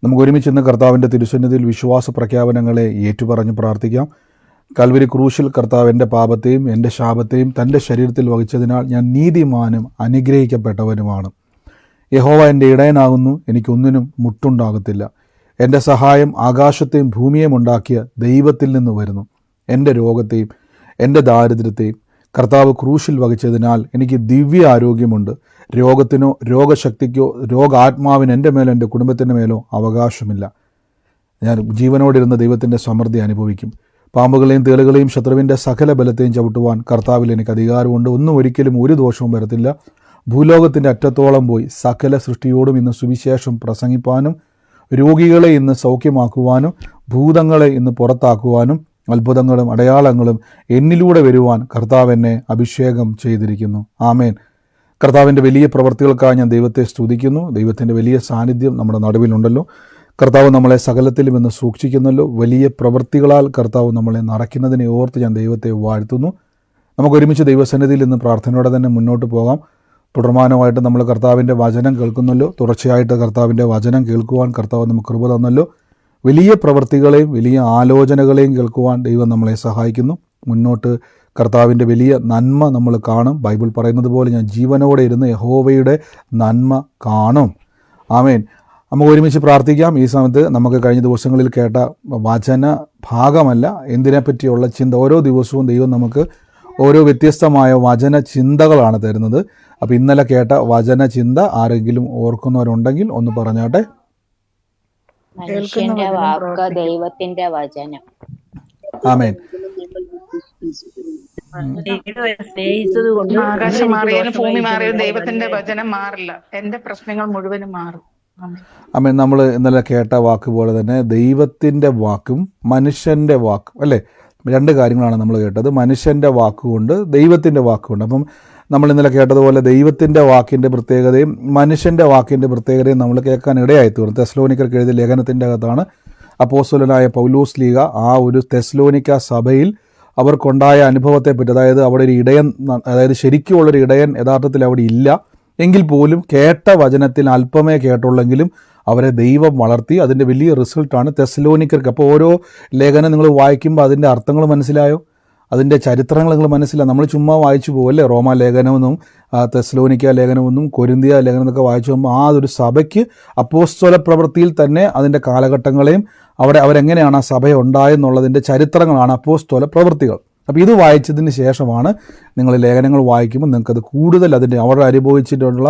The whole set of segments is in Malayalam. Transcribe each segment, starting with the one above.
നമുക്ക് ഒരുമിച്ച് ഇന്ന് കർത്താവിൻ്റെ തിരുസന്നിധിയിൽ വിശ്വാസ പ്രഖ്യാപനങ്ങളെ ഏറ്റുപറഞ്ഞ് പ്രാർത്ഥിക്കാം. കൽവരി ക്രൂശിൽ കർത്താവ് എൻ്റെ പാപത്തെയും എൻ്റെ ശാപത്തെയും തൻ്റെ ശരീരത്തിൽ വഹിച്ചതിനാൽ ഞാൻ നീതിമാനും അനുഗ്രഹിക്കപ്പെട്ടവനുമാണ്. യഹോവ എൻ്റെ ഇടയനാകുന്നു, എനിക്കൊന്നിനും മുട്ടുണ്ടാകത്തില്ല. എൻ്റെ സഹായം ആകാശത്തെയും ഭൂമിയെയും ഉണ്ടാക്കിയ ദൈവത്തിൽ നിന്ന് വരുന്നു. എൻ്റെ രോഗത്തെയും എൻ്റെ ദാരിദ്ര്യത്തെയും കർത്താവ് ക്രൂശിൽ വഹിച്ചതിനാൽ എനിക്ക് ദിവ്യ ആരോഗ്യമുണ്ട്. രോഗത്തിനോ രോഗശക്തിക്കോ രോഗാത്മാവിന് എൻ്റെ മേലോ എൻ്റെ കുടുംബത്തിൻ്റെ മേലോ അവകാശമില്ല. ഞാൻ ജീവനോടിരുന്ന ദൈവത്തിൻ്റെ സമൃദ്ധി അനുഭവിക്കും. പാമ്പുകളെയും തേളുകളെയും ശത്രുവിൻ്റെ സകല ബലത്തെയും ചവിട്ടുവാൻ കർത്താവിൽ എനിക്ക് അധികാരമുണ്ട്. ഒന്നും ഒരിക്കലും ഒരു ദോഷവും വരത്തില്ല. ഭൂലോകത്തിൻ്റെ അറ്റത്തോളം പോയി സകല സൃഷ്ടിയോടും ഇന്ന് സുവിശേഷം പ്രസംഗിപ്പാനും രോഗികളെ ഇന്ന് സൗഖ്യമാക്കുവാനും ഭൂതങ്ങളെ ഇന്ന് പുറത്താക്കുവാനും അത്ഭുതങ്ങളും അടയാളങ്ങളും എന്നിലൂടെ വരുവാൻ കർത്താവ് എന്നെ അഭിഷേകം ചെയ്തിരിക്കുന്നു. ആമേൻ. കർത്താവിൻ്റെ വലിയ പ്രവൃത്തികൾക്കായി ഞാൻ ദൈവത്തെ സ്തുതിക്കുന്നു. ദൈവത്തിൻ്റെ വലിയ സാന്നിധ്യം നമ്മുടെ നടുവിലുണ്ടല്ലോ. കർത്താവ് നമ്മളെ സകലത്തിലും ഇന്ന് സൂക്ഷിക്കുന്നല്ലോ. വലിയ പ്രവൃത്തികളാൽ കർത്താവ് നമ്മളെ നിറയ്ക്കുന്നതിനെ ഓർത്ത് ഞാൻ ദൈവത്തെ വാഴ്ത്തുന്നു. നമുക്ക് ഒരുമിച്ച് ദൈവസന്നിധിയിൽ ഇന്ന് പ്രാർത്ഥനയോടെ തന്നെ മുന്നോട്ട് പോകാം. തുടർമാനമായിട്ട് നമ്മൾ കർത്താവിൻ്റെ വചനം കേൾക്കുന്നല്ലോ. തുടർച്ചയായിട്ട് കർത്താവിൻ്റെ വചനം കേൾക്കുവാൻ കർത്താവ് നമുക്ക് കൃപ തന്നല്ലോ. വലിയ പ്രവൃത്തികളെയും വലിയ ആലോചനകളെയും കേൾക്കുവാൻ ദൈവം നമ്മളെ സഹായിക്കുന്നു. മുന്നോട്ട് കർത്താവിൻ്റെ വലിയ നന്മ നമ്മൾ കാണും. ബൈബിൾ പറയുന്നത് പോലെ ഞാൻ ജീവനോടെ ഇരുന്ന് യഹോവയുടെ നന്മ കാണും. ആമേൻ. നമുക്ക് ഒരുമിച്ച് പ്രാർത്ഥിക്കാം. ഈ സമയത്ത് നമുക്ക് കഴിഞ്ഞ ദിവസങ്ങളിൽ കേട്ട വചന ഭാഗമല്ല, എന്തിനെപ്പറ്റിയുള്ള ചിന്ത. ഓരോ ദിവസവും ദൈവം നമുക്ക് ഓരോ വ്യത്യസ്തമായ വചന ചിന്തകളാണ് തരുന്നത്. അപ്പോൾ ഇന്നലെ കേട്ട വചന ചിന്ത ആരെങ്കിലും ഓർക്കുന്നവരുണ്ടെങ്കിൽ ഒന്ന് പറഞ്ഞാട്ടെ. മനുഷ്യന്റെ വാക്ക് ദൈവത്തിന്റെ വചനം. ആമേൻ. ആകാശം മാറിയാലും ഭൂമി മാറിയാലും ദൈവത്തിന്റെ വചനം മാറില്ല. എന്റെ പ്രശ്നങ്ങൾ മുഴുവനും മാറും. ആമേൻ. നമ്മൾ ഇന്നലെ കേട്ട വാക്ക് പോലെ തന്നെ ദൈവത്തിൻ്റെ വാക്കും മനുഷ്യൻ്റെ വാക്കും, അല്ലേ? രണ്ട് കാര്യങ്ങളാണ് നമ്മൾ കേട്ടത്. മനുഷ്യൻ്റെ വാക്കുകൊണ്ട് ദൈവത്തിൻ്റെ വാക്കുകൊണ്ട്. അപ്പം നമ്മൾ ഇന്നലെ കേട്ടതുപോലെ ദൈവത്തിൻ്റെ വാക്കിൻ്റെ പ്രത്യേകതയും മനുഷ്യൻ്റെ വാക്കിൻ്റെ പ്രത്യേകതയും നമ്മൾ കേൾക്കാൻ ഇടയായിത്തീർന്നു. തെസ്സലോനിക്കർക്ക് എഴുതിയ ലേഖനത്തിൻ്റെ അകത്താണ് അപ്പോസ്തലനായ പൗലോസ് ലീഗ ആ ഒരു തെസ്സലോനിക്ക സഭയിൽ അവർക്കുണ്ടായ അനുഭവത്തെപ്പറ്റി, അതായത് അവിടെ ഒരു ഇടയൻ, അതായത് ശരിക്കുമുള്ളൊരു ഇടയൻ യഥാർത്ഥത്തിൽ അവിടെ ഇല്ല എങ്കിൽ പോലും കേട്ട വചനത്തിൽ അല്പമേ കേട്ടുള്ളെങ്കിലും അവരെ ദൈവം വളർത്തി. അതിൻ്റെ വലിയ റിസൾട്ടാണ് തെസ്സലോനിക്കർക്ക്. അപ്പോൾ ഓരോ ലേഖനം നിങ്ങൾ വായിക്കുമ്പോൾ അതിൻ്റെ അർത്ഥങ്ങൾ മനസ്സിലായോ? അതിൻ്റെ ചരിത്രങ്ങൾ നിങ്ങൾ മനസ്സിലാവും. നമ്മൾ ചുമ്മാ വായിച്ചു പോകുമല്ലേ? റോമാ ലേഖനമെന്നും തെസ്സലോനിക്ക ലേഖനമെന്നും കൊരിന്തിയ ലേഖനം എന്നൊക്കെ വായിച്ചു പോകുമ്പോൾ ആ ഒരു സഭയ്ക്ക് അപ്പോസ്തല പ്രവൃത്തിയിൽ തന്നെ അതിൻ്റെ കാലഘട്ടങ്ങളെയും അവരെങ്ങനെയാണ് ആ സഭ ഉണ്ടായെന്നുള്ളതിൻ്റെ ചരിത്രങ്ങളാണ് അപ്പോസ്തല പ്രവൃത്തികൾ. അപ്പോൾ ഇത് വായിച്ചതിന് ശേഷമാണ് നിങ്ങൾ ലേഖനങ്ങൾ വായിക്കുമ്പോൾ നിങ്ങൾക്കത് കൂടുതൽ അതിൻ്റെ അവർ അനുഭവിച്ചിട്ടുള്ള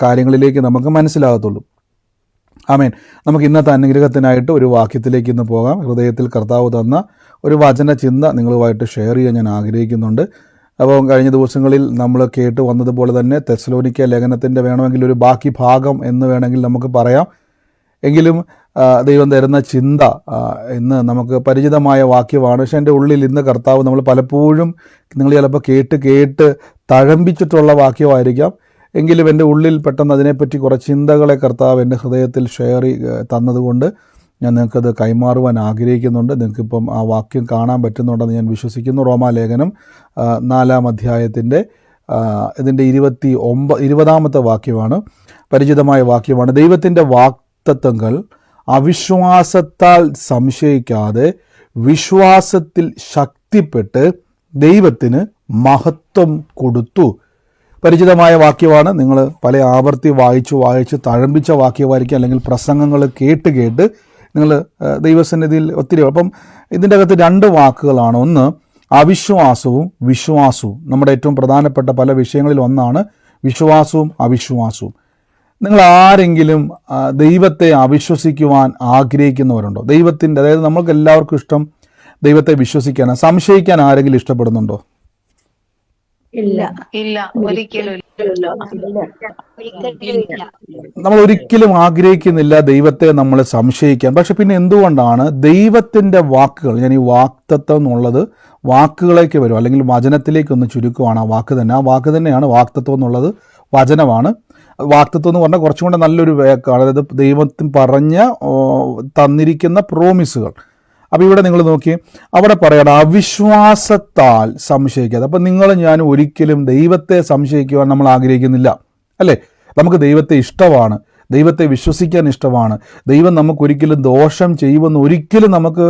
കാര്യങ്ങളിലേക്ക് നമുക്ക് മനസ്സിലാകത്തുള്ളൂ. ആമേൻ. നമുക്ക് ഇന്നത്തെ അനുഗ്രഹത്തിനായിട്ട് ഒരു വാക്യത്തിലേക്ക് ഇന്ന് പോകാം. ഹൃദയത്തിൽ കർത്താവ് തന്ന ഒരു വചന ചിന്ത നിങ്ങളുമായിട്ട് ഷെയർ ചെയ്യാൻ ഞാൻ ആഗ്രഹിക്കുന്നുണ്ട്. അപ്പോൾ കഴിഞ്ഞ ദിവസങ്ങളിൽ നമ്മൾ കേട്ട് വന്നതുപോലെ തന്നെ തെസ്സലോനിക്ക ലേഖനത്തിൻ്റെ വേണമെങ്കിൽ ഒരു ബാക്കി ഭാഗം എന്ന് വേണമെങ്കിൽ നമുക്ക് പറയാം. എങ്കിലും ദൈവം തരുന്ന ചിന്ത ഇന്ന് നമുക്ക് പരിചിതമായ വാക്യമാണ്. പക്ഷേ എൻ്റെ ഉള്ളിൽ ഇന്ന് കർത്താവ് നമ്മൾ പലപ്പോഴും നിങ്ങൾ ചിലപ്പോൾ കേട്ട് തഴമ്പിച്ചിട്ടുള്ള വാക്യമായിരിക്കാം. എങ്കിലും എൻ്റെ ഉള്ളിൽ പെട്ടെന്ന് അതിനെപ്പറ്റി കുറച്ച് ചിന്തകളെ കർത്താവ് എൻ്റെ ഹൃദയത്തിൽ ഷെയർ തന്നതുകൊണ്ട് ഞാൻ നിങ്ങൾക്കത് കൈമാറുവാൻ ആഗ്രഹിക്കുന്നുണ്ട്. നിങ്ങൾക്കിപ്പം ആ വാക്യം കാണാൻ പറ്റുന്നുണ്ടെന്ന് ഞാൻ വിശ്വസിക്കുന്നു. റോമാ ലേഖനം 4-ാം അധ്യായത്തിൻ്റെ ഇതിൻ്റെ 20-ാമത്തെ വാക്യമാണ്. പരിചിതമായ വാക്യമാണ്. ദൈവത്തിൻ്റെ വാഗ്ദത്തങ്ങൾ അവിശ്വാസത്താൽ സംശയിക്കാതെ വിശ്വാസത്തിൽ ശക്തിപ്പെട്ട് ദൈവത്തിന് മഹത്വം കൊടുത്തു. പരിചിതമായ വാക്യമാണ്. നിങ്ങൾ പല ആവർത്തി വായിച്ച് തഴമ്പിച്ച വാക്യമായിരിക്കും, അല്ലെങ്കിൽ പ്രസംഗങ്ങൾ കേട്ട് നിങ്ങൾ ദൈവസന്നിധിയിൽ ഒത്തിരി. അപ്പം ഇതിൻ്റെ അകത്ത് രണ്ട് വാക്കുകളാണ്. ഒന്ന് അവിശ്വാസവും വിശ്വാസവും. നമ്മുടെ ഏറ്റവും പ്രധാനപ്പെട്ട പല വിഷയങ്ങളിൽ ഒന്നാണ് വിശ്വാസവും അവിശ്വാസവും. നിങ്ങൾ ആരെങ്കിലും ദൈവത്തെ അവിശ്വസിക്കുവാൻ ആഗ്രഹിക്കുന്നവരുണ്ടോ? ദൈവത്തിൻ്റെ, അതായത് നമ്മൾക്ക് എല്ലാവർക്കും ഇഷ്ടം ദൈവത്തെ വിശ്വസിക്കാനാണ്. സംശയിക്കാൻ ആരെങ്കിലും ഇഷ്ടപ്പെടുന്നുണ്ടോ? ഇല്ല, ഒരിക്കലും. നമ്മൾ ഒരിക്കലും ആഗ്രഹിക്കുന്നില്ല ദൈവത്തെ നമ്മൾ സംശയിക്കാൻ. പക്ഷെ പിന്നെ എന്തുകൊണ്ടാണ് ദൈവത്തിൻ്റെ വാക്കുകൾ, ഞാൻ ഈ വാക്തത്വം എന്നുള്ളത് വാക്കുകളേക്ക് വരും, അല്ലെങ്കിൽ വചനത്തിലേക്ക് ഒന്ന് ചുരുക്കുവാണ്. ആ വാക്ക് തന്നെയാണ് വാക്തത്വം എന്നുള്ളത്. വചനമാണ്. വാക്തത്വം എന്ന് പറഞ്ഞാൽ കുറച്ചും കൂടെ നല്ലൊരു വേക്കാണ്. അതായത് ദൈവത്തിന് തന്നിരിക്കുന്ന പ്രോമിസുകൾ. അപ്പോൾ ഇവിടെ നിങ്ങൾ നോക്കി, അവിടെ പറയണം അവിശ്വാസത്താൽ സംശയിക്കാതെ. അപ്പം നിങ്ങൾ ഞാൻ ഒരിക്കലും ദൈവത്തെ സംശയിക്കുവാൻ നമ്മൾ ആഗ്രഹിക്കുന്നില്ല, അല്ലേ? നമുക്ക് ദൈവത്തെ ഇഷ്ടമാണ്. ദൈവത്തെ വിശ്വസിക്കാൻ ഇഷ്ടമാണ്. ദൈവം നമുക്കൊരിക്കലും ദോഷം ചെയ്യുമെന്ന് ഒരിക്കലും നമുക്ക്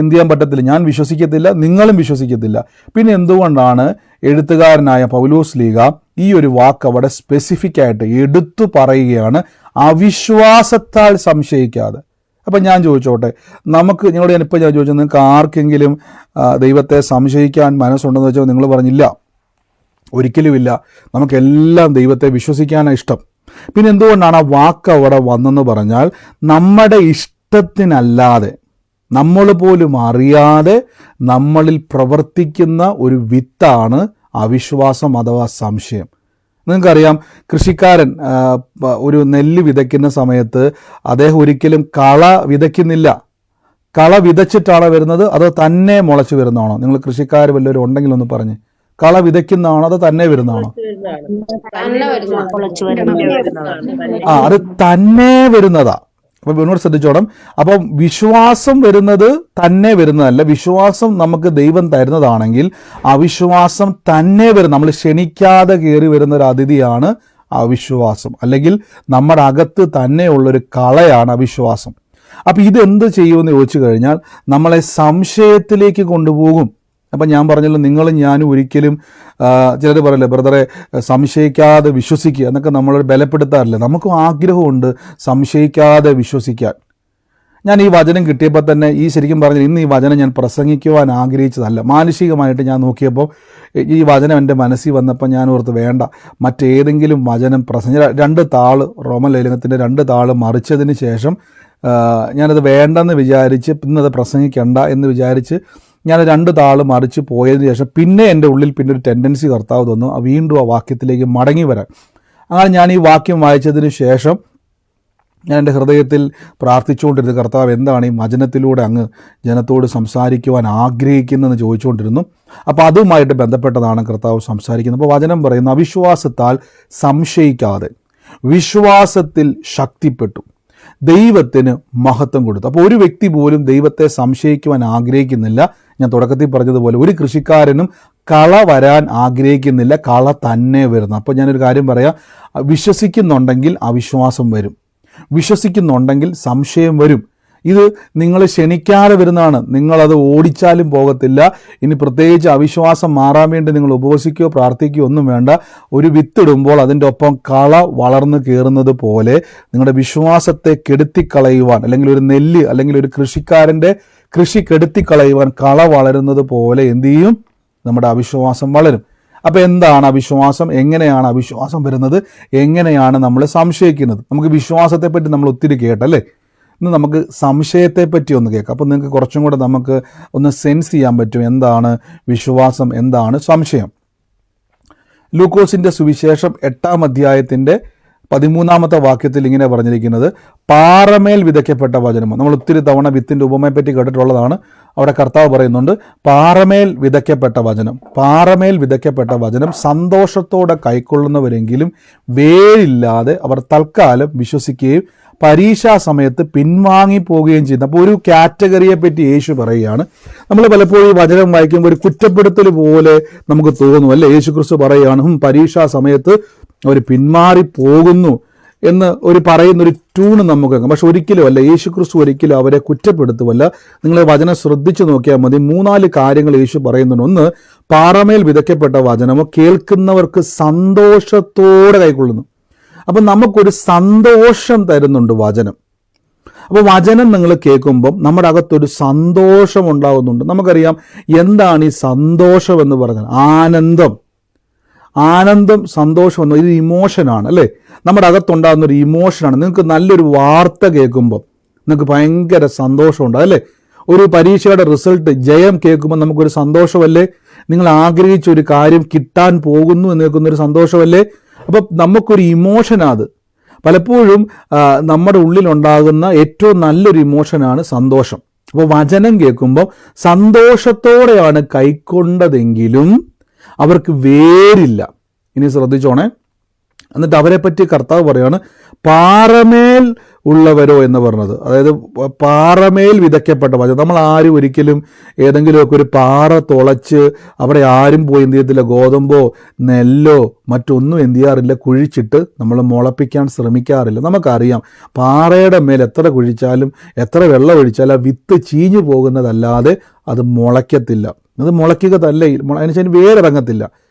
എന്ത് ചെയ്യാൻ പറ്റത്തില്ല. ഞാൻ വിശ്വസിക്കത്തില്ല, നിങ്ങളും വിശ്വസിക്കത്തില്ല. പിന്നെ എന്തുകൊണ്ടാണ് എഴുത്തുകാരനായ പൗലോസ് ലീഗ ഈ ഒരു വാക്ക് അവിടെ സ്പെസിഫിക് ആയിട്ട് എടുത്തു പറയുകയാണ്, അവിശ്വാസത്താൽ സംശയിക്കാതെ. അപ്പം ഞാൻ ചോദിച്ചോട്ടെ, നമുക്ക് ഞാൻ ചോദിച്ചത്, നിങ്ങൾക്ക് ആർക്കെങ്കിലും ദൈവത്തെ സംശയിക്കാൻ മനസ്സുണ്ടെന്ന് വെച്ചാൽ നിങ്ങൾ പറഞ്ഞില്ല, ഒരിക്കലുമില്ല, നമുക്കെല്ലാം ദൈവത്തെ വിശ്വസിക്കാനാണ് ഇഷ്ടം. പിന്നെ എന്തുകൊണ്ടാണ് ആ വാക്ക് അവിടെ വന്നെന്ന് പറഞ്ഞാൽ, നമ്മുടെ ഇഷ്ടത്തിനല്ലാതെ, നമ്മൾ പോലും അറിയാതെ നമ്മളിൽ പ്രവർത്തിക്കുന്ന ഒരു വിത്താണ് അവിശ്വാസം അഥവാ സംശയം. നിങ്ങൾക്കറിയാം, കൃഷിക്കാരൻ ഒരു നെല്ല് വിതയ്ക്കുന്ന സമയത്ത് അദ്ദേഹം ഒരിക്കലും കള വിതയ്ക്കുന്നില്ല. കള വിതച്ചിട്ടാണ് വരുന്നത്, അത് തന്നെ മുളച്ച് വരുന്നതാണോ? നിങ്ങൾ കൃഷിക്കാർ വല്ലവരും ഉണ്ടെങ്കിൽ ഒന്ന് പറഞ്ഞ്, കള വിതയ്ക്കുന്നതാണോ അത് തന്നെ വരുന്നതാണോ? അത് തന്നെ വരുന്നതാ. അപ്പം എന്നോട് ശ്രദ്ധിച്ചോണം. അപ്പം വിശ്വാസം വരുന്നത് തന്നെ വരുന്നതല്ല. വിശ്വാസം നമുക്ക് ദൈവം തരുന്നതാണെങ്കിൽ അവിശ്വാസം തന്നെ വരും. നമ്മൾ ക്ഷണിക്കാതെ കയറി വരുന്ന ഒരു അതിഥിയാണ് അവിശ്വാസം, അല്ലെങ്കിൽ നമ്മുടെ അകത്ത് തന്നെയുള്ളൊരു കളയാണ് അവിശ്വാസം. അപ്പം ഇതെന്ത് ചെയ്യുമെന്ന് ചോദിച്ചു കഴിഞ്ഞാൽ നമ്മളെ സംശയത്തിലേക്ക് കൊണ്ടുപോകും. അപ്പം ഞാൻ പറഞ്ഞല്ലോ, നിങ്ങളും ഞാനും ഒരിക്കലും ചിലർ പറയല്ലേ, ബ്രദറെ സംശയിക്കാതെ വിശ്വസിക്കുക എന്നൊക്കെ നമ്മളൊരു ബലപ്പെടുത്താറില്ല. നമുക്കും ആഗ്രഹമുണ്ട് സംശയിക്കാതെ വിശ്വസിക്കാൻ. ഞാൻ ഈ വചനം കിട്ടിയപ്പോൾ തന്നെ ശരിക്കും പറഞ്ഞാൽ ഇന്ന് ഈ വചനം ഞാൻ പ്രസംഗിക്കുവാൻ ആഗ്രഹിച്ചതല്ല. മാനുഷികമായിട്ട് ഞാൻ നോക്കിയപ്പോൾ ഈ വചനം എൻ്റെ മനസ്സിൽ വന്നപ്പോൾ ഞാൻ ഓർത്ത്, വേണ്ട, മറ്റേതെങ്കിലും വചനം രണ്ട് താള്, റോമലേഖനത്തിൻ്റെ 2 താള് മറിച്ചതിന് ശേഷം ഞാനത് വേണ്ടെന്ന് വിചാരിച്ച്, ഇന്നത് പ്രസംഗിക്കണ്ട എന്ന് വിചാരിച്ച് ഞാൻ 2 താള് മറിച്ച് പോയതിന് ശേഷം പിന്നെ എൻ്റെ ഉള്ളിൽ പിന്നെ ഒരു ടെൻഡൻസി കർത്താവ് തന്നു, വീണ്ടും ആ വാക്യത്തിലേക്ക് മടങ്ങി വരാൻ. അങ്ങനെ ഞാൻ ഈ വാക്യം വായിച്ചതിന് ശേഷം ഞാൻ എൻ്റെ ഹൃദയത്തിൽ പ്രാർത്ഥിച്ചുകൊണ്ടിരുന്നു, കർത്താവ് എന്താണ് ഈ വചനത്തിലൂടെ അങ്ങ് ജനത്തോട് സംസാരിക്കുവാൻ ആഗ്രഹിക്കുന്നതെന്ന് ചോദിച്ചുകൊണ്ടിരുന്നു. അപ്പോൾ അതുമായിട്ട് ബന്ധപ്പെട്ടതാണ് കർത്താവ് സംസാരിക്കുന്നത്. അപ്പോൾ വചനം പറയുന്നു, അവിശ്വാസത്താൽ സംശയിക്കാതെ വിശ്വാസത്തിൽ ശക്തിപ്പെട്ടു ദൈവത്തിന് മഹത്വം കൊടുത്തു. അപ്പോൾ ഒരു വ്യക്തി പോലും ദൈവത്തെ സംശയിക്കുവാൻ ആഗ്രഹിക്കുന്നില്ല. ഞാൻ തുടക്കത്തിൽ പറഞ്ഞതുപോലെ ഒരു കൃഷിക്കാരനും കള വരാൻ ആഗ്രഹിക്കുന്നില്ല, കള തന്നെ വരുന്നു. അപ്പോൾ ഞാനൊരു കാര്യം പറയാം, വിശ്വസിക്കുന്നുണ്ടെങ്കിൽ അവിശ്വാസം വരും, വിശ്വസിക്കുന്നുണ്ടെങ്കിൽ സംശയം വരും. ഇത് നിങ്ങൾ ക്ഷണിക്കാതെ വരുന്നതാണ്. നിങ്ങളത് ഓടിച്ചാലും പോകത്തില്ല. ഇനി പ്രത്യേകിച്ച് അവിശ്വാസം മാറാൻ വേണ്ടി നിങ്ങൾ ഉപവസിക്കുകയോ പ്രാർത്ഥിക്കുകയോ ഒന്നും വേണ്ട. ഒരു വിത്തിടുമ്പോൾ അതിൻ്റെ ഒപ്പം കള വളർന്നു കയറുന്നത് പോലെ നിങ്ങളുടെ വിശ്വാസത്തെ കെടുത്തിക്കളയുവാൻ, അല്ലെങ്കിൽ ഒരു നെല്ല് അല്ലെങ്കിൽ ഒരു കൃഷിക്കാരൻ്റെ കൃഷി കെടുത്തിക്കളയുവാൻ കള വളരുന്നത് പോലെ എന്ത് ചെയ്യും? നമ്മുടെ അവിശ്വാസം വളരും. അപ്പോൾ എന്താണ് അവിശ്വാസം? എങ്ങനെയാണ് അവിശ്വാസം വരുന്നത്? എങ്ങനെയാണ് നമ്മൾ സംശയിക്കുന്നത്? നമുക്ക് വിശ്വാസത്തെപ്പറ്റി നമ്മൾ ഒത്തിരി കേട്ടല്ലേ. ഇന്ന് നമുക്ക് സംശയത്തെപ്പറ്റി ഒന്ന് കേൾക്കാം. അപ്പോൾ നിങ്ങൾക്ക് കുറച്ചും കൂടെ നമുക്ക് ഒന്ന് സെൻസ് ചെയ്യാൻ പറ്റും എന്താണ് വിശ്വാസം, എന്താണ് സംശയം. ലൂക്കോസിൻ്റെ സുവിശേഷം 8-ാം അധ്യായത്തിൻ്റെ 13-ാമത്തെ വാക്യത്തിൽ ഇങ്ങനെ പറഞ്ഞിരിക്കുന്നത്, പാറമേൽ വിതയ്ക്കപ്പെട്ട വചനം. നമ്മൾ ഒത്തിരി തവണ വിത്തിൻ്റെ ഉപമയെപ്പറ്റി കേട്ടിട്ടുള്ളതാണ്. അവിടെ കർത്താവ് പറയുന്നുണ്ട്, പാറമേൽ വിതയ്ക്കപ്പെട്ട വചനം. പാറമേൽ വിതയ്ക്കപ്പെട്ട വചനം സന്തോഷത്തോടെ കൈക്കൊള്ളുന്നവരെങ്കിലും വേരില്ലാതെ അവർ തൽക്കാലം വിശ്വസിക്കുകയും പരീക്ഷാ സമയത്ത് പിൻവാങ്ങിപ്പോവുകയും ചെയ്യുന്നു. അപ്പോൾ ഒരു കാറ്റഗറിയെ പറ്റി യേശു പറയുകയാണ്. നമ്മൾ പലപ്പോഴും ഈ വചനം വായിക്കുമ്പോൾ ഒരു കുറ്റപ്പെടുത്തൽ പോലെ നമുക്ക് തോന്നും അല്ലേ. യേശു ക്രിസ്തു പറയുകയാണ്, പരീക്ഷാ സമയത്ത് അവർ പിന്മാറിപ്പോകുന്നു എന്ന് പറയുന്നൊരു ട്യൂണ് നമുക്ക് കേൾക്കാം. പക്ഷെ ഒരിക്കലും അല്ല, യേശു ക്രിസ്തു ഒരിക്കലും അവരെ കുറ്റപ്പെടുത്തുമല്ല. നിങ്ങൾ വചനം ശ്രദ്ധിച്ചു നോക്കിയാൽ മതി. 3-4 കാര്യങ്ങൾ യേശു പറയുന്നുണ്ട്. ഒന്ന്, പാറമേൽ വിതയ്ക്കപ്പെട്ട വചനമോ കേൾക്കുന്നവർക്ക് സന്തോഷത്തോടെ കൈക്കൊള്ളുന്നു. അപ്പം നമുക്കൊരു സന്തോഷം തരുന്നുണ്ട് വചനം. അപ്പോൾ വചനം നിങ്ങൾ കേൾക്കുമ്പം നമ്മുടെ അകത്തൊരു സന്തോഷം ഉണ്ടാകുന്നുണ്ട്. നമുക്കറിയാം എന്താണ് ഈ സന്തോഷം എന്ന് പറഞ്ഞാൽ, ആനന്ദം, സന്തോഷം എന്ന ഇത് ഇമോഷനാണ് അല്ലേ. നമ്മുടെ അകത്തുണ്ടാകുന്ന ഒരു ഇമോഷനാണ്. നിങ്ങൾക്ക് നല്ലൊരു വാർത്ത കേൾക്കുമ്പം നിങ്ങൾക്ക് ഭയങ്കര സന്തോഷമുണ്ട് അല്ലേ. ഒരു പരീക്ഷയുടെ റിസൾട്ട്, ജയം കേൾക്കുമ്പോൾ നമുക്കൊരു സന്തോഷമല്ലേ. നിങ്ങൾ ആഗ്രഹിച്ച ഒരു കാര്യം കിട്ടാൻ പോകുന്നു എന്ന് കേൾക്കുന്നൊരു സന്തോഷമല്ലേ. അപ്പം നമുക്കൊരു ഇമോഷനാണ്. പലപ്പോഴും നമ്മുടെ ഉള്ളിലുണ്ടാകുന്ന ഏറ്റവും നല്ലൊരു ഇമോഷനാണ് സന്തോഷം. അപ്പോൾ വചനം കേൾക്കുമ്പോൾ സന്തോഷത്തോടെയാണ് കൈക്കൊണ്ടതെങ്കിലും അവർക്ക് വേരില്ല. ഇനി ശ്രദ്ധിച്ചോണേ, എന്നിട്ട് അവരെ പറ്റി കർത്താവ് പറയാണ് പാറമേൽ ഉള്ളവരോ എന്ന് പറഞ്ഞത്. അതായത് പാറമേൽ വിതയ്ക്കപ്പെട്ട വചനം. നമ്മൾ ആരും ഒരിക്കലും ഏതെങ്കിലുമൊക്കെ ഒരു പാറ തുളച്ച് അവിടെ ആരും പോയി എന്ത് ചെയ്യത്തില്ല, ഗോതമ്പോ നെല്ലോ മറ്റൊന്നും എന്ത് ചെയ്യാറില്ല, കുഴിച്ചിട്ട് നമ്മൾ മുളപ്പിക്കാൻ ശ്രമിക്കാറില്ല. നമുക്കറിയാം പാറയുടെ മേൽ എത്ര കുഴിച്ചാലും എത്ര വെള്ളം ഒഴിച്ചാലും ആ വിത്ത് ചീഞ്ഞു പോകുന്നതല്ലാതെ അത് മുളയ്ക്കത്തില്ല. അത് മുളയ്ക്കുക തന്നെ, അതിനുശേഷം വേരിറങ്ങത്തില്ല.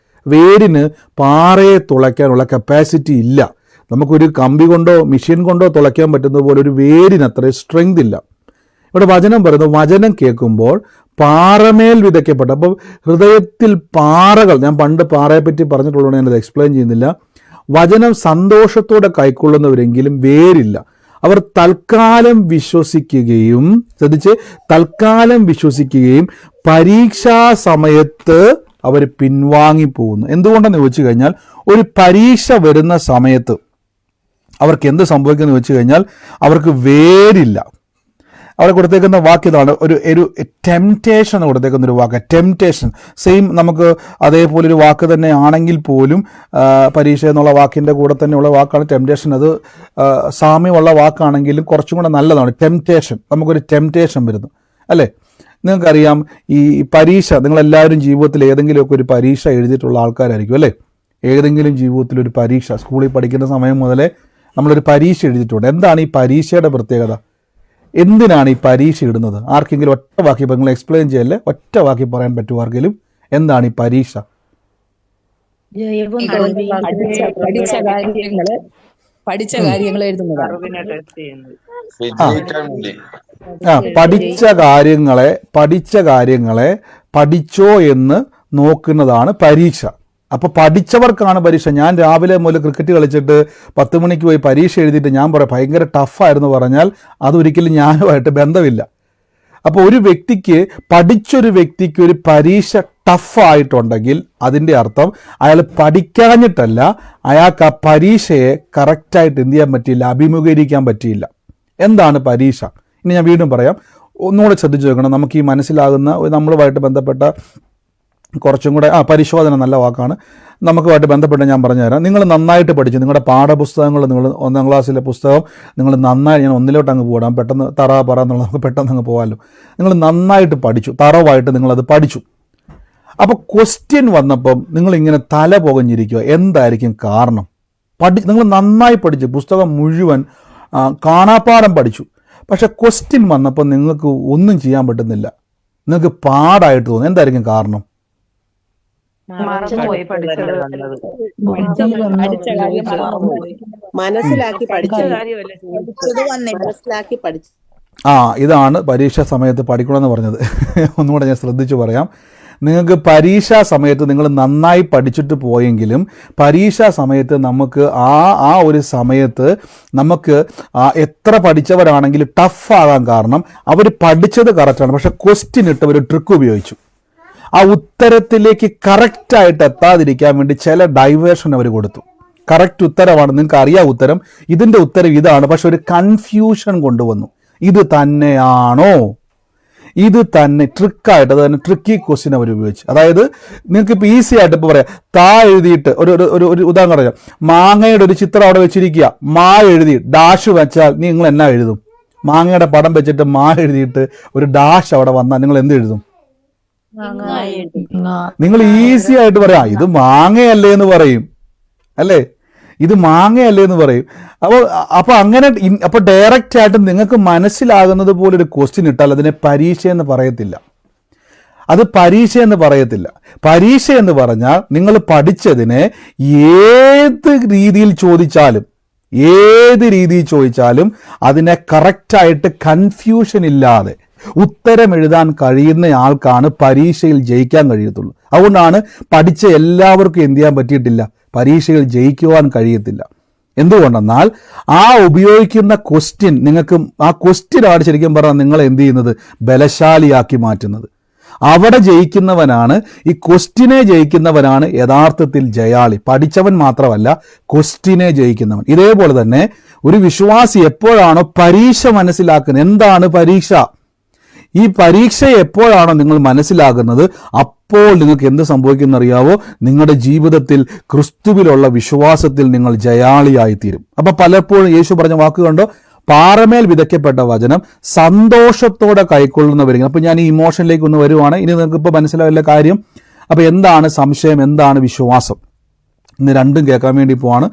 വേരിന് പാറയെ തുളയ്ക്കാനുള്ള കപ്പാസിറ്റി ഇല്ല. നമുക്കൊരു കമ്പി കൊണ്ടോ മെഷീൻ കൊണ്ടോ തുളയ്ക്കാൻ പറ്റുന്നത് പോലെ ഒരു വേരിന് അത്രയും സ്ട്രെങ്ത് ഇല്ല. ഇവിടെ വചനം പറയുന്നു, വചനം കേൾക്കുമ്പോൾ പാറമേൽ വിതയ്ക്കപ്പെട്ട. അപ്പോൾ ഹൃദയത്തിൽ പാറകൾ, ഞാൻ പണ്ട് പാറയെ പറ്റി പറഞ്ഞിട്ടുള്ളതാണ്, ഞാനത് എക്സ്പ്ലെയിൻ ചെയ്യുന്നില്ല. വചനം സന്തോഷത്തോടെ കൈക്കൊള്ളുന്നവരെങ്കിലും വേരില്ല. അവർ തൽക്കാലം വിശ്വസിക്കുകയും, ശ്രദ്ധിച്ച്, തൽക്കാലം വിശ്വസിക്കുകയും പരീക്ഷാ സമയത്ത് അവർ പിൻവാങ്ങിപ്പോകുന്നു. എന്തുകൊണ്ടെന്ന് ചോദിച്ചു കഴിഞ്ഞാൽ, ഒരു പരീക്ഷ വരുന്ന സമയത്ത് അവർക്ക് എന്ത് സംഭവിക്കുമെന്ന് ചോദിച്ചു കഴിഞ്ഞാൽ അവർക്ക് വേരില്ല. അവിടെ കൊടുത്തേക്കുന്ന വാക്ക് ഇതാണ്, ഒരു ടെംപ്റ്റേഷൻ എന്ന് കൊടുത്തേക്കുന്ന ഒരു വാക്ക്. ടെംപ്റ്റേഷൻ സെയിം നമുക്ക് അതേപോലെ ഒരു വാക്ക് തന്നെ ആണെങ്കിൽ പോലും പരീക്ഷ എന്നുള്ള വാക്കിൻ്റെ കൂടെ തന്നെയുള്ള വാക്കാണ് ടെംപ്റ്റേഷൻ. അത് സാമ്യമുള്ള വാക്കാണെങ്കിലും കുറച്ചും കൂടെ നല്ലതാണ് ടെംപ്റ്റേഷൻ. നമുക്കൊരു ടെംപ്റ്റേഷൻ വരുന്നു അല്ലേ. നിങ്ങൾക്കറിയാം ഈ പരീക്ഷ, നിങ്ങളെല്ലാവരും ജീവിതത്തിൽ ഏതെങ്കിലുമൊക്കെ ഒരു പരീക്ഷ എഴുതിയിട്ടുള്ള ആൾക്കാരായിരിക്കും അല്ലേ. ഏതെങ്കിലും ജീവിതത്തിൽ ഒരു പരീക്ഷ, സ്കൂളിൽ പഠിക്കുന്ന സമയം മുതലേ നമ്മളൊരു പരീക്ഷ എഴുതിയിട്ടുണ്ട്. എന്താണ് ഈ പരീക്ഷയുടെ പ്രത്യേകത? എന്തിനാണ് ഈ പരീക്ഷ ഇടുന്നത്? ആർക്കെങ്കിലും ഒറ്റ വാക്കി, നിങ്ങൾ എക്സ്പ്ലെയിൻ ചെയ്യല്ലേ, ഒറ്റ വാക്കി പറയാൻ പറ്റുമോ ആർക്കെങ്കിലും? എന്താണ് ഈ പരീക്ഷ? പഠിച്ച കാര്യങ്ങൾ എഴുതുന്നതാണ്. പഠിച്ച കാര്യങ്ങളെ പഠിച്ചോ എന്ന് നോക്കുന്നതാണ് പരീക്ഷ. അപ്പോൾ പഠിച്ചവർക്കാണ് പരീക്ഷ. ഞാൻ രാവിലെ മുതൽ ക്രിക്കറ്റ് കളിച്ചിട്ട് 10 മണിക്ക് പോയി പരീക്ഷ എഴുതിയിട്ട് ഞാൻ പറയാം ഭയങ്കര ടഫായിരുന്നു പറഞ്ഞാൽ അതൊരിക്കലും ഞാനുമായിട്ട് ബന്ധമില്ല. അപ്പോൾ ഒരു വ്യക്തിക്ക്, പഠിച്ചൊരു വ്യക്തിക്ക് ഒരു പരീക്ഷ ടഫായിട്ടുണ്ടെങ്കിൽ അതിൻ്റെ അർത്ഥം അയാൾ പഠിക്കാഞ്ഞിട്ടല്ല, അയാൾക്ക് ആ പരീക്ഷയെ കറക്റ്റായിട്ട് എന്ത് ചെയ്യാൻ പറ്റിയില്ല, അഭിമുഖീകരിക്കാൻ പറ്റിയില്ല. എന്താണ് പരീക്ഷ? ഇനി ഞാൻ വീണ്ടും പറയാം, ഒന്നുകൂടെ ശ്രദ്ധിച്ചു നോക്കണം. നമുക്ക് ഈ മനസ്സിലാകുന്ന നമ്മളുമായിട്ട് ബന്ധപ്പെട്ട കുറച്ചും കൂടെ പരിശോധന നല്ല വാക്കാണ്, നമുക്കുമായിട്ട് ബന്ധപ്പെട്ട് ഞാൻ പറഞ്ഞുതരാം. നിങ്ങൾ നന്നായിട്ട് പഠിച്ചു, നിങ്ങളുടെ പാഠപുസ്തകങ്ങൾ, നിങ്ങൾ 1ാം ക്ലാസ്സിലെ പുസ്തകം നിങ്ങൾ നന്നായി, ഞാൻ 1 അങ്ങ് പോകാം, പെട്ടെന്ന് പറ എന്നുള്ളത് നമുക്ക് പെട്ടെന്ന് അങ്ങ് പോകാമല്ലോ. നിങ്ങൾ നന്നായിട്ട് പഠിച്ചു, തറവായിട്ട് നിങ്ങളത് പഠിച്ചു. അപ്പോൾ ക്വസ്റ്റ്യൻ വന്നപ്പം നിങ്ങളിങ്ങനെ തല പുകഞ്ഞിരിക്കുക. എന്തായിരിക്കും കാരണം? നിങ്ങൾ നന്നായി പഠിച്ചു, പുസ്തകം മുഴുവൻ കാണാപ്പാഠം പഠിച്ചു, പക്ഷെ ക്വസ്റ്റ്യൻ വന്നപ്പോൾ നിങ്ങൾക്ക് ഒന്നും ചെയ്യാൻ പറ്റുന്നില്ല, നിങ്ങൾക്ക് പാടായിട്ട് തോന്നുന്നു. എന്തായിരിക്കും കാരണം? ഇതാണ് പരീക്ഷാ സമയത്ത് പഠിക്കണമെന്ന് പറഞ്ഞത്. ഒന്നുകൂടെ ഞാൻ ശ്രദ്ധിച്ചു പറയാം. നിങ്ങൾക്ക് പരീക്ഷാ സമയത്ത് നിങ്ങൾ നന്നായി പഠിച്ചിട്ട് പോയെങ്കിലും പരീക്ഷാ സമയത്ത് നമുക്ക് ആ ഒരു സമയത്ത് നമുക്ക് എത്ര പഠിച്ചവരാണെങ്കിലും ടഫാകാൻ കാരണം അവർ പഠിച്ചത് കറക്റ്റാണ്, പക്ഷെ ക്വസ്റ്റ്യൻ ഇട്ട് ഒരു ട്രിക്ക് ഉപയോഗിച്ചു. ആ ഉത്തരത്തിലേക്ക് കറക്റ്റായിട്ട് എത്താതിരിക്കാൻ വേണ്ടി ചില ഡൈവേർഷൻ അവർ കൊടുത്തു. കറക്റ്റ് ഉത്തരമാണ്, നിങ്ങൾക്ക് അറിയാം ഉത്തരം, ഇതിൻ്റെ ഉത്തരം ഇതാണ്, പക്ഷെ ഒരു കൺഫ്യൂഷൻ കൊണ്ടുവന്നു. ഇത് തന്നെയാണോ? ഇത് തന്നെ ട്രിക്കായിട്ട്, അത് തന്നെ ട്രിക്കി ക്വസ്റ്റ്യൻ അവർ ഉപയോഗിച്ചു. അതായത് നിങ്ങൾക്ക് ഇപ്പോൾ ഈസി ആയിട്ട് ഇപ്പോൾ പറയാം, താ എഴുതിയിട്ട് ഒരു ഉദാഹരണം പറയാം, മാങ്ങയുടെ ഒരു ചിത്രം അവിടെ വെച്ചിരിക്കുക, മാ എഴുതി ഡാഷ് വെച്ചാൽ നിങ്ങൾ എന്നാ എഴുതും? മാങ്ങയുടെ പടം വെച്ചിട്ട് മാ എഴുതിയിട്ട് ഒരു ഡാഷ് അവിടെ വന്നാൽ നിങ്ങൾ എന്ത് എഴുതും? നിങ്ങൾ ഈസി ആയിട്ട് പറയാം ഇത് മാങ്ങയല്ലേ എന്ന് പറയും അല്ലേ, ഇത് മാങ്ങയല്ലേ എന്ന് പറയും. അപ്പോൾ അങ്ങനെ അപ്പോൾ ഡയറക്റ്റ് ആയിട്ട് നിങ്ങൾക്ക് മനസ്സിലാകുന്നത് പോലെ ഒരു ക്വസ്റ്റ്യൻ ഇട്ടാൽ അതിനെ പരീക്ഷ എന്ന് പറയത്തില്ല. അത് പരീക്ഷ എന്ന് പറയത്തില്ല. പരീക്ഷ എന്ന് പറഞ്ഞാൽ നിങ്ങൾ പഠിച്ചതിനെ ഏത് രീതിയിൽ ചോദിച്ചാലും അതിനെ കറക്റ്റായിട്ട് കൺഫ്യൂഷൻ ഇല്ലാതെ ഉത്തരം എഴുതാൻ കഴിയുന്ന ആൾക്കാണ് പരീക്ഷയിൽ ജയിക്കാൻ കഴിയത്തുള്ളൂ. അതുകൊണ്ടാണ് പഠിച്ച എല്ലാവർക്കും എന്ത് ചെയ്യാൻ പറ്റിയിട്ടില്ല, പരീക്ഷയിൽ ജയിക്കുവാൻ കഴിയത്തില്ല. എന്തുകൊണ്ടെന്നാൽ ആ ഉപയോഗിക്കുന്ന ക്വസ്റ്റ്യൻ നിങ്ങൾക്ക്, ആ ക്വസ്റ്റ്യനാണ് ശരിക്കും പറഞ്ഞാൽ നിങ്ങളെ എന്ത് ചെയ്യുന്നത്, ബലശാലിയാക്കി മാറ്റുന്നത്. അവിടെ ജയിക്കുന്നവനാണ്, ഈ ക്വസ്റ്റ്യനെ ജയിക്കുന്നവനാണ് യഥാർത്ഥത്തിൽ ജയാളി. പഠിച്ചവൻ മാത്രമല്ല, ക്വസ്റ്റ്യനെ ജയിക്കുന്നവൻ. ഇതേപോലെ തന്നെ ഒരു വിശ്വാസി എപ്പോഴാണോ പരീക്ഷ മനസ്സിലാക്കുന്നത്, എന്താണ് പരീക്ഷ, ഈ പരീക്ഷ എപ്പോഴാണോ നിങ്ങൾ മനസ്സിലാകുന്നത്, അപ്പോൾ നിങ്ങൾക്ക് എന്ത് സംഭവിക്കുന്നറിയാവോ? നിങ്ങളുടെ ജീവിതത്തിൽ ക്രിസ്തുവിലുള്ള വിശ്വാസത്തിൽ നിങ്ങൾ ജയാളിയായിത്തീരും. അപ്പം പലപ്പോഴും യേശു പറഞ്ഞ വാക്ക് കണ്ടോ, പാറമേൽ വിതയ്ക്കപ്പെട്ട വചനം സന്തോഷത്തോടെ കൈക്കൊള്ളുന്നവരിങ്ങനെ. അപ്പം ഞാൻ ഈ ഇമോഷനിലേക്ക് ഒന്ന് വരുവാണ്. ഇനി നിങ്ങൾക്ക് ഇപ്പോൾ മനസ്സിലാവില്ല കാര്യം. അപ്പം എന്താണ് സംശയം, എന്താണ് വിശ്വാസം? ഇന്ന് രണ്ടും കേൾക്കാൻ വേണ്ടി പോവാണ്.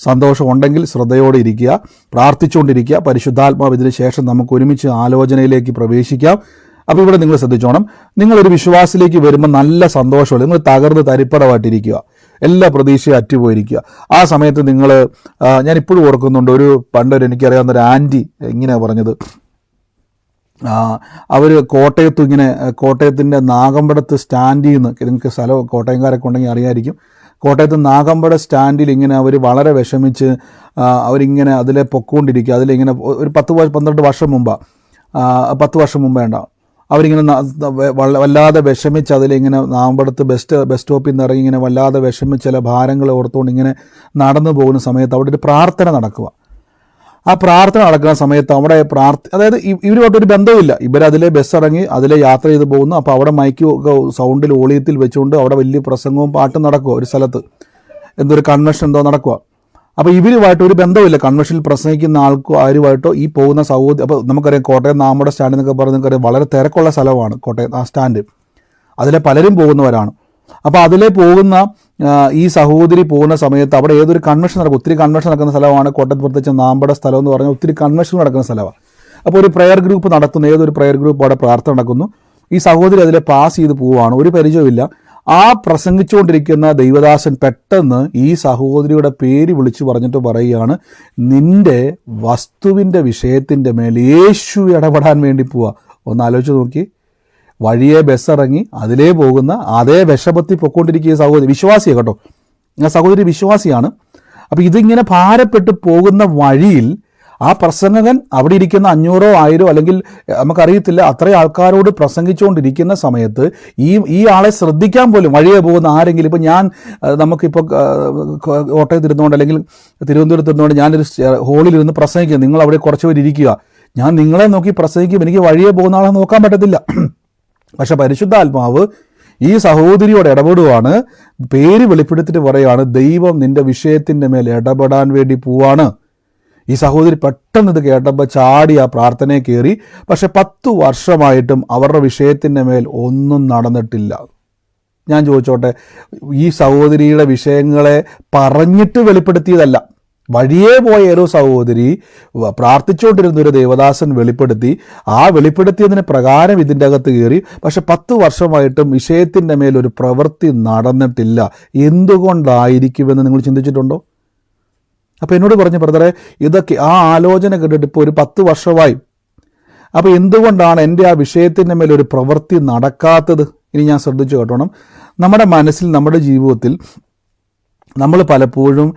സന്തോഷം ഉണ്ടെങ്കിൽ ശ്രദ്ധയോടെ ഇരിക്കുക, പ്രാർത്ഥിച്ചുകൊണ്ടിരിക്കുക. പരിശുദ്ധാത്മാവ് ഇതിന് ശേഷം നമുക്ക് ഒരുമിച്ച് ആലോചനയിലേക്ക് പ്രവേശിക്കാം. അപ്പോൾ ഇവിടെ നിങ്ങൾ ശ്രദ്ധിച്ചോണം, നിങ്ങളൊരു വിശ്വാസത്തിലേക്ക് വരുമ്പോൾ നല്ല സന്തോഷമുള്ള, നിങ്ങൾ തകർന്ന് തരിപ്പടമായിട്ടിരിക്കുക, എല്ലാ പ്രതീക്ഷയും അറ്റുപോയിരിക്കുക. ആ സമയത്ത് നിങ്ങൾ, ഞാനിപ്പോഴും ഓർക്കുന്നുണ്ട്, പണ്ടൊരു എനിക്കറിയാവുന്ന ഒരു ആൻറ്റി ഇങ്ങനെയാണ് പറഞ്ഞത്. അവർ കോട്ടയത്തിൻ്റെ നാഗമ്പടത്ത് സ്റ്റാൻഡിൽ നിന്ന്, നിങ്ങൾക്ക് സ്ഥലം കോട്ടയംകാരൊക്കെ ഉണ്ടെങ്കിൽ അറിയാമായിരിക്കും, കോട്ടയത്ത് നാഗമ്പട സ്റ്റാൻഡിൽ ഇങ്ങനെ അവർ വളരെ വിഷമിച്ച് അവരിങ്ങനെ അതിലെ പൊക്കോണ്ടിരിക്കുക. അതിലിങ്ങനെ ഒരു 10-12 വർഷം മുമ്പാണ്, 10 വർഷം മുമ്പേ ഉണ്ടാവും, അവരിങ്ങനെ വല്ലാതെ വിഷമിച്ച് അതിലിങ്ങനെ നാഗമ്പടത്ത് ബസ് സ്റ്റോപ്പിൽ നിന്ന് ഇറങ്ങി ഇങ്ങനെ വല്ലാതെ വിഷമിച്ച് ചില ഭാരങ്ങൾ ഓർത്തുകൊണ്ട് ഇങ്ങനെ നടന്നു പോകുന്ന സമയത്ത് അവിടെ ഒരു പ്രാർത്ഥന നടക്കുക. ആ പ്രാർത്ഥന നടക്കുന്ന സമയത്ത് അവിടെ അതായത് ഇവരുമായിട്ടൊരു ബന്ധവുമില്ല. ഇവരതിലെ ബസ് ഇറങ്ങി അതിലെ യാത്ര ചെയ്ത് പോകുന്നു. അപ്പോൾ അവിടെ മൈക്ക് സൗണ്ടിൽ ഓളിയത്തിൽ വെച്ചുകൊണ്ട് അവിടെ വലിയ പ്രസംഗവും പാട്ടും നടക്കുക. ഒരു സ്ഥലത്ത് എന്തൊരു കൺവെൻഷൻ എന്തോ നടക്കുക. അപ്പോൾ ഇവരുമായിട്ട് ഒരു ബന്ധമില്ല. കൺവെൻഷനിൽ പ്രസംഗിക്കുന്ന ആരുമായിട്ടോ ഈ പോകുന്ന സഹോദരി. അപ്പോൾ നമുക്കറിയാം കോട്ടയം നാമ്പട സ്റ്റാൻഡ് എന്നൊക്കെ പറഞ്ഞ് നിങ്ങൾക്കറിയാം വളരെ തിരക്കുള്ള സ്ഥലമാണ് കോട്ടയം ആ സ്റ്റാൻഡ്. അതിലെ പലരും പോകുന്നവരാണ്. അപ്പോൾ അതിലെ പോകുന്ന ഈ സഹോദരി പോകുന്ന സമയത്ത് അവിടെ ഏതൊരു കൺവെൻഷൻ നടക്കും, ഒത്തിരി കൺവെൻഷൻ നടക്കുന്ന സ്ഥലമാണ് കോട്ടയത്ത്, പ്രത്യേകിച്ച് നാമ്പട സ്ഥലം എന്ന് പറഞ്ഞാൽ ഒത്തിരി കൺവെൻഷൻ നടക്കുന്ന സ്ഥലമാണ്. അപ്പോൾ ഒരു പ്രെയർ ഗ്രൂപ്പ് നടത്തുന്നു, ഏതൊരു പ്രെയർ ഗ്രൂപ്പ് അവിടെ പ്രാർത്ഥന നടക്കുന്നു. ഈ സഹോദരി അതിലെ പാസ് ചെയ്ത് പോവുകയാണ്, ഒരു പരിചയമില്ല. ആ പ്രസംഗിച്ചുകൊണ്ടിരിക്കുന്ന ദൈവദാസൻ പെട്ടെന്ന് ഈ സഹോദരിയുടെ പേര് വിളിച്ചു പറഞ്ഞിട്ട് പറയുകയാണ്, നിന്റെ വസ്തുവിൻ്റെ വിഷയത്തിൻ്റെ മേൽ യേശു ഇടപെടാൻ വേണ്ടി പോവുക. ഒന്ന് ആലോചിച്ച് നോക്കി, വഴിയെ ബസ് ഇറങ്ങി അതിലേ പോകുന്ന അതേ വിഷമത്തിൽ പൊയ്ക്കൊണ്ടിരിക്കുക സഹോദരി. വിശ്വാസിയാണ് കേട്ടോ, ആ സഹോദരി വിശ്വാസിയാണ്. അപ്പോൾ ഇതിങ്ങനെ ഭാരപ്പെട്ട് പോകുന്ന വഴിയിൽ ആ പ്രസംഗകൻ അവിടെ ഇരിക്കുന്ന 500-1000 അല്ലെങ്കിൽ നമുക്കറിയത്തില്ല അത്രയും ആൾക്കാരോട് പ്രസംഗിച്ചുകൊണ്ടിരിക്കുന്ന സമയത്ത് ഈ ആളെ ശ്രദ്ധിക്കാൻ പോലും വഴിയെ പോകുന്ന ആരെങ്കിലും, ഇപ്പം നമുക്കിപ്പോൾ കോട്ടയത്ത് ഇരുന്നുകൊണ്ട് അല്ലെങ്കിൽ തിരുവനന്തപുരത്ത് ഇരുന്നുകൊണ്ട് ഞാനൊരു ഹോളിലിരുന്ന് പ്രസംഗിക്കുക, നിങ്ങൾ അവിടെ കുറച്ച് പേര് ഇരിക്കുക, ഞാൻ നിങ്ങളെ നോക്കി പ്രസംഗിക്കും, എനിക്ക് വഴിയെ പോകുന്ന ആളെ നോക്കാൻ പറ്റത്തില്ല. പക്ഷെ പരിശുദ്ധാത്മാവ് ഈ സഹോദരിയോട് ഇടപെടുവാണ്, പേര് വെളിപ്പെടുത്തിയിട്ട് പറയുകയാണ്, ദൈവം നിന്റെ വിഷയത്തിൻ്റെ മേൽ ഇടപെടാൻ വേണ്ടി പോവാണ്. ഈ സഹോദരി പെട്ടെന്ന് ഇത് കേട്ടപ്പോൾ ചാടി ആ പ്രാർത്ഥനയെ കയറി. പക്ഷെ 10 വർഷമായിട്ടും അവരുടെ വിഷയത്തിൻ്റെ മേൽ ഒന്നും നടന്നിട്ടില്ല. ഞാൻ ചോദിച്ചോട്ടെ, ഈ സഹോദരിയുടെ വിഷയങ്ങളെ പറഞ്ഞിട്ട് വെളിപ്പെടുത്തിയതല്ല, വഴിയേ പോയ ഏതോ സഹോദരി പ്രാർത്ഥിച്ചുകൊണ്ടിരുന്ന ഒരു ദേവദാസൻ വെളിപ്പെടുത്തി. ആ വെളിപ്പെടുത്തിയതിന് പ്രകാരം ഇതിൻ്റെ അകത്ത് കയറി. പക്ഷെ 10 വർഷമായിട്ടും വിഷയത്തിൻ്റെ മേലൊരു പ്രവൃത്തി നടന്നിട്ടില്ല. എന്തുകൊണ്ടായിരിക്കുമെന്ന് നിങ്ങൾ ചിന്തിച്ചിട്ടുണ്ടോ? അപ്പോൾ എന്നോട് പറഞ്ഞു, ബ്രദറെ, ഇതൊക്കെ ആ ആലോചന കേട്ടിട്ട് ഇപ്പോൾ ഒരു 10 വർഷമായി. അപ്പോൾ എന്തുകൊണ്ടാണ് എൻ്റെ ആ വിഷയത്തിൻ്റെ മേലൊരു പ്രവൃത്തി നടക്കാത്തത്? ഇനി ഞാൻ ശ്രദ്ധിച്ചു കേട്ടോണം. നമ്മുടെ മനസ്സിൽ, നമ്മുടെ ജീവിതത്തിൽ നമ്മൾ പലപ്പോഴും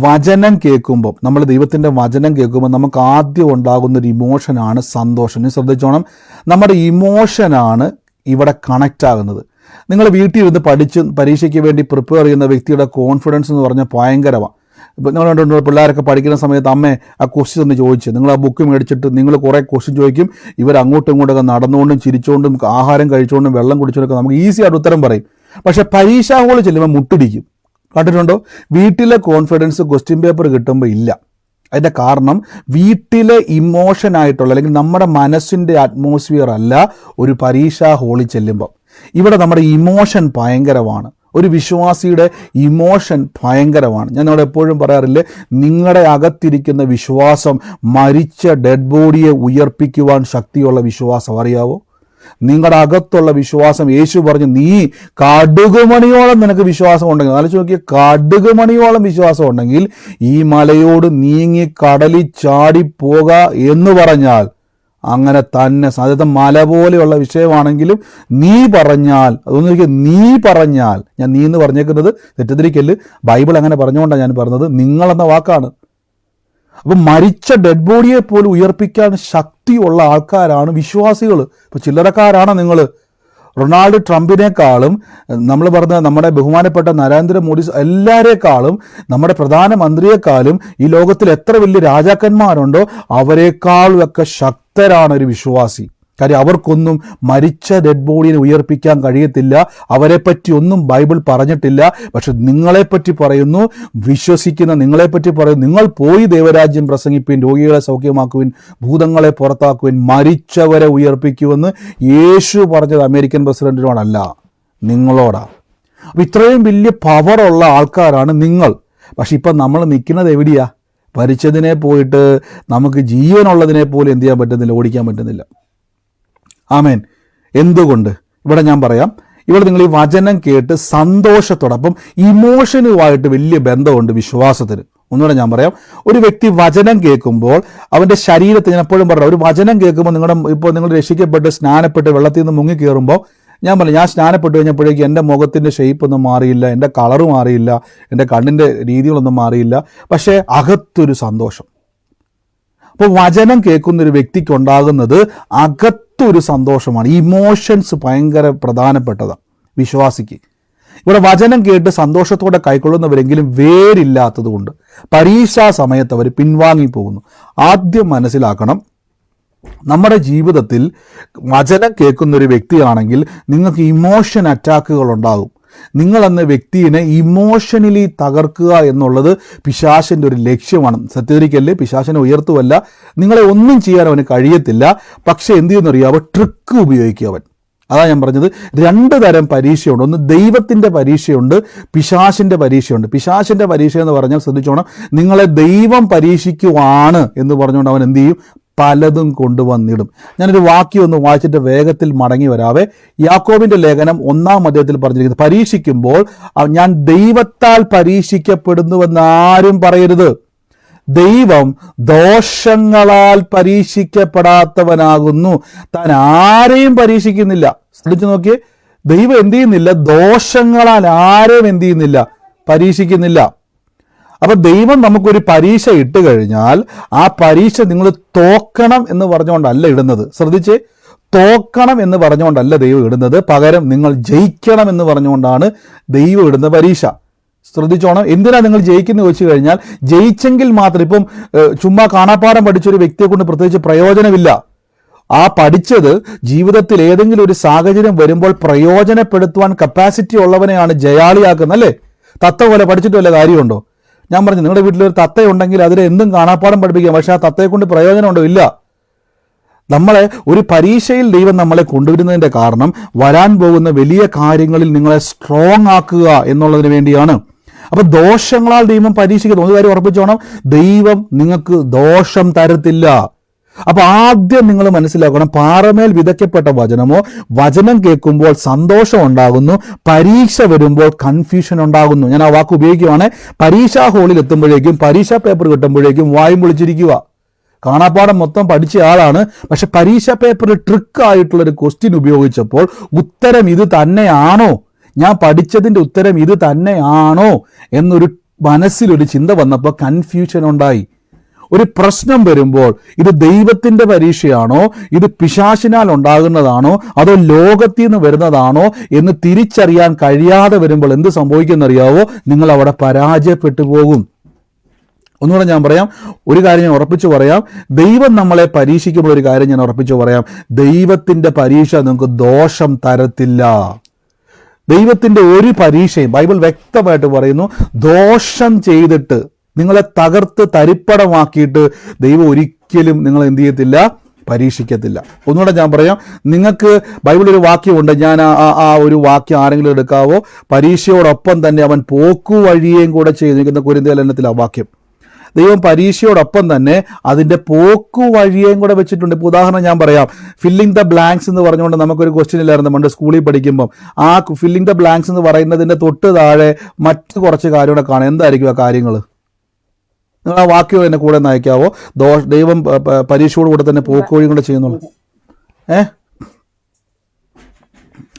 വചനം കേൾക്കുമ്പോൾ, നമ്മൾ ദൈവത്തിൻ്റെ വചനം കേൾക്കുമ്പോൾ നമുക്ക് ആദ്യം ഉണ്ടാകുന്നൊരു ഇമോഷനാണ് സന്തോഷം. നീ ശ്രദ്ധിച്ചോണം, നമ്മുടെ ഇമോഷനാണ് ഇവിടെ കണക്റ്റ് ആകുന്നത്. നിങ്ങൾ വീട്ടിൽ ഇരുന്ന് പഠിച്ച് പരീക്ഷയ്ക്ക് വേണ്ടി പ്രിപ്പയർ ചെയ്യുന്ന വ്യക്തിയുടെ കോൺഫിഡൻസ് എന്ന് പറഞ്ഞാൽ ഭയങ്കരമാണ്. ഇപ്പം നിങ്ങൾ കണ്ടിട്ടുണ്ടോ, പിള്ളേരൊക്കെ പഠിക്കുന്ന സമയത്ത് അമ്മേ ആ ക്വസ്റ്റ്യൻ ഒന്ന് ചോദിച്ച്, നിങ്ങൾ ആ ബുക്ക് മേടിച്ചിട്ട് നിങ്ങൾ കുറേ ക്വസ്റ്റ്യൻ ചോദിക്കും, ഇവർ അങ്ങോട്ടും ഇങ്ങോട്ടൊക്കെ നടന്നുകൊണ്ടും ചിരിച്ചുകൊണ്ടും ആഹാരം കഴിച്ചുകൊണ്ടും വെള്ളം കുടിച്ചുകൊണ്ടൊക്കെ നമുക്ക് ഈസി ആയിട്ട് ഉത്തരം പറയും. പക്ഷേ പരീക്ഷാ ഹോളിൽ ചെല്ലുമ്പോൾ മുട്ടിടിക്കും. കണ്ടിട്ടുണ്ടോ? വീട്ടിലെ കോൺഫിഡൻസ് ക്വസ്റ്റ്യൻ പേപ്പർ കിട്ടുമ്പോൾ ഇല്ല. അതിൻ്റെ കാരണം വീട്ടിലെ ഇമോഷനായിട്ടുള്ള അല്ലെങ്കിൽ നമ്മുടെ മനസ്സിൻ്റെ അറ്റ്മോസ്ഫിയർ അല്ല ഒരു പരീക്ഷാ ഹോളിൽ ചെല്ലുമ്പോൾ. ഇവിടെ നമ്മുടെ ഇമോഷൻ ഭയങ്കരമാണ്. ഒരു വിശ്വാസിയുടെ ഇമോഷൻ ഭയങ്കരമാണ്. ഞാൻ നിങ്ങളോട് എപ്പോഴും പറയാറില്ലേ, നിങ്ങളുടെ അകത്തിരിക്കുന്ന വിശ്വാസം മരിച്ച ഡെഡ് ബോഡിയെ ഉയർപ്പിക്കുവാൻ ശക്തിയുള്ള വിശ്വാസം. അറിയാവോ? നിങ്ങളുടെ അകത്തുള്ള വിശ്വാസം, യേശു പറഞ്ഞു, നീ കടുകുമണിയോളം നിനക്ക് വിശ്വാസം ഉണ്ടെങ്കിൽ, ആലോചിച്ച് നോക്കിയ, കടുകുമണിയോളം വിശ്വാസം ഉണ്ടെങ്കിൽ ഈ മലയോട് നീങ്ങി കടലിൽ ചാടിപ്പോക എന്ന് പറഞ്ഞാൽ അങ്ങനെ തന്നെ സാധ്യത. മല പോലെയുള്ള വിഷയമാണെങ്കിലും നീ പറഞ്ഞാൽ, അതൊന്നും എനിക്ക് നീ പറഞ്ഞാൽ, ഞാൻ നീ എന്ന് പറഞ്ഞേക്കുന്നത് തെറ്റിദ്ധരിക്കല്, ബൈബിൾ അങ്ങനെ പറഞ്ഞുകൊണ്ടാണ് ഞാൻ പറഞ്ഞത്, നിങ്ങളെന്ന വാക്കാണ്. അപ്പം മരിച്ച ഡെഡ് ബോഡിയെ പോലും ഉയർപ്പിക്കാൻ ശക്തിയുള്ള ആൾക്കാരാണ് വിശ്വാസികൾ. ഇപ്പോൾ ചില്ലറക്കാരാണ് നിങ്ങൾ. റൊണാൾഡ് ട്രംപിനേക്കാളും, നമ്മൾ പറഞ്ഞ നമ്മുടെ ബഹുമാനപ്പെട്ട നരേന്ദ്രമോദി, എല്ലാവരെക്കാളും, നമ്മുടെ പ്രധാനമന്ത്രിയെക്കാളും ഈ ലോകത്തിൽ എത്ര വലിയ രാജാക്കന്മാരുണ്ടോ അവരെക്കാളും ഒക്കെ ശക്തരാണ് ഒരു വിശ്വാസി. കാര്യം അവർക്കൊന്നും മരിച്ച ഡെഡ് ബോഡിയെ ഉയർപ്പിക്കാൻ കഴിയത്തില്ല, അവരെപ്പറ്റി ഒന്നും ബൈബിൾ പറഞ്ഞിട്ടില്ല. പക്ഷെ നിങ്ങളെപ്പറ്റി പറയുന്നു, വിശ്വസിക്കുന്ന നിങ്ങളെപ്പറ്റി പറയുന്നു, നിങ്ങൾ പോയി ദൈവരാജ്യം പ്രസംഗിപ്പിൻ, രോഗികളെ സൗഖ്യമാക്കുവിൻ, ഭൂതങ്ങളെ പുറത്താക്കുവിൻ, മരിച്ചവരെ ഉയർപ്പിക്കുമെന്ന് യേശു പറഞ്ഞത് അമേരിക്കൻ പ്രസിഡന്റിനോടല്ല, നിങ്ങളോടാണ്. അപ്പം ഇത്രയും വലിയ പവറുള്ള ആൾക്കാരാണ് നിങ്ങൾ. പക്ഷെ ഇപ്പം നമ്മൾ നിൽക്കുന്നത് എവിടെയാ? മരിച്ചതിനെ പോയിട്ട് നമുക്ക് ജീവനുള്ളതിനെ പോലും എന്ത് ചെയ്യാൻ പറ്റുന്നില്ല, ഓടിക്കാൻ പറ്റുന്നില്ല. ആമേൻ. എന്തുകൊണ്ട്? ഇവിടെ ഞാൻ പറയാം. ഇവിടെ നിങ്ങൾ ഈ വചനം കേട്ട് സന്തോഷത്തോടെ, അപ്പം ഇമോഷനുമായിട്ട് വലിയ ബന്ധമുണ്ട് വിശ്വാസത്തിന്. ഒന്നുകൂടെ ഞാൻ പറയാം. ഒരു വ്യക്തി വചനം കേൾക്കുമ്പോൾ അവൻ്റെ ശരീരത്തിൽ, ഞാൻ എപ്പോഴും പറയാം, ഒരു വചനം കേൾക്കുമ്പോൾ ഇപ്പോൾ നിങ്ങൾ രക്ഷിക്കപ്പെട്ട് സ്നാനപ്പെട്ട് വെള്ളത്തിൽ നിന്ന് മുങ്ങി കയറുമ്പോൾ, ഞാൻ പറഞ്ഞു, ഞാൻ സ്നാനപ്പെട്ട് കഴിഞ്ഞപ്പോഴേക്കും എൻ്റെ മുഖത്തിൻ്റെ ഷേപ്പൊന്നും മാറിയില്ല, എൻ്റെ കളറ് മാറിയില്ല, എൻ്റെ കണ്ണിൻ്റെ രീതികളൊന്നും മാറിയില്ല, പക്ഷേ അകത്തൊരു സന്തോഷം. അപ്പോൾ വചനം കേൾക്കുന്നൊരു വ്യക്തിക്ക് ഉണ്ടാകുന്നത് അകത്തൊരു സന്തോഷമാണ്. ഇമോഷൻസ് ഭയങ്കര പ്രധാനപ്പെട്ടതാണ് വിശ്വാസിക്ക്. ഇവിടെ വചനം കേട്ട് സന്തോഷത്തോടെ കൈക്കൊള്ളുന്നവരെങ്കിലും വേരില്ലാത്തത് കൊണ്ട് പരീക്ഷാ സമയത്ത് അവർ പിൻവാങ്ങിപ്പോകുന്നു. ആദ്യം മനസ്സിലാക്കണം, നമ്മുടെ ജീവിതത്തിൽ വചനം കേൾക്കുന്നൊരു വ്യക്തിയാണെങ്കിൽ നിങ്ങൾക്ക് ഇമോഷൻ അറ്റാക്കുകൾ ഉണ്ടാകും. നിങ്ങളെന്ന വ്യക്തിയെ ഇമോഷണലി തകർക്കുക എന്നുള്ളത് പിശാചിൻ്റെ ഒരു ലക്ഷ്യമാണ്. സത്യത്തിരിക്കല് പിശാചിനെ ഉയർത്തുവല്ല, നിങ്ങളെ ഒന്നും ചെയ്യാൻ അവന് കഴിയത്തില്ല. പക്ഷെ എന്ത് ചെയ്യുന്നറിയാവോ? ട്രിക്ക് ഉപയോഗിക്കുക അവൻ. അതാ ഞാൻ പറഞ്ഞത്, 2 തരം പരീക്ഷയുണ്ട്. ഒന്ന് ദൈവത്തിൻ്റെ പരീക്ഷയുണ്ട്, പിശാചിൻ്റെ പരീക്ഷയുണ്ട്. പിശാചിൻ്റെ പരീക്ഷ എന്ന് പറഞ്ഞാൽ ശ്രദ്ധിച്ചോണം, നിങ്ങളെ ദൈവം പരീക്ഷിക്കുവാണ് എന്ന് പറഞ്ഞുകൊണ്ട് അവൻ എന്ത് ചെയ്യും? പലതും കൊണ്ടുവന്നിടും. ഞാനൊരു വാക്യം ഒന്ന് വായിച്ചിട്ട് വേഗത്തിൽ മടങ്ങി വരാവേ. യാക്കോബിന്റെ ലേഖനം 1-ാം അധ്യായത്തിൽ പറഞ്ഞിരിക്കുന്നത്, പരീക്ഷിക്കുമ്പോൾ ഞാൻ ദൈവത്താൽ പരീക്ഷിക്കപ്പെടുന്നുവെന്ന് ആരും പറയരുത്. ദൈവം ദോഷങ്ങളാൽ പരീക്ഷിക്കപ്പെടാത്തവനാകുന്നു, താൻ ആരെയും പരീക്ഷിക്കുന്നില്ല. ശ്രദ്ധിച്ചു നോക്കിയേ, ദൈവം എന്ത് ചെയ്യുന്നില്ല? ദോഷങ്ങളാൽ ആരെയും എന്ത് ചെയ്യുന്നില്ല? പരീക്ഷിക്കുന്നില്ല. അപ്പൊ ദൈവം നമുക്കൊരു പരീക്ഷ ഇട്ട് കഴിഞ്ഞാൽ ആ പരീക്ഷ നിങ്ങൾ തോക്കണം എന്ന് പറഞ്ഞുകൊണ്ടല്ല ഇടുന്നത്. ശ്രദ്ധിച്ചേ, തോക്കണം എന്ന് പറഞ്ഞുകൊണ്ടല്ല ദൈവം ഇടുന്നത്, പകരം നിങ്ങൾ ജയിക്കണം എന്ന് പറഞ്ഞുകൊണ്ടാണ് ദൈവം ഇടുന്ന പരീക്ഷ. ശ്രദ്ധിച്ചോണം. എന്തിനാ നിങ്ങൾ ജയിക്കുന്നു വെച്ച് കഴിഞ്ഞാൽ, ജയിച്ചെങ്കിൽ മാത്രം, ഇപ്പം ചുമ്മാ കാണാപ്പാഠം പഠിച്ചൊരു വ്യക്തിയെ കൊണ്ട് പ്രത്യേകിച്ച് പ്രയോജനമില്ല. ആ പഠിച്ചത് ജീവിതത്തിൽ ഏതെങ്കിലും ഒരു സാഹചര്യം വരുമ്പോൾ പ്രയോജനപ്പെടുത്തുവാൻ കപ്പാസിറ്റി ഉള്ളവനെയാണ് ജയാളിയാക്കുന്നത്, അല്ലേ? തത്ത പോലെ പഠിച്ചിട്ട് വല്ല കാര്യമുണ്ടോ? ഞാൻ പറഞ്ഞു, നിങ്ങളുടെ വീട്ടിലൊരു തത്തയുണ്ടെങ്കിൽ അതിനെ എന്തും കാണാപ്പാഠം പഠിപ്പിക്കാം, പക്ഷെ ആ തത്തയെ കൊണ്ട് പ്രയോജനമുണ്ടോ? ഇല്ല. നമ്മളെ ഒരു പരീക്ഷയിൽ ദൈവം നമ്മളെ കൊണ്ടുവരുന്നതിൻ്റെ കാരണം വരാൻ പോകുന്ന വലിയ കാര്യങ്ങളിൽ നിങ്ങളെ സ്ട്രോങ് ആക്കുക എന്നുള്ളതിന് വേണ്ടിയാണ്. അപ്പൊ ദോഷങ്ങളാൽ ദൈവം പരീക്ഷിക്കുന്നു. ഒരു കാര്യം ഉറപ്പിച്ചോണം, ദൈവം നിങ്ങൾക്ക് ദോഷം തരത്തില്ല. അപ്പൊ ആദ്യം നിങ്ങൾ മനസ്സിലാക്കണം, പാറമേൽ വിതയ്ക്കപ്പെട്ട വചനമോ, വചനം കേൾക്കുമ്പോൾ സന്തോഷം ഉണ്ടാകുന്നു, പരീക്ഷ വരുമ്പോൾ കൺഫ്യൂഷൻ ഉണ്ടാകുന്നു. ഞാൻ ആ വാക്ക് ഉപയോഗിക്കുവാണ്. പരീക്ഷാ ഹാളിൽ എത്തുമ്പോഴേക്കും, പരീക്ഷാ പേപ്പർ കിട്ടുമ്പോഴേക്കും വായും പൊളിച്ചിരിക്കുക. കാണാപ്പാഠം മൊത്തം പഠിച്ച ആളാണ്, പക്ഷെ പരീക്ഷാ പേപ്പറിൽ ട്രിക്കായിട്ടുള്ളൊരു ക്വസ്റ്റ്യൻ ഉപയോഗിച്ചപ്പോൾ ഉത്തരം ഇത് തന്നെയാണോ, ഞാൻ പഠിച്ചതിൻ്റെ ഉത്തരം ഇത് തന്നെയാണോ എന്നൊരു മനസ്സിലൊരു ചിന്ത വന്നപ്പോൾ കൺഫ്യൂഷൻ ഉണ്ടായി. ഒരു പ്രശ്നം വരുമ്പോൾ ഇത് ദൈവത്തിൻ്റെ പരീക്ഷയാണോ, ഇത് പിശാചിനാൽ ഉണ്ടാകുന്നതാണോ, അതോ ലോകത്തിൽ നിന്ന് വരുന്നതാണോ എന്ന് തിരിച്ചറിയാൻ കഴിയാതെ വരുമ്പോൾ എന്ത് സംഭവിക്കുന്നറിയാവോ? നിങ്ങൾ അവിടെ പരാജയപ്പെട്ടു പോകും. ഒന്നുകൂടെ ഞാൻ പറയാം, ഒരു കാര്യം ഞാൻ ഉറപ്പിച്ചു പറയാം, ദൈവം നമ്മളെ പരീക്ഷിക്കുമ്പോൾ ഒരു കാര്യം ഞാൻ ഉറപ്പിച്ചു പറയാം, ദൈവത്തിൻ്റെ പരീക്ഷ നിങ്ങൾക്ക് ദോഷം തരത്തില്ല. ദൈവത്തിൻ്റെ ഒരു പരീക്ഷയും ബൈബിൾ വ്യക്തമായിട്ട് പറയുന്നു, ദോഷം ചെയ്തിട്ട് നിങ്ങളെ തകർത്ത് തരിപ്പടമാക്കിയിട്ട് ദൈവം ഒരിക്കലും നിങ്ങൾ എന്ത് ചെയ്യത്തില്ല? പരീക്ഷിക്കത്തില്ല. ഒന്നുകൂടെ ഞാൻ പറയാം, നിങ്ങൾക്ക് ബൈബിളിൽ ഒരു വാക്യമുണ്ട്, ഞാൻ ആ ഒരു വാക്യം ആരെങ്കിലും എടുക്കാവോ? പരീക്ഷയോടൊപ്പം തന്നെ അവൻ പോക്കുവഴിയേയും കൂടെ ചെയ്തിരിക്കുന്ന കൊരിന്ത്യർ ലേഖനത്തിൽ ആ വാക്യം. ദൈവം പരീക്ഷയോടൊപ്പം തന്നെ അതിൻ്റെ പോക്കുവഴിയേയും കൂടെ വെച്ചിട്ടുണ്ട്. ഇപ്പോൾ ഉദാഹരണം ഞാൻ പറയാം, ഫില്ലിംഗ് ദ ബ്ലാങ്ക്സ് എന്ന് പറഞ്ഞുകൊണ്ട് നമുക്കൊരു ക്വസ്റ്റ്യൻ ഇല്ലായിരുന്നു പണ്ട് സ്കൂളിൽ പഠിക്കുമ്പം. ആ ഫില്ലിംഗ് ദ ബ്ലാങ്ക്സ് എന്ന് പറയുന്നതിൻ്റെ തൊട്ട് താഴെ മറ്റ് കുറച്ച് കാര്യങ്ങളെ കാണാം. എന്തായിരിക്കും ആ കാര്യങ്ങൾ? നിങ്ങൾ ആ വാക്യം എന്നെ കൂടെ നയിക്കാവോ? ദൈവം പരീക്ഷയോട് കൂടെ തന്നെ പോക്കുവഴിയും കൂടെ ചെയ്യുന്നുള്ളൂ.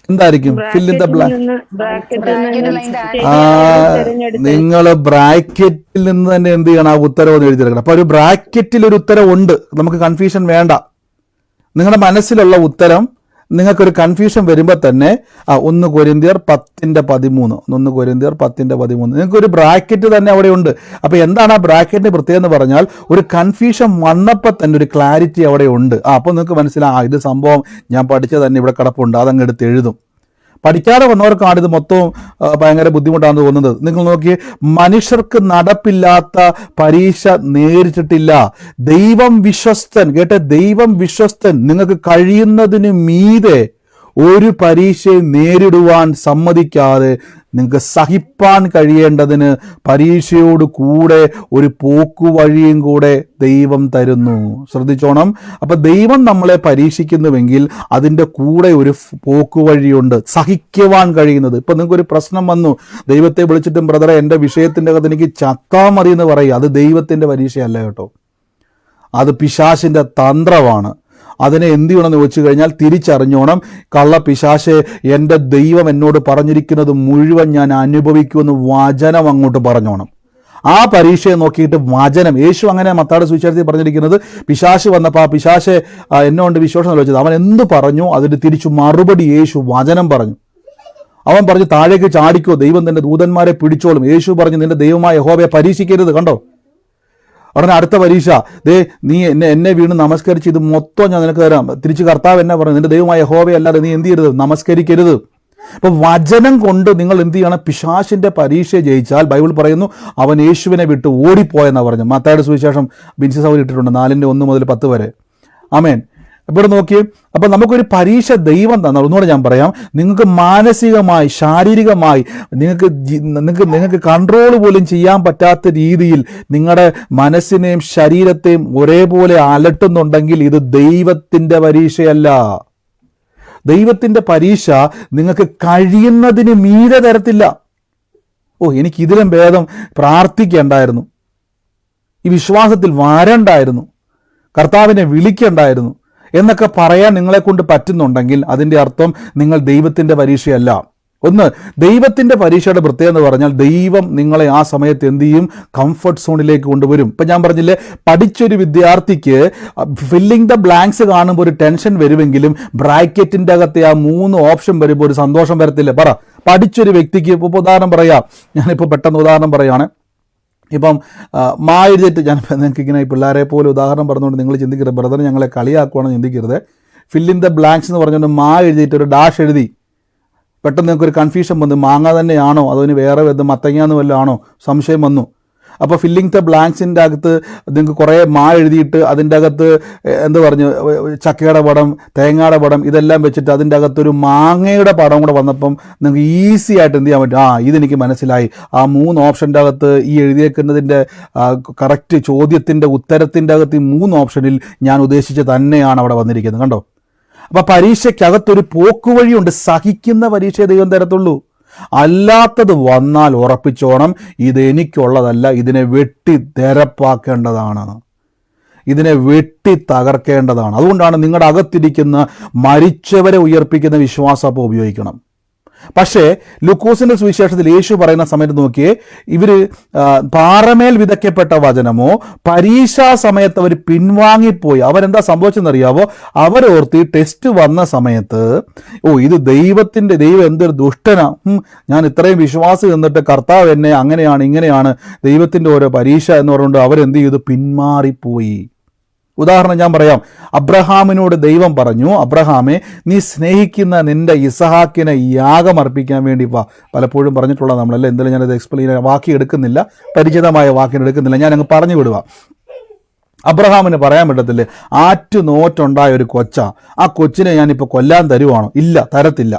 എന്തായിരിക്കും? Fill in the blank. നിങ്ങൾ ബ്രാക്കറ്റിൽ നിന്ന് തന്നെ എന്ത് ചെയ്യണം? ആ ഉത്തരവ് ഒന്ന് എഴുതിയെടുക്കണം. അപ്പൊ ഒരു ബ്രാക്കറ്റിൽ ഒരു ഉത്തരം ഉണ്ട്, നമുക്ക് കൺഫ്യൂഷൻ വേണ്ട. നിങ്ങളുടെ മനസ്സിലുള്ള ഉത്തരം നിങ്ങൾക്കൊരു കൺഫ്യൂഷൻ വരുമ്പോൾ തന്നെ 1 കൊരിന്ത്യർ 10:13 1 കൊരിന്ത്യർ 10:13 നിങ്ങൾക്കൊരു ബ്രാക്കറ്റ് തന്നെ അവിടെ ഉണ്ട്. അപ്പോൾ എന്താണ് ആ ബ്രാക്കറ്റിന്റെ പ്രത്യേകത എന്ന് പറഞ്ഞാൽ ഒരു കൺഫ്യൂഷൻ വന്നപ്പോൾ തന്നെ ഒരു ക്ലാരിറ്റി അവിടെ ഉണ്ട്. അപ്പോൾ നിങ്ങൾക്ക് മനസ്സിലാവും ഇത് സംഭവം ഞാൻ പഠിച്ചത് തന്നെ ഇവിടെ കിടപ്പുണ്ട്, അതങ്ങ് എടുത്ത് എഴുതും. പഠിക്കാതെ വന്നവർക്കാണ് ഇത് മൊത്തം ഭയങ്കര ബുദ്ധിമുട്ടാണെന്ന് തോന്നുന്നത്. നിങ്ങൾ നോക്കി, മനുഷ്യർക്ക് നടപ്പില്ലാത്ത പരീക്ഷ നേരിട്ടിട്ടില്ല. ദൈവം വിശ്വസ്തൻ, കേട്ടെ, ദൈവം വിശ്വസ്തൻ. നിങ്ങൾക്ക് കഴിയുന്നതിന് മീതെ ഒരു പരീക്ഷയെ നേരിടുവാൻ സമ്മതിക്കാതെ നിങ്ങൾക്ക് സഹിപ്പാൻ കഴിയേണ്ടതിന് പരീക്ഷയോട് കൂടെ ഒരു പോക്കുവഴിയും കൂടെ ദൈവം തരുന്നു. ശ്രദ്ധിച്ചോണം. അപ്പൊ ദൈവം നമ്മളെ പരീക്ഷിക്കുന്നുവെങ്കിൽ അതിൻ്റെ കൂടെ ഒരു പോക്കുവഴിയുണ്ട്, സഹിക്കുവാൻ കഴിയുന്നത്. ഇപ്പൊ നിങ്ങൾക്കൊരു പ്രശ്നം വന്നു, ദൈവത്തെ വിളിച്ചിട്ടും ബ്രദറെ എൻ്റെ വിഷയത്തിൻ്റെ അകത്ത് എനിക്ക് ചത്താ മതി എന്ന് പറയുക, അത് ദൈവത്തിൻ്റെ പരീക്ഷയല്ല കേട്ടോ, അത് പിശാചിൻ്റെ തന്ത്രമാണ്. അതിനെ എന്ത് ചെയ്യണമെന്ന് വെച്ച് കഴിഞ്ഞാൽ തിരിച്ചറിഞ്ഞോണം, കള്ള പിശാചേ, എൻ്റെ ദൈവം എന്നോട് പറഞ്ഞിരിക്കുന്നത് മുഴുവൻ ഞാൻ അനുഭവിക്കുമെന്ന് വചനം അങ്ങോട്ട് പറഞ്ഞോണം. ആ പരീക്ഷയെ നോക്കിയിട്ട് വചനം, യേശു അങ്ങനെ മത്തായിയുടെ സുവിശേഷത്തിൽ പറഞ്ഞിരിക്കുന്നത്, പിശാച് വന്നപ്പോൾ ആ പിശാചെ എന്നോട് വിശ്വാസം വെച്ചത് അവൻ എന്ത് പറഞ്ഞു അതിന് തിരിച്ചു മറുപടി യേശു വചനം പറഞ്ഞു. അവൻ പറഞ്ഞു താഴേക്ക് ചാടിക്കോ, ദൈവം നിന്റെ ദൂതന്മാരെ പിടിച്ചോളും. യേശു പറഞ്ഞു നിന്റെ ദൈവമായ യഹോവയെ പരീക്ഷിക്കരുത്. കണ്ടോ, ഉടനെ അടുത്ത പരീക്ഷ, നീ എന്നെ വീണ് നമസ്കരിച്ച് ഇത് മൊത്തം ഞാൻ നിനക്ക് തരാം. തിരിച്ച് കർത്താവ് എന്നെ പറഞ്ഞു നിന്റെ ദൈവമായ യഹോവയെ അല്ലാതെ നീ എന്ത് ചെയ്യരുത്, നമസ്കരിക്കരുത്. അപ്പൊ വചനം കൊണ്ട് നിങ്ങൾ എന്ത് ചെയ്യണം, പിശാചിന്റെ പരീക്ഷ ജയിച്ചാൽ ബൈബിൾ പറയുന്നു അവൻ യേശുവിനെ വിട്ട് ഓടിപ്പോയെന്നാണ് പറഞ്ഞു. മത്തായിയുടെ സുവിശേഷം ബിൻസി സൗകര്യം ഇട്ടിട്ടുണ്ട് 4:1 മുതൽ 10 വരെ. ആമേൻ. ഇവിടെ നോക്കി, അപ്പൊ നമുക്കൊരു പരീക്ഷ ദൈവം തന്നാൽ, ഒന്നുകൂടെ ഞാൻ പറയാം, നിങ്ങൾക്ക് മാനസികമായി ശാരീരികമായി നിങ്ങൾക്ക് കൺട്രോൾ പോലും ചെയ്യാൻ പറ്റാത്ത രീതിയിൽ നിങ്ങളുടെ മനസ്സിനെയും ശരീരത്തെയും ഒരേപോലെ അലട്ടുന്നുണ്ടെങ്കിൽ ഇത് ദൈവത്തിൻ്റെ പരീക്ഷയല്ല. ദൈവത്തിൻ്റെ പരീക്ഷ നിങ്ങൾക്ക് കഴിയുന്നതിന് മീതെ തരത്തില്ല. എനിക്ക് ഇതിലും ഭേദം പ്രാർത്ഥിക്കേണ്ടായിരുന്നു, ഈ വിശ്വാസത്തിൽ വരണ്ടായിരുന്നു, കർത്താവിനെ വിളിക്കണ്ടായിരുന്നു എന്നൊക്കെ പറയാൻ നിങ്ങളെ കൊണ്ട് പറ്റുന്നുണ്ടെങ്കിൽ അതിൻ്റെ അർത്ഥം നിങ്ങൾ ദൈവത്തിൻ്റെ പരീക്ഷയല്ല. ഒന്ന്, ദൈവത്തിൻ്റെ പരീക്ഷയുടെ പ്രത്യേകത എന്ന് പറഞ്ഞാൽ ദൈവം നിങ്ങളെ ആ സമയത്ത് എന്ത് ചെയ്യും, കംഫർട്ട് സോണിലേക്ക് കൊണ്ടുവരും. ഇപ്പം ഞാൻ പറഞ്ഞില്ലേ, പഠിച്ചൊരു വിദ്യാർത്ഥിക്ക് ഫില്ലിംഗ് ദ ബ്ലാങ്ക്സ് കാണുമ്പോൾ ഒരു ടെൻഷൻ വരുമെങ്കിലും ബ്രാക്കറ്റിൻ്റെ അകത്തെ ആ 3 ഓപ്ഷൻ വരുമ്പോൾ ഒരു സന്തോഷം വരത്തില്ല. പഠിച്ചൊരു വ്യക്തിക്ക്, ഇപ്പോൾ ഉദാഹരണം പറയാം, ഞാനിപ്പോൾ പെട്ടെന്ന് ഉദാഹരണം പറയുകയാണ്. ഇപ്പം എഴുതിയിട്ട് ഞാൻ നിങ്ങൾക്ക് ഇങ്ങനെ പിള്ളേരെ പോലെ ഉദാഹരണം പറഞ്ഞുകൊണ്ട് നിങ്ങൾ ചിന്തിക്കരുത്, ബ്രദർ ഞങ്ങളെ കളിയാക്കുവാണെന്ന് ചിന്തിക്കരുത്. ഫില്ലിൻ ദ ബ്ലാങ്ക്സ് എന്ന് പറഞ്ഞുകൊണ്ട് എഴുതിയിട്ട് ഒരു ഡാഷ് എഴുതി. പെട്ടെന്ന് നിങ്ങൾക്കൊരു കൺഫ്യൂഷൻ വന്നു, മാങ്ങ തന്നെയാണോ അതോ ഇനി വേറെ മത്തങ്ങാന്ന് വല്ലതും ആണോ, സംശയം വന്നു. അപ്പോൾ ഫില്ലിംഗ് ദ ബ്ലാങ്ക്സിൻ്റെ അകത്ത് നിങ്ങൾക്ക് കുറേ എഴുതിയിട്ട് അതിൻ്റെ അകത്ത് എന്ത് പറഞ്ഞു, ചക്കയുടെ പടം, തേങ്ങയുടെ പടം, ഇതെല്ലാം വെച്ചിട്ട് അതിൻ്റെ അകത്തൊരു മാങ്ങയുടെ പടം കൂടെ വന്നപ്പം നിങ്ങൾക്ക് ഈസി ആയിട്ട് എന്ത് ചെയ്യാൻ പറ്റും, ഇതെനിക്ക് മനസ്സിലായി, ആ 3 ഓപ്ഷൻ്റെ അകത്ത് ഈ എഴുതിയേക്കുന്നതിൻ്റെ കറക്റ്റ് ചോദ്യത്തിൻ്റെ ഉത്തരത്തിൻ്റെ അകത്ത് ഈ 3 ഓപ്ഷനിൽ ഞാൻ ഉദ്ദേശിച്ച് തന്നെയാണ് അവിടെ വന്നിരിക്കുന്നത്. കണ്ടോ, അപ്പം പരീക്ഷയ്ക്കകത്തൊരു പോക്കുവഴിയുണ്ട്. സഹിക്കുന്ന പരീക്ഷയെ ദൈവം തരത്തുള്ളൂ. അല്ലാത്തത് വന്നാൽ ഉറപ്പിച്ചോണം, ഇത് എനിക്കുള്ളതല്ല, ഇതിനെ വെട്ടി നിരപ്പാക്കേണ്ടതാണ്, ഇതിനെ വെട്ടി തകർക്കേണ്ടതാണ്. അതുകൊണ്ടാണ് നിങ്ങളുടെ അകത്തിരിക്കുന്ന മരിച്ചവരെ ഉയർപ്പിക്കുന്ന വിശ്വാസം അപ്പോൾ ഉപയോഗിക്കണം. പക്ഷേ ലൂക്കോസിന്റെ സുവിശേഷത്തിൽ യേശു പറയുന്ന സമയത്ത് നോക്കിയേ, ഇവര് പാറമേൽ വിതയ്ക്കപ്പെട്ട വചനമോ പരീക്ഷാ സമയത്ത് അവർ പിൻവാങ്ങിപ്പോയി. അവരെന്താ സംഭവിച്ചെന്നറിയാവോ, അവരോർത്ത് ഈ ടെസ്റ്റ് വന്ന സമയത്ത് ഇത് ദൈവം എന്തൊരു ദുഷ്ടനാ, ഞാൻ ഇത്രയും വിശ്വാസം എന്നിട്ട് കർത്താവ് എന്നെ അങ്ങനെയാണ് ഇങ്ങനെയാണ്, ദൈവത്തിൻ്റെ ഓരോ പരീക്ഷ എന്ന് പറഞ്ഞുകൊണ്ട് അവരെന്ത് ചെയ്തു, പിന്മാറിപ്പോയി. ഉദാഹരണം ഞാൻ പറയാം, അബ്രഹാമിനോട് ദൈവം പറഞ്ഞു, അബ്രഹാമേ നീ സ്നേഹിക്കുന്ന നിന്റെ ഇസഹാക്കിനെ യാഗം അർപ്പിക്കാൻ വേണ്ടി വാ. പലപ്പോഴും പറഞ്ഞിട്ടുള്ള നമ്മളല്ലേ, എന്തായാലും ഞാനത് എക്സ്പ്ലെയിൻ വാക്കി എടുക്കുന്നില്ല, പരിചിതമായ വാക്കിനെടുക്കുന്നില്ല, ഞാനങ്ങ് പറഞ്ഞു വിടുക. അബ്രഹാമിന് പറയാൻ പറ്റത്തില്ലേ, ആറ്റുനോറ്റുണ്ടായ ഒരു കൊച്ചാ, ആ കൊച്ചിനെ ഞാനിപ്പോൾ കൊല്ലാൻ തരുവാണോ? ഇല്ല, തരത്തില്ല.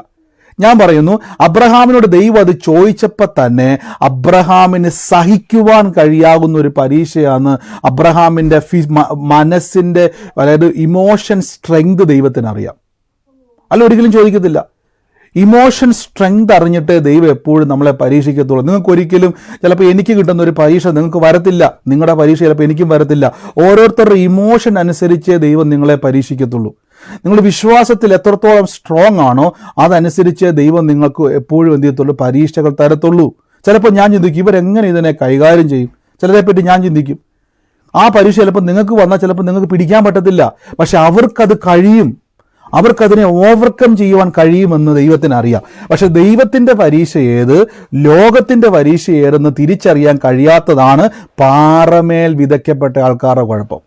ഞാൻ പറയുന്നു, അബ്രഹാമിനോട് ദൈവം അത് ചോദിച്ചപ്പോൾ തന്നെ അബ്രഹാമിന് സഹിക്കുവാൻ കഴിയാവുന്ന ഒരു പരീക്ഷയാണ് അബ്രഹാമിൻ്റെ മനസ്സിൻ്റെ, അതായത് ഇമോഷൻ സ്ട്രെങ്ത് ദൈവത്തിന് അറിയാം. അല്ല, ഒരിക്കലും ചോദിക്കത്തില്ല. ഇമോഷൻ സ്ട്രെങ്ത് അറിഞ്ഞിട്ട് ദൈവം എപ്പോഴും നമ്മളെ പരീക്ഷിക്കത്തുള്ളൂ. നിങ്ങൾക്കൊരിക്കലും ചിലപ്പോൾ എനിക്ക് കിട്ടുന്ന ഒരു പരീക്ഷ നിങ്ങൾക്ക് വരത്തില്ല, നിങ്ങളുടെ പരീക്ഷ ചിലപ്പോൾ എനിക്കും വരത്തില്ല. ഓരോരുത്തരുടെ ഇമോഷൻ അനുസരിച്ചേ ദൈവം നിങ്ങളെ പരീക്ഷിക്കത്തുള്ളൂ. നിങ്ങളുടെ വിശ്വാസത്തിൽ എത്രത്തോളം സ്ട്രോങ് ആണോ അതനുസരിച്ച് ദൈവം നിങ്ങൾക്ക് എപ്പോഴും എന്ത് ചെയ്യത്തുള്ളൂ, പരീക്ഷകൾ തരത്തുള്ളൂ. ചിലപ്പോൾ ഞാൻ ചിന്തിക്കും ഇവരെങ്ങനെ ഇതിനെ കൈകാര്യം ചെയ്യും, ചിലരെപ്പറ്റി ഞാൻ ചിന്തിക്കും. ആ പരീക്ഷ ചിലപ്പോൾ നിങ്ങൾക്ക് വന്നാൽ ചിലപ്പോൾ നിങ്ങൾക്ക് പിടിക്കാൻ പറ്റത്തില്ല, പക്ഷെ അവർക്കത് കഴിയും. അവർക്കതിനെ ഓവർകം ചെയ്യുവാൻ കഴിയുമെന്ന് ദൈവത്തിന് അറിയാം. പക്ഷെ ദൈവത്തിൻ്റെ പരീക്ഷ ഏത്, ലോകത്തിൻ്റെ പരീക്ഷ ഏതെന്ന് തിരിച്ചറിയാൻ കഴിയാത്തതാണ് പാറമേൽ വിതയ്ക്കപ്പെട്ട ആൾക്കാരുടെ കുഴപ്പം.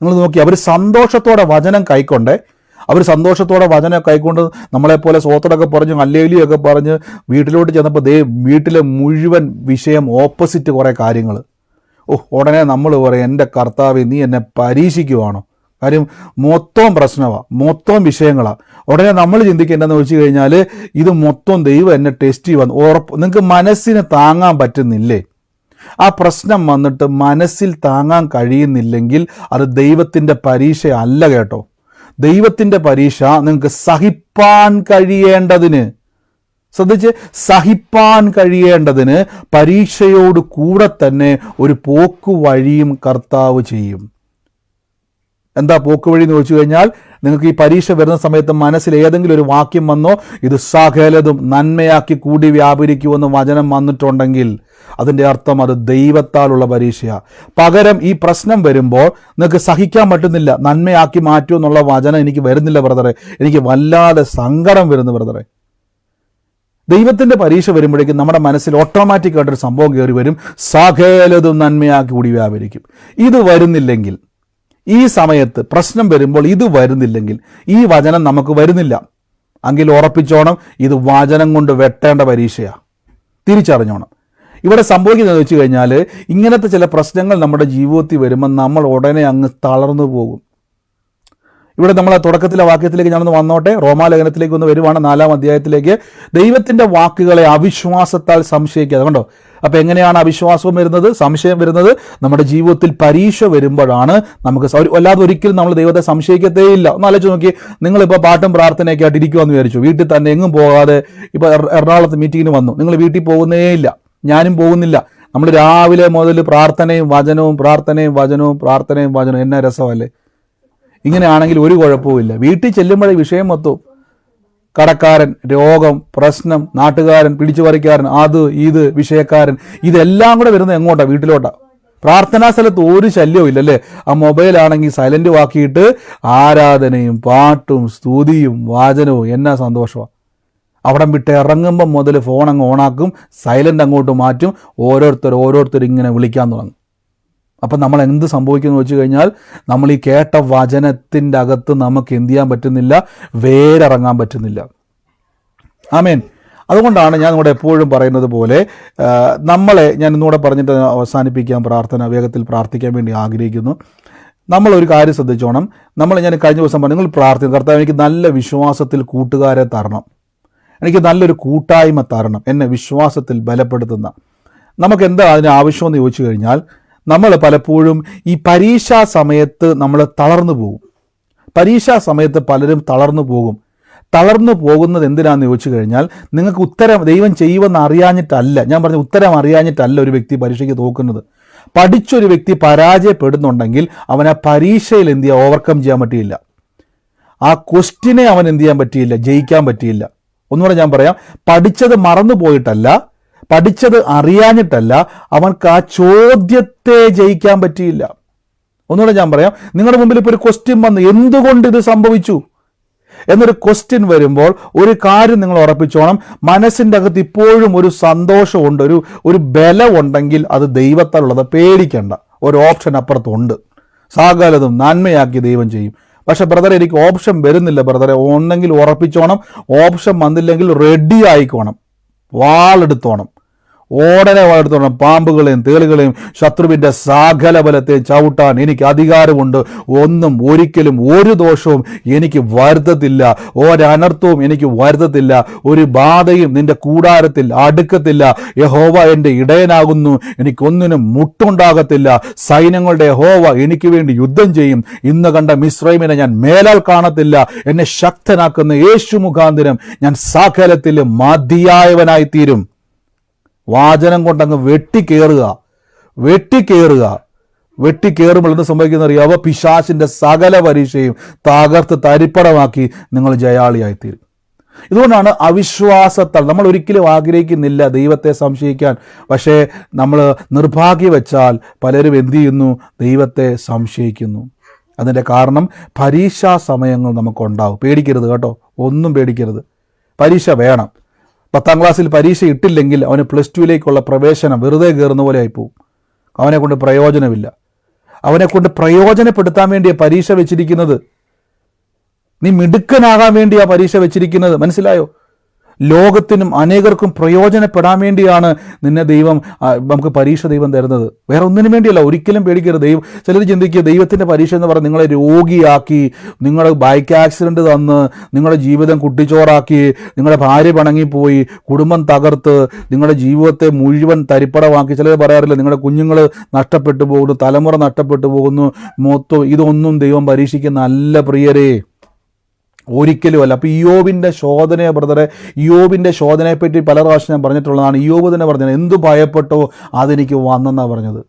നിങ്ങൾ നോക്കി, അവർ സന്തോഷത്തോടെ വചനം കൈക്കൊണ്ടേ, അവർ സന്തോഷത്തോടെ വചനം കൈക്കൊണ്ട് നമ്മളെപ്പോലെ സ്വോത്രമൊക്കെ പറഞ്ഞ് അല്ലേലിയൊക്കെ പറഞ്ഞ് വീട്ടിലോട്ട് ചെന്നപ്പോൾ വീട്ടിലെ മുഴുവൻ വിഷയം ഓപ്പോസിറ്റ് കുറേ കാര്യങ്ങൾ. ഉടനെ നമ്മൾ പറയും, എൻ്റെ കർത്താവേ നീ എന്നെ പരീക്ഷിക്കുവാണോ? കാര്യം മൊത്തം പ്രശ്നമാണ്, മൊത്തം വിഷയങ്ങളാണ്. ഉടനെ നമ്മൾ ചിന്തിക്കേണ്ടതെന്ന് വെച്ച് കഴിഞ്ഞാൽ ഇത് മൊത്തം ദൈവം എന്നെ ടെസ്റ്റ് ചെയ്യുവാന്ന് നിങ്ങൾക്ക് മനസ്സിന് താങ്ങാൻ പറ്റുന്നില്ലേ? ആ പ്രശ്നം വന്നിട്ട് മനസ്സിൽ താങ്ങാൻ കഴിയുന്നില്ലെങ്കിൽ അത് ദൈവത്തിൻ്റെ പരീക്ഷ അല്ല കേട്ടോ. ദൈവത്തിൻ്റെ പരീക്ഷ നിങ്ങൾക്ക് സഹിപ്പാൻ കഴിയേണ്ടതിന്, ശ്രദ്ധിച്ച്, സഹിപ്പാൻ കഴിയേണ്ടതിന് പരീക്ഷയോട് കൂടെ തന്നെ ഒരു പോക്കു വഴിയും കർത്താവ് ചെയ്യും. എന്താ പോക്ക് വഴി എന്ന് വെച്ച് കഴിഞ്ഞാൽ, നിങ്ങൾക്ക് ഈ പരീക്ഷ വരുന്ന സമയത്ത് മനസ്സിൽ ഏതെങ്കിലും ഒരു വാക്യം വന്നോ, ഇത് സകലതും നന്മയാക്കി കൂടി വ്യാപരിക്കുമെന്ന് വചനം വന്നിട്ടുണ്ടെങ്കിൽ അതിൻ്റെ അർത്ഥം അത് ദൈവത്താലുള്ള പരീക്ഷയാണ്. പകരം ഈ പ്രശ്നം വരുമ്പോൾ നിങ്ങൾക്ക് സഹിക്കാൻ പറ്റുന്നില്ല, നന്മയാക്കി മാറ്റുമെന്നുള്ള വചനം എനിക്ക് വരുന്നില്ല ബ്രദറെ, എനിക്ക് വല്ലാതെ സങ്കടം വരുന്നു ബ്രദറെ. ദൈവത്തിൻ്റെ പരീക്ഷ വരുമ്പോഴേക്കും നമ്മുടെ മനസ്സിൽ ഓട്ടോമാറ്റിക്കായിട്ടൊരു സംഭവം കയറി വരും, സകലതും നന്മയാക്കി കൂടി വ്യാപരിക്കും. ഇത് വരുന്നില്ലെങ്കിൽ, ഈ സമയത്ത് പ്രശ്നം വരുമ്പോൾ ഇത് വരുന്നില്ലെങ്കിൽ, ഈ വചനം നമുക്ക് വരുന്നില്ല എങ്കിൽ ഉറപ്പിച്ചോണം, ഇത് വചനം കൊണ്ട് വെട്ടേണ്ട പരീക്ഷയാണ്. തിരിച്ചറിഞ്ഞോണം. ഇവിടെ സംഭവിക്കുന്നത് വെച്ച് കഴിഞ്ഞാൽ, ഇങ്ങനത്തെ ചില പ്രശ്നങ്ങൾ നമ്മുടെ ജീവിതത്തിൽ വരുമ്പോൾ നമ്മൾ ഉടനെ അങ്ങ് തളർന്നു പോകും. ഇവിടെ നമ്മൾ തുടക്കത്തിലെ വാക്യത്തിലേക്ക് ഞാനൊന്ന് വന്നോട്ടെ, റോമാലേഖനത്തിലേക്ക് ഒന്ന് വരുവാണ്, 4-ാം അധ്യായത്തിലേക്ക്. ദൈവത്തിൻ്റെ വാക്കുകളെ അവിശ്വാസത്താൽ സംശയിക്കാതെ. കണ്ടോ, അപ്പം എങ്ങനെയാണ് അവിശ്വാസം വരുന്നത്, സംശയം വരുന്നത്? നമ്മുടെ ജീവിതത്തിൽ പരീക്ഷ വരുമ്പോഴാണ് നമുക്ക്. അല്ലാതെ ഒരിക്കലും നമ്മൾ ദൈവത്തെ സംശയിക്കത്തേയില്ല. ഒന്ന് ആലോചിച്ച് നോക്കി, നിങ്ങളിപ്പോൾ പാട്ടും പ്രാർത്ഥനയൊക്കെ ആയിട്ട് ഇരിക്കുമെന്ന് വിചാരിച്ചു, വീട്ടിൽ തന്നെ എങ്ങും പോകാതെ. ഇപ്പോൾ എറണാകുളത്ത് മീറ്റിങ്ങിന് വന്നു, നിങ്ങൾ വീട്ടിൽ പോകുന്നേ ഇല്ല, ഞാനും പോകുന്നില്ല. നമ്മൾ രാവിലെ മുതൽ പ്രാർത്ഥനയും വചനവും, പ്രാർത്ഥനയും വചനവും, പ്രാർത്ഥനയും വചനവും. എന്നാ രസമല്ലേ? ഇങ്ങനെയാണെങ്കിൽ ഒരു കുഴപ്പവുമില്ല. വീട്ടിൽ ചെല്ലുമ്പോഴേ വിഷയം മൊത്തം കടക്കാരൻ, രോഗം, പ്രശ്നം, നാട്ടുകാരൻ, പിടിച്ചുപറിക്കാരൻ, അത് ഇത് വിഷയക്കാരൻ, ഇതെല്ലാം കൂടെ വരുന്നത് എങ്ങോട്ടാ? വീട്ടിലോട്ടാ. പ്രാർത്ഥനാ സ്ഥലത്ത് ഒരു ശല്യവും ഇല്ലല്ലേ? ആ മൊബൈലാണെങ്കിൽ സൈലന്റ് ആക്കിയിട്ട് ആരാധനയും പാട്ടും സ്തുതിയും വാചനവും, എന്നാ സന്തോഷമാണ്. അവിടം വിട്ട് ഇറങ്ങുമ്പം മുതൽ ഫോൺ അങ്ങ് ഓണാക്കും, സൈലന്റ് അങ്ങോട്ട് മാറ്റും, ഓരോരുത്തർ ഇങ്ങനെ വിളിക്കാൻ തുടങ്ങും. അപ്പം നമ്മൾ എന്ത് സംഭവിക്കുമെന്ന് വെച്ച് കഴിഞ്ഞാൽ, നമ്മൾ ഈ കേട്ട വചനത്തിൻ്റെ അകത്ത് നമുക്ക് എന്ത് ചെയ്യാൻ പറ്റുന്നില്ല? വേരിറങ്ങാൻ പറ്റുന്നില്ല. ആമേൻ. അതുകൊണ്ടാണ് ഞാൻ ഇവിടെ എപ്പോഴും പറയുന്നത് പോലെ, ഞാൻ ഇന്നുകൂടെ പറഞ്ഞിട്ട് അവസാനിപ്പിക്കാൻ, വേഗത്തിൽ പ്രാർത്ഥിക്കാൻ വേണ്ടി ആഗ്രഹിക്കുന്നു. നമ്മളൊരു കാര്യം ശ്രദ്ധിച്ചോണം. ഞാൻ കഴിഞ്ഞ ദിവസം പറഞ്ഞു, നിങ്ങൾ പ്രാർത്ഥിക്കും, കർത്താവ് എനിക്ക് നല്ല വിശ്വാസത്തിൽ കൂട്ടുകാരെ തരണം, എനിക്ക് നല്ലൊരു കൂട്ടായ്മ തരണം, എന്നെ വിശ്വാസത്തിൽ ബലപ്പെടുത്തുന്ന. നമുക്ക് എന്താ അതിന് ആവശ്യമെന്ന് ചോദിച്ചു കഴിഞ്ഞാൽ, നമ്മൾ പലപ്പോഴും ഈ പരീക്ഷാ സമയത്ത് നമ്മൾ തളർന്നു പോകും. പരീക്ഷാ സമയത്ത് പലരും തളർന്നു പോകും. തളർന്നു പോകുന്നത് എന്തിനാണെന്ന് ചോദിച്ചു കഴിഞ്ഞാൽ, നിങ്ങൾക്ക് ഉത്തരം ദൈവം ചെയ്യുമെന്ന് അറിയാഞ്ഞിട്ടല്ല. ഞാൻ പറഞ്ഞ ഉത്തരം അറിയാഞ്ഞിട്ടല്ല ഒരു വ്യക്തി പരീക്ഷയ്ക്ക് തോക്കുന്നത്. പഠിച്ചൊരു വ്യക്തി പരാജയപ്പെടുന്നുണ്ടെങ്കിൽ അവൻ ആ പരീക്ഷയിൽ എന്ത് ചെയ്യുക? ഓവർകം ചെയ്യാൻ പറ്റിയില്ല. ആ ക്വസ്റ്റിനെ അവൻ എന്ത് ചെയ്യാൻ പറ്റിയില്ല? ജയിക്കാൻ പറ്റിയില്ല. ഒന്നുകൂടെ ഞാൻ പറയാം, പഠിച്ചത് മറന്നു പോയിട്ടല്ല, പഠിച്ചത് അറിയാഞ്ഞിട്ടല്ല, അവർക്ക് ആ ചോദ്യത്തെ ജയിക്കാൻ പറ്റിയില്ല. ഒന്നുകൂടെ ഞാൻ പറയാം, നിങ്ങളുടെ മുമ്പിൽ ഇപ്പോൾ ഒരു ക്വസ്റ്റ്യൻ വന്നു, എന്തുകൊണ്ട് ഇത് സംഭവിച്ചു എന്നൊരു ക്വസ്റ്റ്യൻ വരുമ്പോൾ ഒരു കാര്യം നിങ്ങൾ ഉറപ്പിച്ചോണം, മനസ്സിൻ്റെ അകത്ത് ഇപ്പോഴും ഒരു സന്തോഷമുണ്ട്, ഒരു ബലമുണ്ടെങ്കിൽ അത് ദൈവത്താലുള്ളത്. പേടിക്കേണ്ട, ഒരു ഓപ്ഷൻ അപ്പുറത്തുണ്ട്. സകലതും നന്മയാക്കി ദൈവം ചെയ്യും. പക്ഷെ ബ്രദറെ, എനിക്ക് ഓപ്ഷൻ വരുന്നില്ല ബ്രദറെ. ഒന്നെങ്കിൽ ഉറപ്പിച്ചോണം, ഓപ്ഷൻ വന്നില്ലെങ്കിൽ റെഡി ആയിക്കോണം, വാളെടുത്തോണം, ഓടനെ വാളെടുത്തോണം. പാമ്പുകളെയും തേളുകളെയും ശത്രുവിൻ്റെ സകല ബലത്തെയും ചവിട്ടാൻ എനിക്ക് അധികാരമുണ്ട്. ഒന്നും ഒരിക്കലും ഒരു ദോഷവും എനിക്ക് വരുത്തത്തില്ല, ഒരനർത്ഥവും എനിക്ക് വരുത്തത്തില്ല, ഒരു ബാധയും നിന്റെ കൂടാരത്തിൽ അടുക്കത്തില്ല. യഹോവ എൻ്റെ ഇടയനാകുന്നു, എനിക്കൊന്നിനും മുട്ടുണ്ടാകത്തില്ല. സൈന്യങ്ങളുടെ യഹോവ എനിക്ക് വേണ്ടി യുദ്ധം ചെയ്യും. ഇന്ന് കണ്ട മിസ്രൈമിനെ ഞാൻ മേലാൽ കാണത്തില്ല. എന്നെ ശക്തനാക്കുന്ന യേശു മുഖാന്തരം ഞാൻ സകലത്തിലും മതിയായവനായിത്തീരും. വാചനം കൊണ്ടങ്ങ് വെട്ടിക്കേറുമ്പോൾ എന്ത് സംഭവിക്കുന്ന അറിയാവോ? പിശാചിൻ്റെ സകല പരീക്ഷയും തകർത്ത് തരിപ്പടമാക്കി നിങ്ങൾ ജയാളിയായിത്തീരും. ഇതുകൊണ്ടാണ് അവിശ്വാസത്താൽ നമ്മൾ ഒരിക്കലും ആഗ്രഹിക്കുന്നില്ല ദൈവത്തെ സംശയിക്കാൻ. പക്ഷേ നമ്മൾ നിർഭാഗ്യവച്ചാൽ പലരും എന്ത് ചെയ്യുന്നു? ദൈവത്തെ സംശയിക്കുന്നു. അതിൻ്റെ കാരണം പരീക്ഷാ സമയങ്ങൾ നമുക്കുണ്ടാവും. പേടിക്കരുത് കേട്ടോ, ഒന്നും പേടിക്കരുത്. പരീക്ഷ വേണം. 10ാം ക്ലാസ്സിൽ പരീക്ഷ ഇട്ടില്ലെങ്കിൽ അവന് +2ലേക്കുള്ള പ്രവേശനം വെറുതെ കയറുന്ന പോലെ ആയിപ്പോവും. അവനെക്കൊണ്ട് പ്രയോജനമില്ല. അവനെക്കൊണ്ട് പ്രയോജനപ്പെടുത്താൻ വേണ്ടിയാണ് പരീക്ഷ വെച്ചിരിക്കുന്നത്. നീ മിടുക്കനാകാൻ വേണ്ടിയാണ് പരീക്ഷ വെച്ചിരിക്കുന്നത്. മനസ്സിലായോ? ലോകത്തിനും അനേകർക്കും പ്രയോജനപ്പെടാൻ വേണ്ടിയാണ് നിന്നെ നമുക്ക് പരീക്ഷ ദൈവം തരുന്നത്. വേറെ ഒന്നിനും വേണ്ടിയല്ല. ഒരിക്കലും പേടിക്കരുത്. ചിലർ ചിന്തിക്കുക ദൈവത്തിൻ്റെ പരീക്ഷ എന്ന് പറഞ്ഞാൽ നിങ്ങളെ രോഗിയാക്കി, നിങ്ങളുടെ ബൈക്ക് ആക്സിഡൻറ്റ് തന്ന്, നിങ്ങളുടെ ജീവിതം കുട്ടിച്ചോറാക്കി, നിങ്ങളുടെ ഭാര്യ പിണങ്ങിപ്പോയി, കുടുംബം തകർത്ത്, നിങ്ങളുടെ ജീവിതത്തെ മുഴുവൻ തരിപ്പടമാക്കി. ചിലർ പറയാറില്ല നിങ്ങളുടെ കുഞ്ഞുങ്ങൾ നഷ്ടപ്പെട്ടു പോകുന്നു, തലമുറ നഷ്ടപ്പെട്ടു പോകുന്നു, മൊത്തം. ഇതൊന്നും ദൈവം പരീക്ഷിക്കുന്നതല്ല പ്രിയരേ, ഒരിക്കലും അല്ല. അപ്പോൾ ഇയ്യോബിൻ്റെ ശോധനയെ ബ്രദറെ, ഇയ്യോബിൻ്റെ ശോധനയെപ്പറ്റി പല പ്രാവശ്യം ഞാൻ പറഞ്ഞിട്ടുള്ളതാണ്. ഇയ്യോബ് തന്നെ പറഞ്ഞത് എന്തു ഭയപ്പെട്ടോ അതെനിക്ക് വന്നെന്നാണ് പറഞ്ഞത്.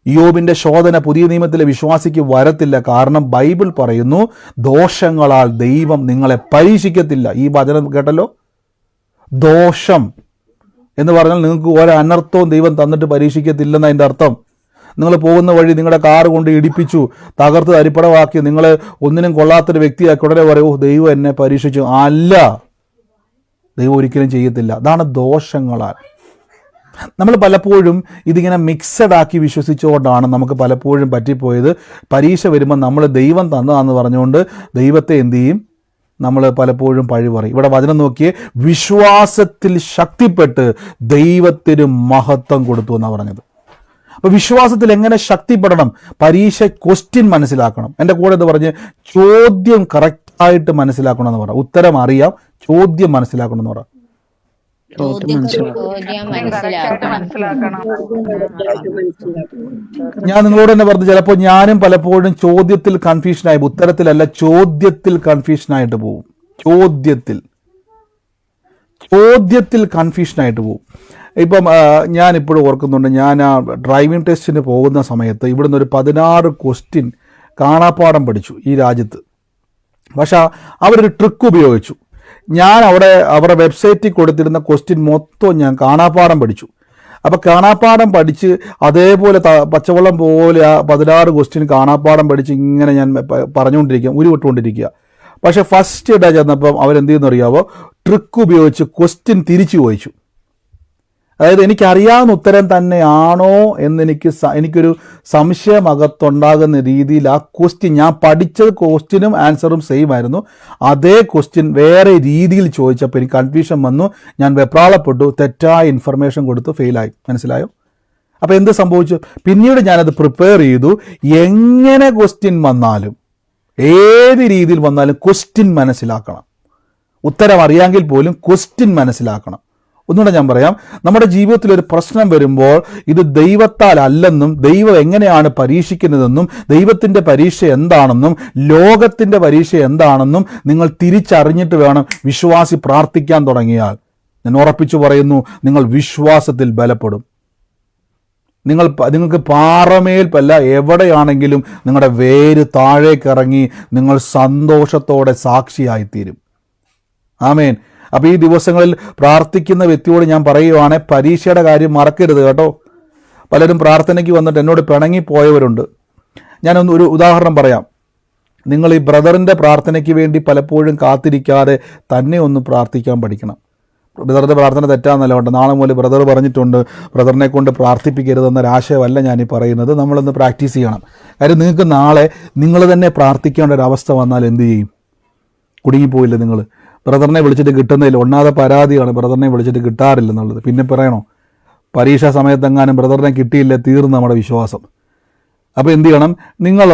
ഇയ്യോബിൻ്റെ ശോധന പുതിയ നിയമത്തിലെ വിശ്വാസിക്ക് വരത്തില്ല. കാരണം ബൈബിൾ പറയുന്നു ദോഷങ്ങളാൽ ദൈവം നിങ്ങളെ പരീക്ഷിക്കത്തില്ല. ഈ വചനം കേട്ടല്ലോ, ദോഷം എന്ന് പറഞ്ഞാൽ നിങ്ങൾക്ക് ഒരനർത്ഥവും ദൈവം തന്നിട്ട് പരീക്ഷിക്കത്തില്ലെന്ന് അതിൻ്റെ അർത്ഥം. നിങ്ങൾ പോകുന്ന വഴി നിങ്ങളുടെ കാറ് കൊണ്ട് ഇടിപ്പിച്ചു, തകർത്ത് തരിപ്പടമാക്കി, നിങ്ങളെ ഒന്നിനും കൊള്ളാത്തൊരു വ്യക്തിയാക്കി ഉടനെ പറയൂ ദൈവം എന്നെ പരീക്ഷിച്ചു. അല്ല, ദൈവം ഒരിക്കലും ചെയ്യത്തില്ല. അതാണ് ദോഷങ്ങളാൽ. നമ്മൾ പലപ്പോഴും ഇതിങ്ങനെ മിക്സഡ് ആക്കി വിശ്വസിച്ചുകൊണ്ടാണ് നമുക്ക് പലപ്പോഴും പറ്റിപ്പോയത്. പരീക്ഷ വരുമ്പോൾ നമ്മൾ ദൈവം തന്നതാണെന്ന് പറഞ്ഞുകൊണ്ട് ദൈവത്തെ എന്തു ചെയ്യും? നമ്മൾ പലപ്പോഴും പഴി പറയും. ഇവിടെ വചനം നോക്കിയേ, വിശ്വാസത്തിൽ ശക്തിപ്പെട്ട് ദൈവത്തിന് മഹത്വം കൊടുത്തു എന്നാണ് പറഞ്ഞത്. അപ്പോൾ വിശ്വാസത്തിൽ എങ്ങനെ ശക്തിപ്പെടണം? പരീക്ഷ ക്വസ്റ്റ്യൻ മനസ്സിലാക്കണം. എൻ്റെ കൂടെ ഇത് പറഞ്ഞ് ചോദ്യം കറക്റ്റായിട്ട് മനസ്സിലാക്കണം എന്ന് പറ. ഉത്തരം അറിയാം, ചോദ്യം മനസ്സിലാക്കണം എന്ന് പറ. ചോദ്യം മനസ്സിലാക്കണം. ഞാൻ നിങ്ങളോട് തന്നെ പറഞ്ഞു, ചിലപ്പോൾ ഞാനും പലപ്പോഴും ചോദ്യത്തിൽ കൺഫ്യൂഷനായി, ഉത്തരത്തിലല്ല ചോദ്യത്തിൽ കൺഫ്യൂഷനായിട്ട് പോകും. ചോദ്യത്തിൽ കൺഫ്യൂഷനായിട്ട് പോകും. ഇപ്പം ഞാനിപ്പോഴും ഓർക്കുന്നുണ്ട്, ഞാൻ ആ ഡ്രൈവിംഗ് ടെസ്റ്റിന് പോകുന്ന സമയത്ത് ഇവിടുന്ന് ഒരു 16 ക്വസ്റ്റ്യൻ കാണാപ്പാഠം പഠിച്ചു ഈ രാജ്യത്ത്. പക്ഷേ അവരൊരു ട്രിക്ക് ഉപയോഗിച്ചു. ഞാൻ അവരുടെ വെബ്സൈറ്റിൽ കൊടുത്തിരുന്ന ക്വസ്റ്റ്യൻ മൊത്തം ഞാൻ കാണാപ്പാഠം പഠിച്ചു. അപ്പോൾ കാണാപ്പാഠം പഠിച്ച് അതേപോലെ പച്ചവെള്ളം പോലെ ആ 16 ക്വസ്റ്റ്യൻ കാണാപ്പാഠം പഠിച്ച് ഇങ്ങനെ ഞാൻ പറഞ്ഞുകൊണ്ടിരിക്കുക, ഉരുവിട്ടുകൊണ്ടിരിക്കുക. പക്ഷേ ഫസ്റ്റ് ഡേ ചെന്നപ്പം അവരെന്ത് ചെയ്യുന്ന അറിയാവോ? ട്രിക്ക് ഉപയോഗിച്ച് ക്വസ്റ്റ്യൻ തിരിച്ചു ചോദിച്ചു. അതായത് എനിക്കറിയാവുന്ന ഉത്തരം തന്നെയാണോ എനിക്കൊരു സംശയം അകത്തുണ്ടാകുന്ന രീതിയിൽ ആ ക്വസ്റ്റ്യൻ, ഞാൻ പഠിച്ചത് ക്വസ്റ്റ്യനും ആൻസറും സെയിം ആയിരുന്നു, അതേ ക്വസ്റ്റ്യൻ വേറെ രീതിയിൽ ചോദിച്ചപ്പോൾ എനിക്ക് കൺഫ്യൂഷൻ വന്നു. ഞാൻ വെപ്രാളപ്പെട്ടു, തെറ്റായ ഇൻഫർമേഷൻ കൊടുത്ത് ഫെയിലായി. മനസ്സിലായോ? അപ്പോൾ എന്ത് സംഭവിച്ചു? പിന്നീട് ഞാനത് പ്രിപ്പയർ ചെയ്തു. എങ്ങനെ ക്വസ്റ്റ്യൻ വന്നാലും, ഏത് രീതിയിൽ വന്നാലും ക്വസ്റ്റ്യൻ മനസ്സിലാക്കണം. ഉത്തരം അറിയാമെങ്കിൽ പോലും ക്വസ്റ്റ്യൻ മനസ്സിലാക്കണം. ഒന്നുകൂടെ ഞാൻ പറയാം, നമ്മുടെ ജീവിതത്തിൽ ഒരു പ്രശ്നം വരുമ്പോൾ ഇത് ദൈവത്താൽ അല്ലെന്നും ദൈവം എങ്ങനെയാണ് പരീക്ഷിക്കുന്നതെന്നും ദൈവത്തിൻ്റെ പരീക്ഷ എന്താണെന്നും ലോകത്തിൻ്റെ പരീക്ഷ എന്താണെന്നും നിങ്ങൾ തിരിച്ചറിഞ്ഞിട്ട് വേണം വിശ്വാസി പ്രാർത്ഥിക്കാൻ തുടങ്ങിയാൽ, ഞാൻ ഉറപ്പിച്ചു പറയുന്നു, നിങ്ങൾ വിശ്വാസത്തിൽ ബലപ്പെടും. നിങ്ങൾക്ക് പാറമേൽപ്പല്ല, എവിടെയാണെങ്കിലും നിങ്ങളുടെ വേര് താഴേക്കിറങ്ങി നിങ്ങൾ സന്തോഷത്തോടെ സാക്ഷിയായിത്തീരും. ആമേൻ. അപ്പോൾ ഈ ദിവസങ്ങളിൽ പ്രാർത്ഥിക്കുന്ന വ്യക്തിയോട് ഞാൻ പറയുവാണ്, പരീക്ഷയുടെ കാര്യം മറക്കരുത് കേട്ടോ. പലരും പ്രാർത്ഥനയ്ക്ക് വന്നിട്ട് എന്നോട് പിണങ്ങിപ്പോയവരുണ്ട്. ഒരു ഉദാഹരണം പറയാം. നിങ്ങൾ ഈ ബ്രദറിൻ്റെ പ്രാർത്ഥനയ്ക്ക് വേണ്ടി പലപ്പോഴും കാത്തിരിക്കാതെ തന്നെ ഒന്ന് പ്രാർത്ഥിക്കാൻ പഠിക്കണം. ബ്രദറിൻ്റെ പ്രാർത്ഥന തെറ്റാന്നല്ല ഉണ്ട്. നാളെ മുതൽ ബ്രദർ പറഞ്ഞിട്ടുണ്ട് ബ്രദറിനെ കൊണ്ട് പ്രാർത്ഥിപ്പിക്കരുതെന്നൊരാശയമല്ല ഞാനീ പറയുന്നത്. നമ്മളൊന്ന് പ്രാക്ടീസ് ചെയ്യണം. കാര്യം നിങ്ങൾക്ക് നാളെ നിങ്ങൾ തന്നെ പ്രാർത്ഥിക്കേണ്ട ഒരു അവസ്ഥ വന്നാൽ എന്ത് ചെയ്യും? കുടുങ്ങിപ്പോയില്ല നിങ്ങൾ? ബ്രദറിനെ വിളിച്ചിട്ട് കിട്ടുന്നതിൽ ഒന്നാമത്തെ പരാതിയാണ് ബ്രദറിനെ വിളിച്ചിട്ട് കിട്ടാറില്ലെന്നുള്ളത്. പിന്നെ പറയണോ? പരീക്ഷാ സമയത്തെങ്ങാനും ബ്രദറിനെ കിട്ടിയില്ല, തീർന്നു നമ്മുടെ വിശ്വാസം. അപ്പോൾ എന്ത് ചെയ്യണം? നിങ്ങൾ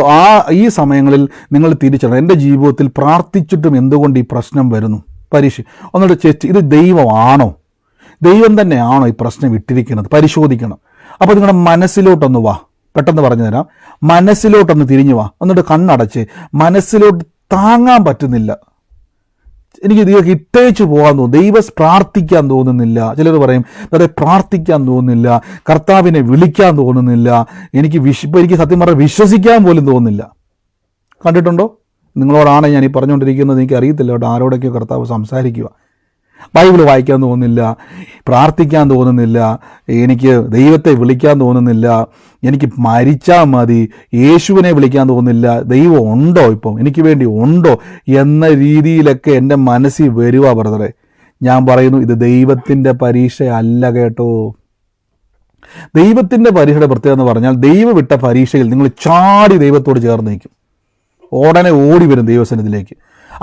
ഈ സമയങ്ങളിൽ നിങ്ങൾ തിരിച്ചറിയണം, എൻ്റെ ജീവിതത്തിൽ പ്രാർത്ഥിച്ചിട്ടും എന്തുകൊണ്ട് ഈ പ്രശ്നം വരുന്നു? പരീക്ഷ ഒന്നുകൂടെ ചെക്ക്, ഇത് ദൈവമാണോ? ദൈവം തന്നെയാണോ ഈ പ്രശ്നം ഇട്ടിരിക്കുന്നത്? പരിശോധിക്കണം. അപ്പോൾ നിങ്ങളുടെ മനസ്സിലോട്ടൊന്ന് വാ, പെട്ടെന്ന് പറഞ്ഞു തരാം. മനസ്സിലോട്ടൊന്ന് തിരിഞ്ഞു വാ, എന്നിട്ട് കണ്ണടച്ച് മനസ്സിലോട്ട് താങ്ങാൻ പറ്റുന്നില്ല, എനിക്ക് നിങ്ങൾക്ക് ഇട്ടേച്ച് പോകാൻ തോന്നുന്നു, ദൈവം പ്രാർത്ഥിക്കാൻ തോന്നുന്നില്ല. ചിലർ പറയും അതെ പ്രാർത്ഥിക്കാൻ തോന്നുന്നില്ല, കർത്താവിനെ വിളിക്കാൻ തോന്നുന്നില്ല, എനിക്ക് സത്യം പറഞ്ഞാൽ വിശ്വസിക്കാൻ പോലും തോന്നുന്നില്ല. കണ്ടിട്ടുണ്ടോ? നിങ്ങളോടാണ് ഞാൻ ഈ പറഞ്ഞുകൊണ്ടിരിക്കുന്നത്. എനിക്ക് അറിയത്തില്ല കേട്ടോ, ആരോടൊക്കെയോ കർത്താവ് സംസാരിക്കുക. ബൈബിൾ വായിക്കാൻ തോന്നുന്നില്ല, പ്രാർത്ഥിക്കാൻ തോന്നുന്നില്ല, എനിക്ക് ദൈവത്തെ വിളിക്കാൻ തോന്നുന്നില്ല, എനിക്ക് മരിച്ചാൽ മതി, യേശുവിനെ വിളിക്കാൻ തോന്നുന്നില്ല, ദൈവം ഉണ്ടോ ഇപ്പം എനിക്ക് വേണ്ടി ഉണ്ടോ എന്ന രീതിയിലൊക്കെ എൻ്റെ മനസ്സിൽ വരുക ബ്രദറെ. ഞാൻ പറയുന്നു, ഇത് ദൈവത്തിൻ്റെ പരീക്ഷയല്ല കേട്ടോ. ദൈവത്തിൻ്റെ പരീക്ഷയുടെ പ്രത്യേകത എന്ന് പറഞ്ഞാൽ, ദൈവം വിട്ട പരീക്ഷയിൽ നിങ്ങൾ ചാടി ദൈവത്തോട് ചേർന്ന് നിൽക്കും, ഉടനെ ഓടി വരും ദൈവസന്നിധിയിലേക്ക്.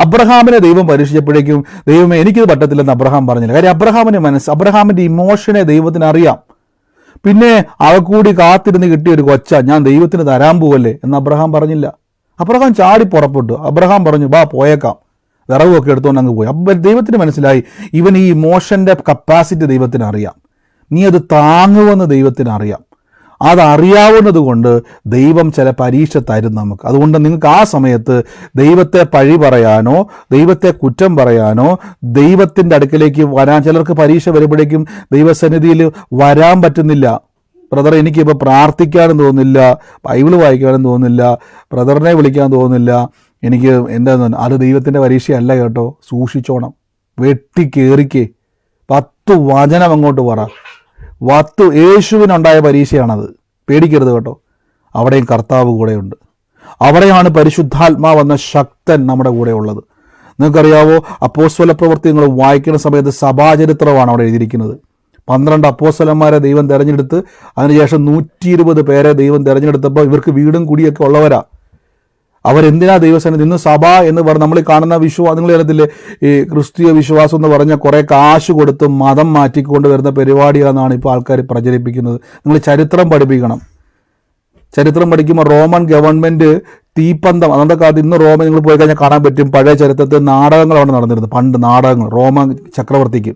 അബ്രഹാമിനെ ദൈവം പരീക്ഷിച്ചപ്പോഴേക്കും ദൈവമേ എനിക്കിത് പറ്റത്തില്ലെന്ന് അബ്രഹാം പറഞ്ഞില്ല. കാര്യം അബ്രഹാമിൻ്റെ ഇമോഷനെ ദൈവത്തിന് അറിയാം. പിന്നെ അവക്കൂടി കാത്തിരുന്ന് കിട്ടിയ ഒരു കൊച്ച ഞാൻ ദൈവത്തിന് തരാൻ പോവല്ലേ എന്ന് അബ്രഹാം പറഞ്ഞില്ല. അബ്രഹാം ചാടി പുറപ്പെട്ടു. അബ്രഹാം പറഞ്ഞു ബാ പോയേക്കാം, വിറകൊക്കെ എടുത്തുകൊണ്ട് അങ്ങ് പോയി. അപ്പം ദൈവത്തിന് മനസ്സിലായി ഇവൻ ഈ ഇമോഷൻ്റെ കപ്പാസിറ്റി ദൈവത്തിന് അറിയാം, നീ അത് താങ്ങുമെന്ന് ദൈവത്തിന് അറിയാം. അതറിയാവുന്നത് കൊണ്ട് ദൈവം ചില പരീക്ഷ തരും നമുക്ക്. അതുകൊണ്ട് നിങ്ങൾക്ക് ആ സമയത്ത് ദൈവത്തെ പഴി പറയാനോ ദൈവത്തെ കുറ്റം പറയാനോ ദൈവത്തിൻ്റെ അടുക്കലേക്ക് വരാൻ, ചിലർക്ക് പരീക്ഷ വരുമ്പോഴേക്കും ദൈവസന്നിധിയിൽ വരാൻ പറ്റുന്നില്ല. ബ്രദർ എനിക്കിപ്പോൾ പ്രാർത്ഥിക്കാനും തോന്നുന്നില്ല, ബൈബിൾ വായിക്കാനും തോന്നുന്നില്ല, ബ്രദറിനെ വിളിക്കാൻ തോന്നുന്നില്ല, എനിക്ക് എന്താ, അത് ദൈവത്തിൻ്റെ പരീക്ഷയല്ല കേട്ടോ. സൂക്ഷിച്ചോണം, വെട്ടിക്കേറിക്കേ 10 വചനം അങ്ങോട്ട് പറ. യേശുവിനുണ്ടായ പരീക്ഷയാണത്, പേടിക്കരുത് കേട്ടോ. അവിടെയും കർത്താവ് കൂടെയുണ്ട്. അവിടെയാണ് പരിശുദ്ധാത്മാവ് എന്ന ശക്തൻ നമ്മുടെ കൂടെ ഉള്ളത്. നിങ്ങൾക്കറിയാവോ, അപ്പോസ്തല പ്രവൃത്തി നിങ്ങൾ വായിക്കുന്ന സമയത്ത് സഭാചരിത്രമാണ് അവിടെ എഴുതിയിരിക്കുന്നത്. 12 അപ്പോസ്തലന്മാരെ ദൈവം തിരഞ്ഞെടുത്ത് അതിനുശേഷം 120 പേരെ ദൈവം തിരഞ്ഞെടുത്തപ്പോൾ ഇവർക്ക് വീടും കുടിയൊക്കെ ഉള്ളവരാ. അവരെന്തിനാ ദൈവസന്നിധി? ഇന്ന് സഭ എന്ന് പറഞ്ഞ് നമ്മൾ കാണുന്ന നിങ്ങൾ അറിയത്തില്ലേ, ഈ ക്രിസ്തീയ വിശ്വാസം എന്ന് പറഞ്ഞാൽ കുറേ കാശ് കൊടുത്ത് മതം മാറ്റിക്കൊണ്ട് വരുന്ന പരിപാടിയാണെന്നാണ് ഇപ്പോൾ ആൾക്കാർ പ്രചരിപ്പിക്കുന്നത്. നിങ്ങൾ ചരിത്രം പഠിപ്പിക്കണം. ചരിത്രം പഠിക്കുമ്പോൾ റോമൻ ഗവൺമെൻറ് തീപ്പന്തം, അന്നത്തെ കാലത്ത് ഇന്ന് റോമൻ നിങ്ങൾ പോയി കഴിഞ്ഞാൽ കാണാൻ പറ്റും. പഴയ ചരിത്രത്തിൽ നാടകങ്ങളാണ് നടന്നിരുന്നത്. പണ്ട് നാടകങ്ങൾ റോമൻ ചക്രവർത്തിക്ക്,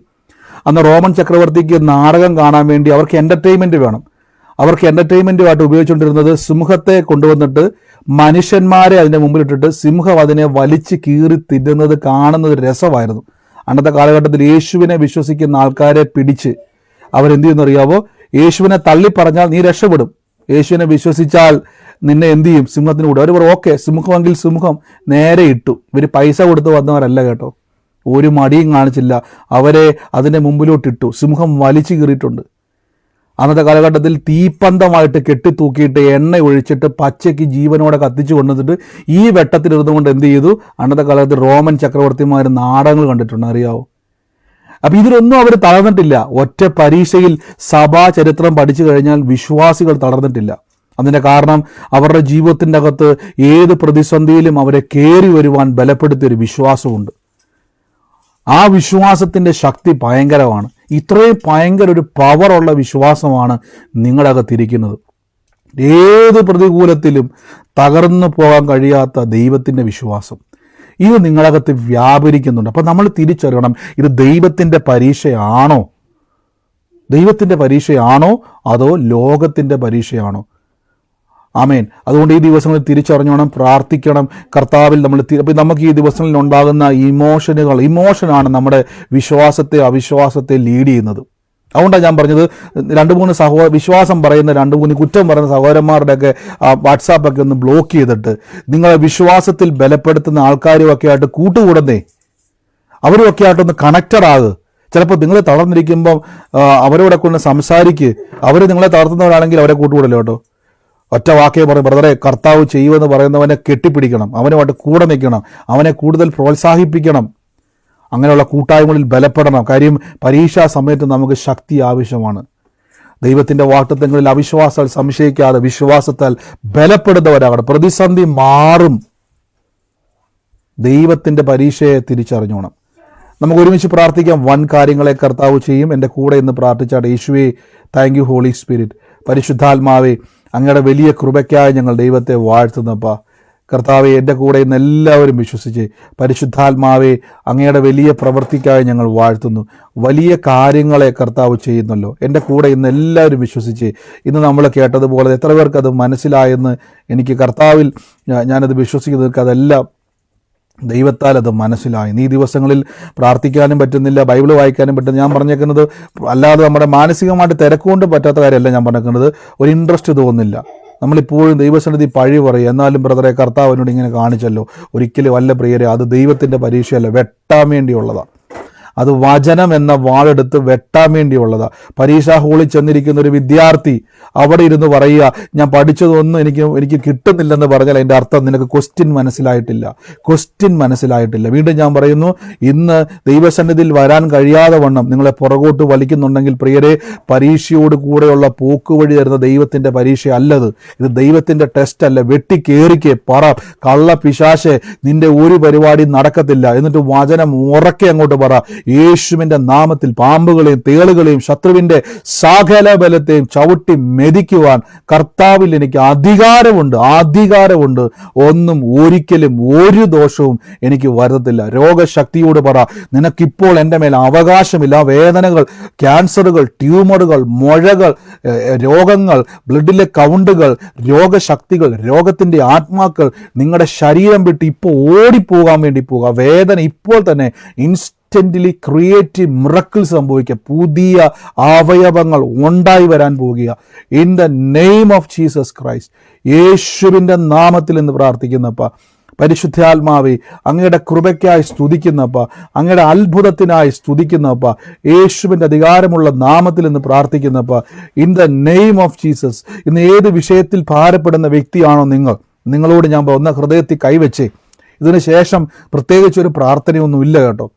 അന്ന് റോമൻ ചക്രവർത്തിക്ക് നാടകം കാണാൻ വേണ്ടി അവർക്ക് എൻ്റർടൈൻമെൻറ്റ് വേണം. അവർക്ക് എൻ്റർടൈൻമെൻറ്റുമായിട്ട് ഉപയോഗിച്ചുകൊണ്ടിരുന്നത് സിംഹത്തെ കൊണ്ടുവന്നിട്ട് മനുഷ്യന്മാരെ അതിൻ്റെ മുമ്പിലിട്ടിട്ട് സിംഹം അതിനെ വലിച്ച് കീറി തിന്നുന്നത് കാണുന്നത് രസമായിരുന്നു. അന്നത്തെ കാലഘട്ടത്തിൽ യേശുവിനെ വിശ്വസിക്കുന്ന ആൾക്കാരെ പിടിച്ച് അവരെന്ത് ചെയ്യുന്നറിയാവോ, യേശുവിനെ തള്ളിപ്പറഞ്ഞാൽ നീ രക്ഷപ്പെടും, യേശുവിനെ വിശ്വസിച്ചാൽ നിന്നെ എന്ത് ചെയ്യും, സിംഹത്തിന് കൂടെ. അവർ പറയും ഓക്കെ, സിംഹമെങ്കിൽ സിംഹം, നേരെ ഇട്ടു. ഇവർ പൈസ കൊടുത്ത് വന്നവരല്ല കേട്ടോ, ഒരു മടിയും കാണിച്ചില്ല, അവരെ അതിൻ്റെ മുമ്പിലോട്ടിട്ടു. സിംഹം വലിച്ചു കീറിയിട്ടുണ്ട്. അന്നത്തെ കാലഘട്ടത്തിൽ തീപ്പന്തമായിട്ട് കെട്ടിത്തൂക്കിയിട്ട് എണ്ണ ഒഴിച്ചിട്ട് പച്ചയ്ക്ക് ജീവനോടെ കത്തിച്ചു കൊണ്ടുവന്നിട്ട് ഈ വെട്ടത്തിലിരുന്നുകൊണ്ട് എന്ത് ചെയ്തു, അന്നത്തെ കാലത്ത് റോമൻ ചക്രവർത്തിമാർ നാടകങ്ങൾ കണ്ടിട്ടുണ്ട്, അറിയാവോ. അപ്പം ഇതിലൊന്നും അവർ തളർന്നിട്ടില്ല. ഒറ്റ പരീക്ഷയിൽ സഭാ ചരിത്രം പഠിച്ചു കഴിഞ്ഞാൽ വിശ്വാസികൾ തളർന്നിട്ടില്ല. അതിൻ്റെ കാരണം അവരുടെ ജീവിതത്തിൻ്റെ അകത്ത് ഏത് പ്രതിസന്ധിയിലും അവരെ കയറി വരുവാൻ ബലപ്പെടുത്തിയൊരു വിശ്വാസമുണ്ട്. ആ വിശ്വാസത്തിൻ്റെ ശക്തി ഭയങ്കരമാണ്. ഇത്രയും ഭയങ്കര ഒരു പവറുള്ള വിശ്വാസമാണ് നിങ്ങളുടെ അകത്തിരിക്കുന്നത്. ഏത് പ്രതികൂലത്തിലും തകർന്നു പോകാൻ കഴിയാത്ത ദൈവത്തിൻ്റെ വിശ്വാസം ഇത് നിങ്ങളകത്ത് വ്യാപരിക്കുന്നുണ്ട്. അപ്പം നമ്മൾ തിരിച്ചറിയണം, ഇത് ദൈവത്തിൻ്റെ പരീക്ഷയാണോ, ദൈവത്തിൻ്റെ പരീക്ഷയാണോ അതോ ലോകത്തിൻ്റെ പരീക്ഷയാണോ? ആമേൻ. അതുകൊണ്ട് ഈ ദിവസങ്ങളിൽ തിരിച്ചറിഞ്ഞോണം, പ്രാർത്ഥിക്കണം, കർത്താവിൽ നമ്മൾ. അപ്പം നമുക്ക് ഈ ദിവസങ്ങളിൽ ഉണ്ടാകുന്ന ഇമോഷനാണ് നമ്മുടെ വിശ്വാസത്തെ അവിശ്വാസത്തെ ലീഡ് ചെയ്യുന്നത്. അതുകൊണ്ടാണ് ഞാൻ പറഞ്ഞത്, 2-3 വിശ്വാസം പറയുന്ന 2-3 കുറ്റം പറയുന്ന സഹോദരന്മാരുടെയൊക്കെ വാട്സാപ്പൊക്കെ ഒന്ന് ബ്ലോക്ക് ചെയ്തിട്ട് നിങ്ങളെ വിശ്വാസത്തിൽ ബലപ്പെടുത്തുന്ന ആൾക്കാരുമൊക്കെ ആയിട്ട് കൂട്ടുകൂടുന്നേ, അവരുമൊക്കെ ആയിട്ടൊന്ന് കണക്റ്റഡ് ആകുക. ചിലപ്പോൾ നിങ്ങൾ തളർന്നിരിക്കുമ്പം അവരോടൊക്കെ ഒന്ന് സംസാരിക്കുക. അവർ നിങ്ങളെ തളർത്തുന്നവരാണെങ്കിൽ അവരെ കൂട്ടുകൂടല്ലോ കേട്ടോ. ഒറ്റ വാക്കേ പറയും, ബ്രദറെ കർത്താവ് ചെയ്യുമെന്ന് പറയുന്നവനെ കെട്ടിപ്പിടിക്കണം, അവനുമായിട്ട് കൂടെ നിൽക്കണം, അവനെ കൂടുതൽ പ്രോത്സാഹിപ്പിക്കണം, അങ്ങനെയുള്ള കൂട്ടായ്മകളിൽ ബലപ്പെടണം. കാര്യം പരീക്ഷാ സമയത്ത് നമുക്ക് ശക്തി ആവശ്യമാണ്. ദൈവത്തിൻ്റെ വാഗ്ദത്തങ്ങളിൽ അവിശ്വാസത്താൽ സംശയിക്കാതെ വിശ്വാസത്താൽ ബലപ്പെടുന്നവരാകണം. പ്രതിസന്ധി മാറും. ദൈവത്തിൻ്റെ പരീക്ഷയെ തിരിച്ചറിഞ്ഞോണം. നമുക്ക് ഒരുമിച്ച് പ്രാർത്ഥിക്കാം. വൻ കാര്യങ്ങളെ കർത്താവ് ചെയ്യും. എൻ്റെ കൂടെ ഇന്ന് പ്രാർത്ഥിച്ചാട്ടെ. യേശുവേ, താങ്ക് യു ഹോളി സ്പിരിറ്റ്. പരിശുദ്ധാത്മാവേ, അങ്ങയുടെ വലിയ കൃപയ്ക്കായി ഞങ്ങൾ ദൈവത്തെ വാഴ്ത്തുന്നപ്പാ. കർത്താവെ, എൻ്റെ കൂടെ ഇന്ന് എല്ലാവരും വിശ്വസിച്ച്, പരിശുദ്ധാത്മാവെ അങ്ങയുടെ വലിയ പ്രവൃത്തിക്കായി ഞങ്ങൾ വാഴ്ത്തുന്നു. വലിയ കാര്യങ്ങളെ കർത്താവ് ചെയ്യുന്നല്ലോ. എൻ്റെ കൂടെ ഇന്ന് എല്ലാവരും വിശ്വസിച്ച്, ഇന്ന് നമ്മൾ കേട്ടതുപോലെ എത്ര പേർക്ക് അത് മനസ്സിലായെന്ന് എനിക്ക് കർത്താവിൽ ഞാനത് വിശ്വസിക്കുന്നവർക്ക് അതെല്ലാം ദൈവത്താൽ അത് മനസ്സിലായി. ഈ ദിവസങ്ങളിൽ പ്രാർത്ഥിക്കാനും പറ്റുന്നില്ല, ബൈബിൾ വായിക്കാനും പറ്റുന്നില്ല. ഞാൻ പറഞ്ഞേക്കുന്നത് അല്ലാതെ നമ്മുടെ മാനസികമായിട്ട് തിരക്കുകൊണ്ട് പറ്റാത്ത കാര്യമല്ല ഞാൻ പറഞ്ഞേക്കുന്നത്. ഒരു ഇൻട്രസ്റ്റ് തോന്നുന്നില്ല. നമ്മളിപ്പോഴും ദൈവസന്നിധി പഴി പറയും. എന്നാലും ബ്രദറെ കർത്താവിനോട് ഇങ്ങനെ കാണിച്ചല്ലോ. ഒരിക്കലും അല്ല പ്രിയരെ, അത് ദൈവത്തിൻ്റെ പരീക്ഷയല്ല, വെട്ടാൻ വേണ്ടിയുള്ളതാണ്. അത് വചനം എന്ന വാളെടുത്ത് വെട്ടാൻ വേണ്ടിയുള്ളതാ. പരീക്ഷാ ഹാളിൽ ചെന്നിരിക്കുന്ന ഒരു വിദ്യാർത്ഥി അവിടെ ഇരുന്ന് പറയുക, ഞാൻ പഠിച്ചതൊന്നും എനിക്ക് കിട്ടുന്നില്ലെന്ന് പറഞ്ഞാൽ അതിൻ്റെ അർത്ഥം നിനക്ക് ക്വസ്റ്റ്യൻ മനസ്സിലായിട്ടില്ല. വീണ്ടും ഞാൻ പറയുന്നു, ഇന്ന് ദൈവസന്നിധിയിൽ വരാൻ കഴിയാതെ വണ്ണം നിങ്ങളെ പുറകോട്ട് വലിക്കുന്നുണ്ടെങ്കിൽ പ്രിയരെ, പരീക്ഷയോട് കൂടെയുള്ള പോക്കുവഴി തരുന്ന ദൈവത്തിൻ്റെ പരീക്ഷ അല്ലത്. ഇത് ദൈവത്തിൻ്റെ ടെസ്റ്റ് അല്ല. വെട്ടിക്കേറിക്ക് പറ, കള്ള പിശാശെ, നിന്റെ ഒരു പരിപാടി നടക്കത്തില്ല. എന്നിട്ട് വചനം ഉറക്കെ അങ്ങോട്ട് പറ, യേശുവിൻ്റെ നാമത്തിൽ പാമ്പുകളെയും തേളുകളെയും ശത്രുവിൻ്റെ സകല ബലത്തെയും ചവിട്ടി മെതിക്കുവാൻ കർത്താവിൽ എനിക്ക് അധികാരമുണ്ട്. ഒന്നും ഒരിക്കലും ഒരു ദോഷവും എനിക്ക് വരുത്തത്തില്ല. രോഗശക്തിയോട് പറ, നിനക്കിപ്പോൾ എൻ്റെ മേൽ അവകാശമില്ല. വേദനകൾ, ക്യാൻസറുകൾ, ട്യൂമറുകൾ, മുഴകൾ, രോഗങ്ങൾ, ബ്ലഡിലെ കൗണ്ടുകൾ, രോഗശക്തികൾ, രോഗത്തിൻ്റെ ആത്മാക്കൾ നിങ്ങളുടെ ശരീരം വിട്ട് ഇപ്പോൾ ഓടിപ്പോകാൻ വേണ്ടി പോകുക. വേദന ഇപ്പോൾ തന്നെ ഇൻസ്റ്റന്റ്ലി ക്രിയേറ്റീവ് മിറക്കിൾ സംഭവിക്കുക. പുതിയ അവയവങ്ങൾ ഉണ്ടായി വരാൻ പോകുക. In the name of Jesus Christ, യേശുവിൻ്റെ നാമത്തിൽ എന്ന് പ്രാർത്ഥിക്കുന്നപ്പ. പരിശുദ്ധാത്മാവേ, അങ്ങയുടെ കൃപയ്ക്കായി സ്തുതിക്കുന്നപ്പ, അങ്ങയുടെ അത്ഭുതത്തിനായി സ്തുതിക്കുന്നപ്പ, യേശുവിൻ്റെ അധികാരമുള്ള നാമത്തിൽ എന്ന് പ്രാർത്ഥിക്കുന്നപ്പ. In the name of Jesus. ഇന്ന് ഏത് വിഷയത്തിൽ ഭാരപ്പെടുന്ന വ്യക്തിയാണോ നിങ്ങളോട് ഞാൻ ഒന്ന് ഹൃദയത്തിൽ കൈവച്ചേ. ഇതിനു ശേഷം പ്രത്യേകിച്ച് ഒരു പ്രാർത്ഥനയൊന്നുമില്ല കേട്ടോ.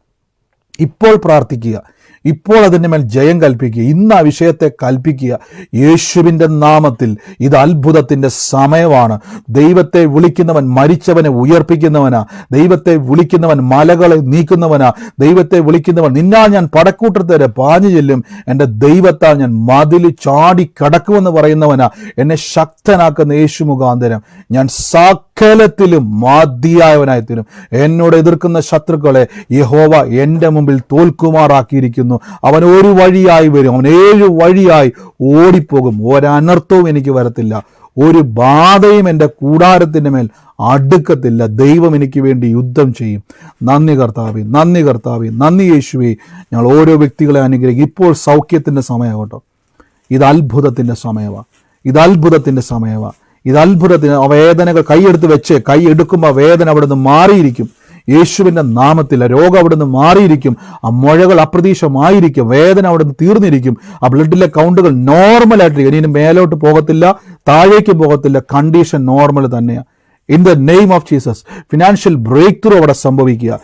ഇപ്പോൾ പ്രാർത്ഥിക്കുക, ഇപ്പോൾ അതിൻ്റെ മേൽ ജയം കൽപ്പിക്കുക. ഇന്ന് ആ വിഷയത്തെ കൽപ്പിക്കുക യേശുവിൻ്റെ നാമത്തിൽ. ഇത് അത്ഭുതത്തിൻ്റെ സമയമാണ്. ദൈവത്തെ വിളിക്കുന്നവൻ മരിച്ചവനെ ഉയർപ്പിക്കുന്നവനാ. ദൈവത്തെ വിളിക്കുന്നവൻ മലകളെ നീക്കുന്നവനാ. ദൈവത്തെ വിളിക്കുന്നവൻ, നിന്നാൽ ഞാൻ പടക്കൂട്ടത്തെ വരെ പാഞ്ഞു ചെല്ലും, എൻ്റെ ദൈവത്താൽ ഞാൻ മതിൽ ചാടി കടക്കുമെന്ന് പറയുന്നവനാ. എന്നെ ശക്തനാക്കുന്ന യേശു മുഖാന്തരം ഞാൻ സകലത്തിലും മതിയായവനായി തീരും. എന്നോട് എതിർക്കുന്ന ശത്രുക്കളെ യഹോവ എൻ്റെ മുമ്പിൽ തോൽക്കുമാറാക്കിയിരിക്കുന്നു. അവൻ ഒരു വഴിയായി വരും, അവൻ 7 വഴിയായി ഓടിപ്പോകും. ഒരനർത്ഥവും എനിക്ക് വരത്തില്ല, ഒരു ബാധയും എൻ്റെ കൂടാരത്തിൻ്റെ മേൽ അടുക്കത്തില്ല. ദൈവം എനിക്ക് വേണ്ടി യുദ്ധം ചെയ്യും. നന്ദി കർത്താവേ, നന്ദി യേശുവേ. ഞങ്ങൾ ഓരോ വ്യക്തികളെ അനുഗ്രഹിക്കും. ഇപ്പോൾ സൗഖ്യത്തിൻ്റെ സമയം കേട്ടോ. ഇത് അത്ഭുതത്തിൻ്റെ സമയമാണ്. ഇത് അത്ഭുതത്തിന് വേദനകൾ കൈ എടുക്കുമ്പോൾ വേദന അവിടെ നിന്ന് മാറിയിരിക്കും. യേശുവിൻ്റെ നാമത്തിൽ രോഗം അവിടെ നിന്ന് മാറിയിരിക്കും. ആ മുഴകൾ അപ്രതീക്ഷമായിരിക്കും. വേദന അവിടെ നിന്ന് തീർന്നിരിക്കും. ആ ബ്ലഡിലെ കൗണ്ടുകൾ നോർമലായിട്ടിരിക്കും. ഇനി മേലോട്ട് പോകത്തില്ല, താഴേക്ക് പോകത്തില്ല. കണ്ടീഷൻ നോർമൽ തന്നെയാണ്. In the name of Jesus financial break through അവിടെ സംഭവിക്കുക.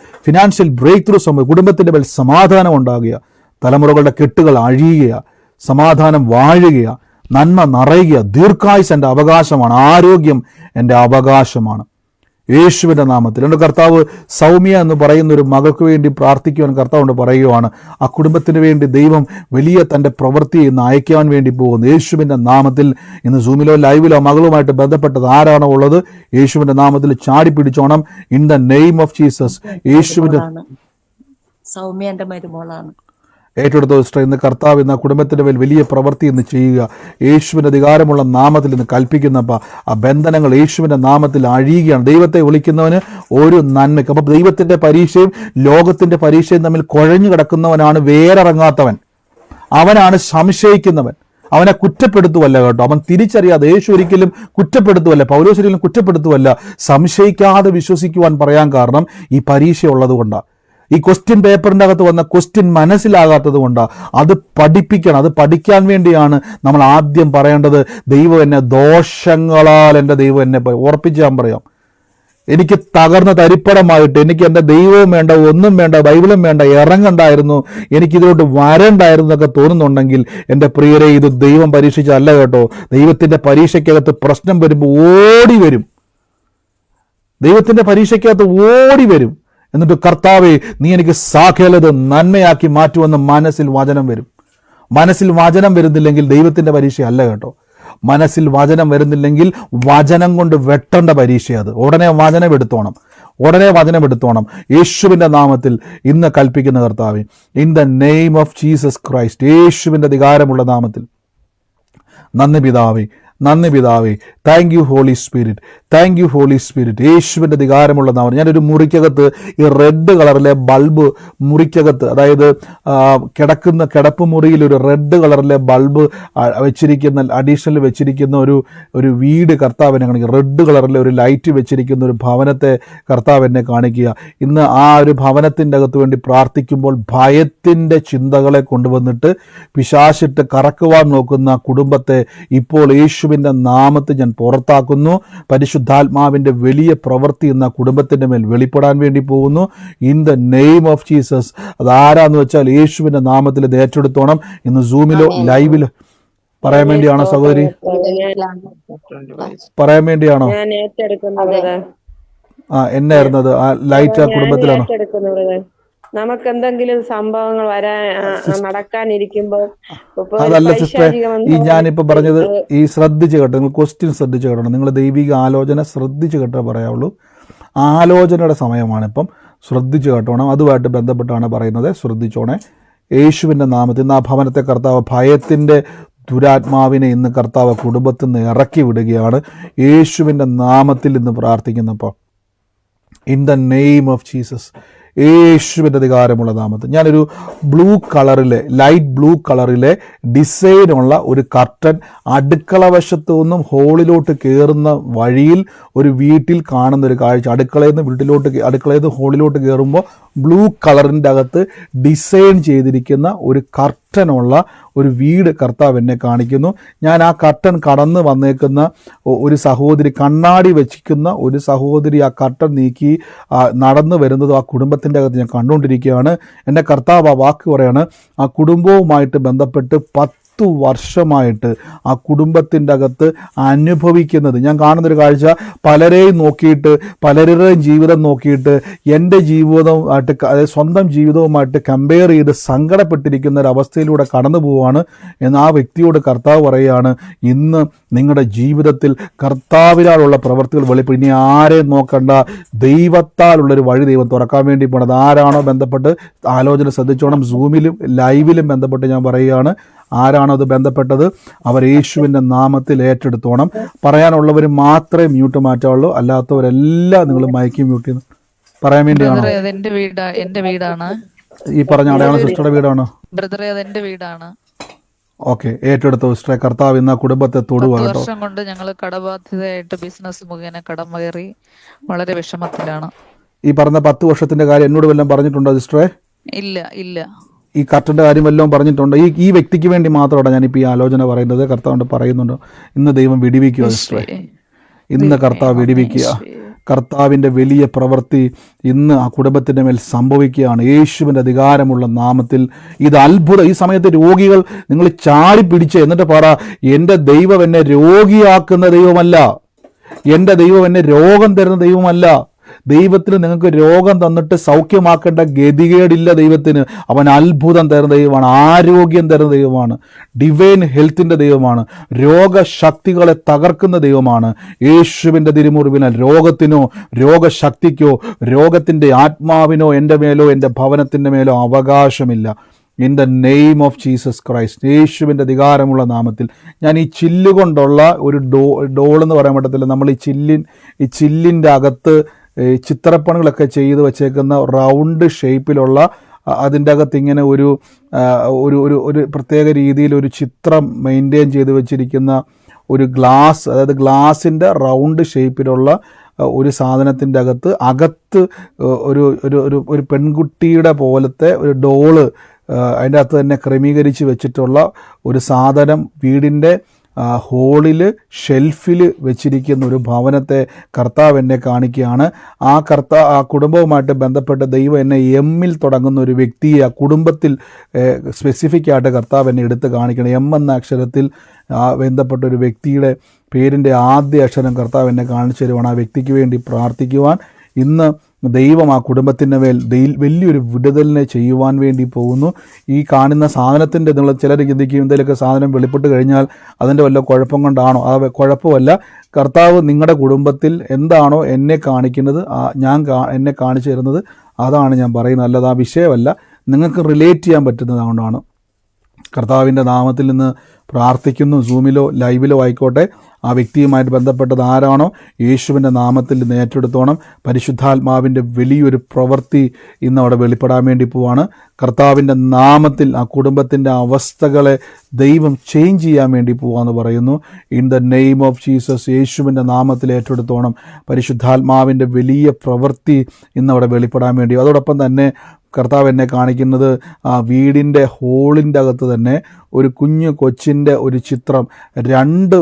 കുടുംബത്തിൻ്റെ മേൽ സമാധാനം ഉണ്ടാകുക. തലമുറകളുടെ കെട്ടുകൾ അഴിയുക. സമാധാനം വാഴുക. നന്മ നിറയുക. ദീർഘായുസ് എൻ്റെ അവകാശമാണ്. ആരോഗ്യം എൻ്റെ അവകാശമാണ്. യേശുവിൻ്റെ നാമത്തിൽ. എൻ്റെ കർത്താവ് സൗമ്യ എന്ന് പറയുന്ന ഒരു മകൾക്ക് വേണ്ടി പ്രാർത്ഥിക്കുവാൻ കർത്താവ് പറയുവാണ്. ആ കുടുംബത്തിന് വേണ്ടി ദൈവം വലിയ തൻ്റെ പ്രവൃത്തി ഇന്ന് അയക്കുവാൻ വേണ്ടി പോകുന്നു. യേശുവിൻ്റെ നാമത്തിൽ ഇന്ന് സൂമിലോ ലൈവിലോ മകളുമായിട്ട് ബന്ധപ്പെട്ടത് ആരാണോ ഉള്ളത്, യേശുവിൻ്റെ നാമത്തിൽ ചാടി പിടിച്ചോണം. In the name of Jesus. യേശുവിൻ്റെ സൗമ്യ എൻ്റെ മരുമോളാണ്. ഏറ്റെടുത്ത സിസ്റ്റർ, ഇന്ന് കർത്താവ് ഇന്ന് ആ കുടുംബത്തിൻ്റെ മേൽ വലിയ പ്രവൃത്തി ഇന്ന് ചെയ്യുക. യേശുവിൻ്റെ അധികാരമുള്ള നാമത്തിൽ ഇന്ന് കൽപ്പിക്കുന്നപ്പോൾ ആ ബന്ധനങ്ങൾ യേശുവിൻ്റെ നാമത്തിൽ അഴിയുകയാണ്. ദൈവത്തെ വിളിക്കുന്നവന് ഒരു നന്മയ്ക്ക്. അപ്പം ദൈവത്തിൻ്റെ പരീക്ഷയും ലോകത്തിൻ്റെ പരീക്ഷയും തമ്മിൽ കുഴഞ്ഞു കിടക്കുന്നവനാണ് വേരിറങ്ങാത്തവൻ. അവനാണ് സംശയിക്കുന്നവൻ. അവനെ കുറ്റപ്പെടുത്തുവല്ല കേട്ടോ. അവൻ തിരിച്ചറിയാതെ, യേശു ഒരിക്കലും കുറ്റപ്പെടുത്തുവല്ല, പൗലോസ് ഒരിക്കലും കുറ്റപ്പെടുത്തുവല്ല. സംശയിക്കാതെ വിശ്വസിക്കുവാൻ പറയാൻ കാരണം ഈ പരീക്ഷ ഉള്ളത് കൊണ്ടാണ്. ഈ ക്വസ്റ്റ്യൻ പേപ്പറിൻ്റെ അകത്ത് വന്ന ക്വസ്റ്റ്യൻ മനസ്സിലാകാത്തത് കൊണ്ടാണ്. അത് പഠിപ്പിക്കണം. അത് പഠിക്കാൻ വേണ്ടിയാണ് നമ്മൾ ആദ്യം പറയേണ്ടത്, ദൈവം എന്നെ ദോഷങ്ങളാൽ എൻ്റെ ദൈവം എന്നെ ഓർപ്പിച്ച് ഞാൻ പറയാം. എനിക്ക് തകർന്ന തരിപ്പടമായിട്ട് എനിക്ക് എൻ്റെ ദൈവവും വേണ്ട, ഒന്നും വേണ്ട, ബൈബിളും വേണ്ട, ഇറങ്ങണ്ടായിരുന്നു, എനിക്കിതിലോട്ട് വരണ്ടായിരുന്നു എന്നൊക്കെ തോന്നുന്നുണ്ടെങ്കിൽ എൻ്റെ പ്രിയരെ, ഇത് ദൈവം പരീക്ഷിച്ചല്ല കേട്ടോ. ദൈവത്തിൻ്റെ പരീക്ഷയ്ക്കകത്ത് പ്രശ്നം വരുമ്പോൾ ഓടി വരും. എന്നിട്ട് കർത്താവേ, നീ എനിക്ക് സകലത് നന്മയാക്കി മാറ്റുമെന്ന് മനസ്സിൽ വചനം വരും. മനസ്സിൽ വചനം വരുന്നില്ലെങ്കിൽ ദൈവത്തിൻ്റെ പരീക്ഷ അല്ല കേട്ടോ. മനസ്സിൽ വചനം വരുന്നില്ലെങ്കിൽ വചനം കൊണ്ട് വെട്ടേണ്ട പരീക്ഷ അത്. ഉടനെ വചനം എടുത്തോണം. യേശുവിൻ്റെ നാമത്തിൽ ഇന്ന് കൽപ്പിക്കുന്ന കർത്താവേ, in the name of Jesus Christ, യേശുവിൻ്റെ അധികാരമുള്ള നാമത്തിൽ. നന്ദി പിതാവേ, നന്ദി പിതാവേ. Thank you Holy Spirit, thank you Holy Spirit. യേശുവിൻ്റെ അധികാരമുള്ള നാമം. ഞാനൊരു മുറിക്കകത്ത് ഈ റെഡ് കളറിലെ ബൾബ് മുറിക്കകത്ത്, അതായത് കിടപ്പ് മുറിയിൽ ഒരു റെഡ് കളറിലെ ബൾബ് വെച്ചിരിക്കുന്ന, അഡീഷണൽ വെച്ചിരിക്കുന്ന ഒരു വീട് കർത്താവ് എന്നെ കാണിക്കുക. റെഡ് കളറിലെ ഒരു ലൈറ്റ് വെച്ചിരിക്കുന്ന ഒരു ഭവനത്തെ കർത്താവ് എന്നെ കാണിക്കുക. ഇന്ന് ആ ഒരു ഭവനത്തിൻ്റെ അകത്ത് വേണ്ടി പ്രാർത്ഥിക്കുമ്പോൾ ഭയത്തിൻ്റെ ചിന്തകളെ കൊണ്ടുവന്നിട്ട് പിശാചിട്ട് കറക്കുവാൻ നോക്കുന്ന കുടുംബത്തെ ഇപ്പോൾ യേശുവിൻ്റെ നാമത്തിൽ ഞാൻ പുറത്താക്കുന്നു. പരിശുദ്ധാത്മാവിൻ്റെ വലിയ പ്രവൃത്തി എന്ന കുടുംബത്തിൻ്റെ മേൽ വെളിപ്പെടാൻ വേണ്ടി പോകുന്നു. In the name of Jesus. അതാരാന്ന് വെച്ചാൽ യേശുവിൻ്റെ നാമത്തിൽ ഇത് ഏറ്റെടുത്തോണം. ഇന്ന് സൂമിലോ ലൈവിലോ പറയാൻ വേണ്ടിയാണോ സഹോദരി? പറയാൻ വേണ്ടിയാണോ? എന്നായിരുന്നത് ആ ലൈറ്റ് ആ കുടുംബത്തിലാണോ? നമുക്ക് എന്തെങ്കിലും സംഭവങ്ങൾ നടക്കാനിരിക്കുമ്പോ അതല്ല സിസ്റ്ററെ, ഈ ഞാനിപ്പോ പറഞ്ഞത് ഈ ശ്രദ്ധിച്ച് കേട്ടോ, നിങ്ങൾ ക്വസ്റ്റ്യൻ ശ്രദ്ധിച്ച് കേട്ടോ, നിങ്ങൾ ദൈവിക ആലോചന ശ്രദ്ധിച്ച് കേട്ടോ പറയാവുള്ളൂ. ആലോചനയുടെ സമയമാണിപ്പം, ശ്രദ്ധിച്ച് കേട്ടോണം. അതുമായിട്ട് ബന്ധപ്പെട്ടാണ് പറയുന്നത്, ശ്രദ്ധിച്ചോണേ. യേശുവിൻ്റെ നാമത്തിൽ ഇന്ന് ആ ഭവനത്തെ കർത്താവ് ഭയത്തിൻ്റെ ദുരാത്മാവിനെ ഇന്ന് കർത്താവ് കുടുംബത്തിൽ നിന്ന് ഇറക്കി വിടുകയാണ്. യേശുവിൻ്റെ നാമത്തിൽ ഇന്ന് പ്രാർത്ഥിക്കുന്നപ്പോൾ in the name of Jesus, യേശുവിൻ്റെ അധികാരമുള്ള നാമത്തിൽ ഞാനൊരു ബ്ലൂ കളറിലെ, ലൈറ്റ് ബ്ലൂ കളറിലെ ഡിസൈനുള്ള ഒരു കർട്ടൻ അടുക്കള വശത്തു നിന്നും ഹോളിലോട്ട് കയറുന്ന വഴിയിൽ ഒരു വീട്ടിൽ കാണുന്ന ഒരു കാഴ്ച. അടുക്കളയിൽ നിന്ന് ഹോളിലോട്ട് കയറുമ്പോൾ ബ്ലൂ കളറിൻ്റെ അകത്ത് ഡിസൈൻ ചെയ്തിരിക്കുന്ന ഒരു കർട്ടനുള്ള ഒരു വീട് കർത്താവ് എന്നെ കാണിക്കുന്നു. ഞാൻ ആ കർട്ടൻ കടന്ന് വന്നേക്കുന്ന ഒരു സഹോദരി, കണ്ണാടി വെച്ചിരിക്കുന്ന ഒരു സഹോദരി ആ കർട്ടൻ നീക്കി നടന്നു വരുന്നതും ആ കുടുംബത്തിൻ്റെ അകത്ത് ഞാൻ കണ്ടുകൊണ്ടിരിക്കുകയാണ്. എൻ്റെ കർത്താവ് ആ വാക്ക് പറയാണ്, ആ കുടുംബവുമായിട്ട് ബന്ധപ്പെട്ട് 10 വർഷമായിട്ട് ആ കുടുംബത്തിൻ്റെ അകത്ത് അനുഭവിക്കുന്നത് ഞാൻ കാണുന്നൊരു കാഴ്ച. പലരെയും നോക്കിയിട്ട്, പലരുടെയും ജീവിതം നോക്കിയിട്ട് എൻ്റെ ജീവിതവുമായിട്ട്, അതായത് സ്വന്തം ജീവിതവുമായിട്ട് കമ്പയർ ചെയ്ത് സങ്കടപ്പെട്ടിരിക്കുന്ന ഒരവസ്ഥയിലൂടെ കടന്നു പോവുകയാണ് എന്ന് ആ വ്യക്തിയോട് കർത്താവ് പറയുകയാണ്, ഇന്ന് നിങ്ങളുടെ ജീവിതത്തിൽ കർത്താവിനാലുള്ള പ്രവൃത്തികൾ വെളിപ്പെടും. ഇനി ആരെയും നോക്കണ്ട, ദൈവത്താലുള്ളൊരു വഴി ദൈവം തുറക്കാൻ വേണ്ടി പോണത്. ആരാണോ ബന്ധപ്പെട്ട് ആലോചന ശ്രദ്ധിച്ചോണം. സൂമിലും ലൈവിലും ബന്ധപ്പെട്ട് ഞാൻ പറയുകയാണ്, ആരാണോ അത് ബന്ധപ്പെട്ടത് അവർ യേശുവിൻ്റെ നാമത്തിൽ ഏറ്റെടുത്തോണം. പറയാനുള്ളവർ മാത്രമേ മ്യൂട്ട് മാറ്റാവുള്ളൂ, അല്ലാത്തവരെല്ലാം നിങ്ങൾ മൈക്ക് മ്യൂട്ട് ചെയ്ത് പറയാൻ വേണ്ടിയാണോ? എന്റെ വീടാണ് ഈ പറഞ്ഞ അടയാളം സിസ്റ്ററുടെ വീടാണോ? ബ്രദറെ, അത് എന്റെ വീടാണ്. ഓക്കെ, ഏറ്റെടുത്ത സിസ്റ്ററെ കർത്താവ് ഇന്ന് ആ കുടുംബത്തെ തൊടുക. 10 വർഷം കൊണ്ട് ഞങ്ങൾ കടബാധ്യതയായിട്ട് ബിസിനസ് മുഖേന കടം കയറി വളരെ വിഷമത്തിലാണ്. ഈ പറഞ്ഞ 10 വർഷത്തിന്റെ കാര്യം എന്നോട് വല്ലതും പറഞ്ഞിട്ടുണ്ടോ സിസ്റ്ററെ? ഇല്ല. ഈ കർട്ടൻ്റെ കാര്യം വല്ലതും പറഞ്ഞിട്ടുണ്ടോ? ഈ വ്യക്തിക്ക് വേണ്ടി മാത്രമാണ് ഞാനിപ്പോൾ ഈ ആലോചന പറയുന്നത്. കർത്താവ് പറയുന്നുണ്ടോ? ഇന്ന് ദൈവം വെടിവെക്കുക സിസ്റ്ററെ, ഇന്ന് കർത്താവ് വെടിവെക്കുക. കർത്താവിൻ്റെ വലിയ പ്രവൃത്തി ഇന്ന് ആ കുടുംബത്തിൻ്റെ മേൽ സംഭവിക്കുകയാണ് യേശുവിൻ്റെ അധികാരമുള്ള നാമത്തിൽ. ഇത് അത്ഭുതം. ഈ സമയത്ത് രോഗികൾ നിങ്ങൾ ചാടി പിടിച്ച് എന്നിട്ട് പറ, എൻ്റെ ദൈവം എന്നെ രോഗിയാക്കുന്ന ദൈവമല്ല, എൻ്റെ ദൈവം എന്നെ രോഗം തരുന്ന ദൈവമല്ല. ദൈവത്തിന് നിങ്ങൾക്ക് രോഗം തന്നിട്ട് സൗഖ്യമാക്കേണ്ട ഗതികേടില്ല. ദൈവത്തിന് അവൻ അത്ഭുതം തരുന്ന ദൈവമാണ്, ആരോഗ്യം തരുന്ന ദൈവമാണ്, ഡിവൈൻ ഹെൽത്തിൻ്റെ ദൈവമാണ്, രോഗശക്തികളെ തകർക്കുന്ന ദൈവമാണ്. യേശുവിൻ്റെ തിരുമുറിവിനാൽ രോഗത്തിനോ രോഗശക്തിക്കോ രോഗത്തിൻ്റെ ആത്മാവിനോ എൻ്റെ മേലോ എൻ്റെ ഭവനത്തിൻ്റെ മേലോ അവകാശമില്ല. In the name of Jesus Christ, യേശുവിൻ്റെ അധികാരമുള്ള നാമത്തിൽ ഞാൻ ഈ ചില്ലുകൊണ്ടുള്ള ഒരു ഡോളെന്ന് പറയാൻ പറ്റത്തില്ല, നമ്മൾ ഈ ചില്ലിൻ്റെ അകത്ത് ചിത്രപ്പണികളൊക്കെ ചെയ്ത് വച്ചേക്കുന്ന റൗണ്ട് ഷേപ്പിലുള്ള, അതിൻ്റെ അകത്ത് ഇങ്ങനെ ഒരു പ്രത്യേക രീതിയിൽ ഒരു ചിത്രം മെയിൻറ്റെയിൻ ചെയ്ത് വെച്ചിരിക്കുന്ന ഒരു ഗ്ലാസ്, അതായത് ഗ്ലാസിൻ്റെ റൗണ്ട് ഷേപ്പിലുള്ള ഒരു സാധനത്തിൻ്റെ അകത്ത് ഒരു പെൺകുട്ടിയുടെ പോലത്തെ ഒരു ഡോള് അതിൻ്റെ അകത്ത് തന്നെ ക്രമീകരിച്ച് വെച്ചിട്ടുള്ള ഒരു സാധനം വീടിൻ്റെ ഹോളിൽ ഷെൽഫിൽ വെച്ചിരിക്കുന്ന ഒരു ഭവനത്തെ കർത്താവ് എന്നെ കാണിക്കുകയാണ്. ആ കുടുംബവുമായിട്ട് ബന്ധപ്പെട്ട ദൈവം എന്നെ എമ്മിൽ തുടങ്ങുന്ന ഒരു വ്യക്തിയെ ആ കുടുംബത്തിൽ സ്പെസിഫിക് ആയിട്ട് കർത്താവ് എന്നെ എടുത്ത് കാണിക്കണം. എം എന്ന അക്ഷരത്തിൽ ബന്ധപ്പെട്ട ഒരു വ്യക്തിയുടെ പേരിൻ്റെ ആദ്യ അക്ഷരം കർത്താവ് എന്നെ കാണിച്ചു തരുവാണ്. ആ വ്യക്തിക്ക് വേണ്ടി പ്രാർത്ഥിക്കുവാൻ ഇന്ന് ദൈവം ആ കുടുംബത്തിൻ്റെ മേൽ വലിയൊരു വിടുതലിനെ ചെയ്യുവാൻ വേണ്ടി പോകുന്നു. ഈ കാണുന്ന സാധനത്തിൻ്റെ നിങ്ങൾ ചിലർ ചിന്തിക്കും, എന്തെങ്കിലുമൊക്കെ സാധനം വെളിപ്പെട്ട് കഴിഞ്ഞാൽ അതിൻ്റെ വല്ല കുഴപ്പം കൊണ്ടാണോ? അത് കുഴപ്പമല്ല. കർത്താവ് നിങ്ങളുടെ കുടുംബത്തിൽ എന്താണോ എന്നെ കാണിക്കുന്നത്, എന്നെ കാണിച്ചു തരുന്നത് അതാണ് ഞാൻ പറയുന്നത്, അല്ലാതെ ആ വിഷയമല്ല, നിങ്ങൾക്ക് റിലേറ്റ് ചെയ്യാൻ പറ്റുന്നതുകൊണ്ടാണ്. കർത്താവിൻ്റെ നാമത്തിൽ നിന്ന് പ്രാർത്ഥിക്കുന്നു. സൂമിലോ ലൈവിലോ ആയിക്കോട്ടെ, ആ വ്യക്തിയുമായിട്ട് ബന്ധപ്പെട്ടത് ആരാണോ യേശുവിൻ്റെ നാമത്തിൽ ഇന്ന് ഏറ്റെടുത്തോണം. പരിശുദ്ധാത്മാവിൻ്റെ വലിയൊരു പ്രവൃത്തി ഇന്ന് അവിടെ വെളിപ്പെടാൻ വേണ്ടി പോവാണ്. കർത്താവിൻ്റെ നാമത്തിൽ ആ കുടുംബത്തിൻ്റെ അവസ്ഥകളെ ദൈവം ചേഞ്ച് ചെയ്യാൻ വേണ്ടി പോവാന്ന് പറയുന്നു. In the name of Jesus, യേശുവിൻ്റെ നാമത്തിൽ ഏറ്റെടുത്തോണം. പരിശുദ്ധാത്മാവിൻ്റെ വലിയ പ്രവൃത്തി ഇന്ന് അവിടെ വെളിപ്പെടാൻ വേണ്ടി. അതോടൊപ്പം തന്നെ കർത്താവ് എന്നെ കാണിക്കുന്നത് ആ വീടിൻ്റെ ഹോളിൻ്റെ അകത്ത് തന്നെ ഒരു കുഞ്ഞു കൊച്ചിൻ്റെ ഒരു ചിത്രം, രണ്ട്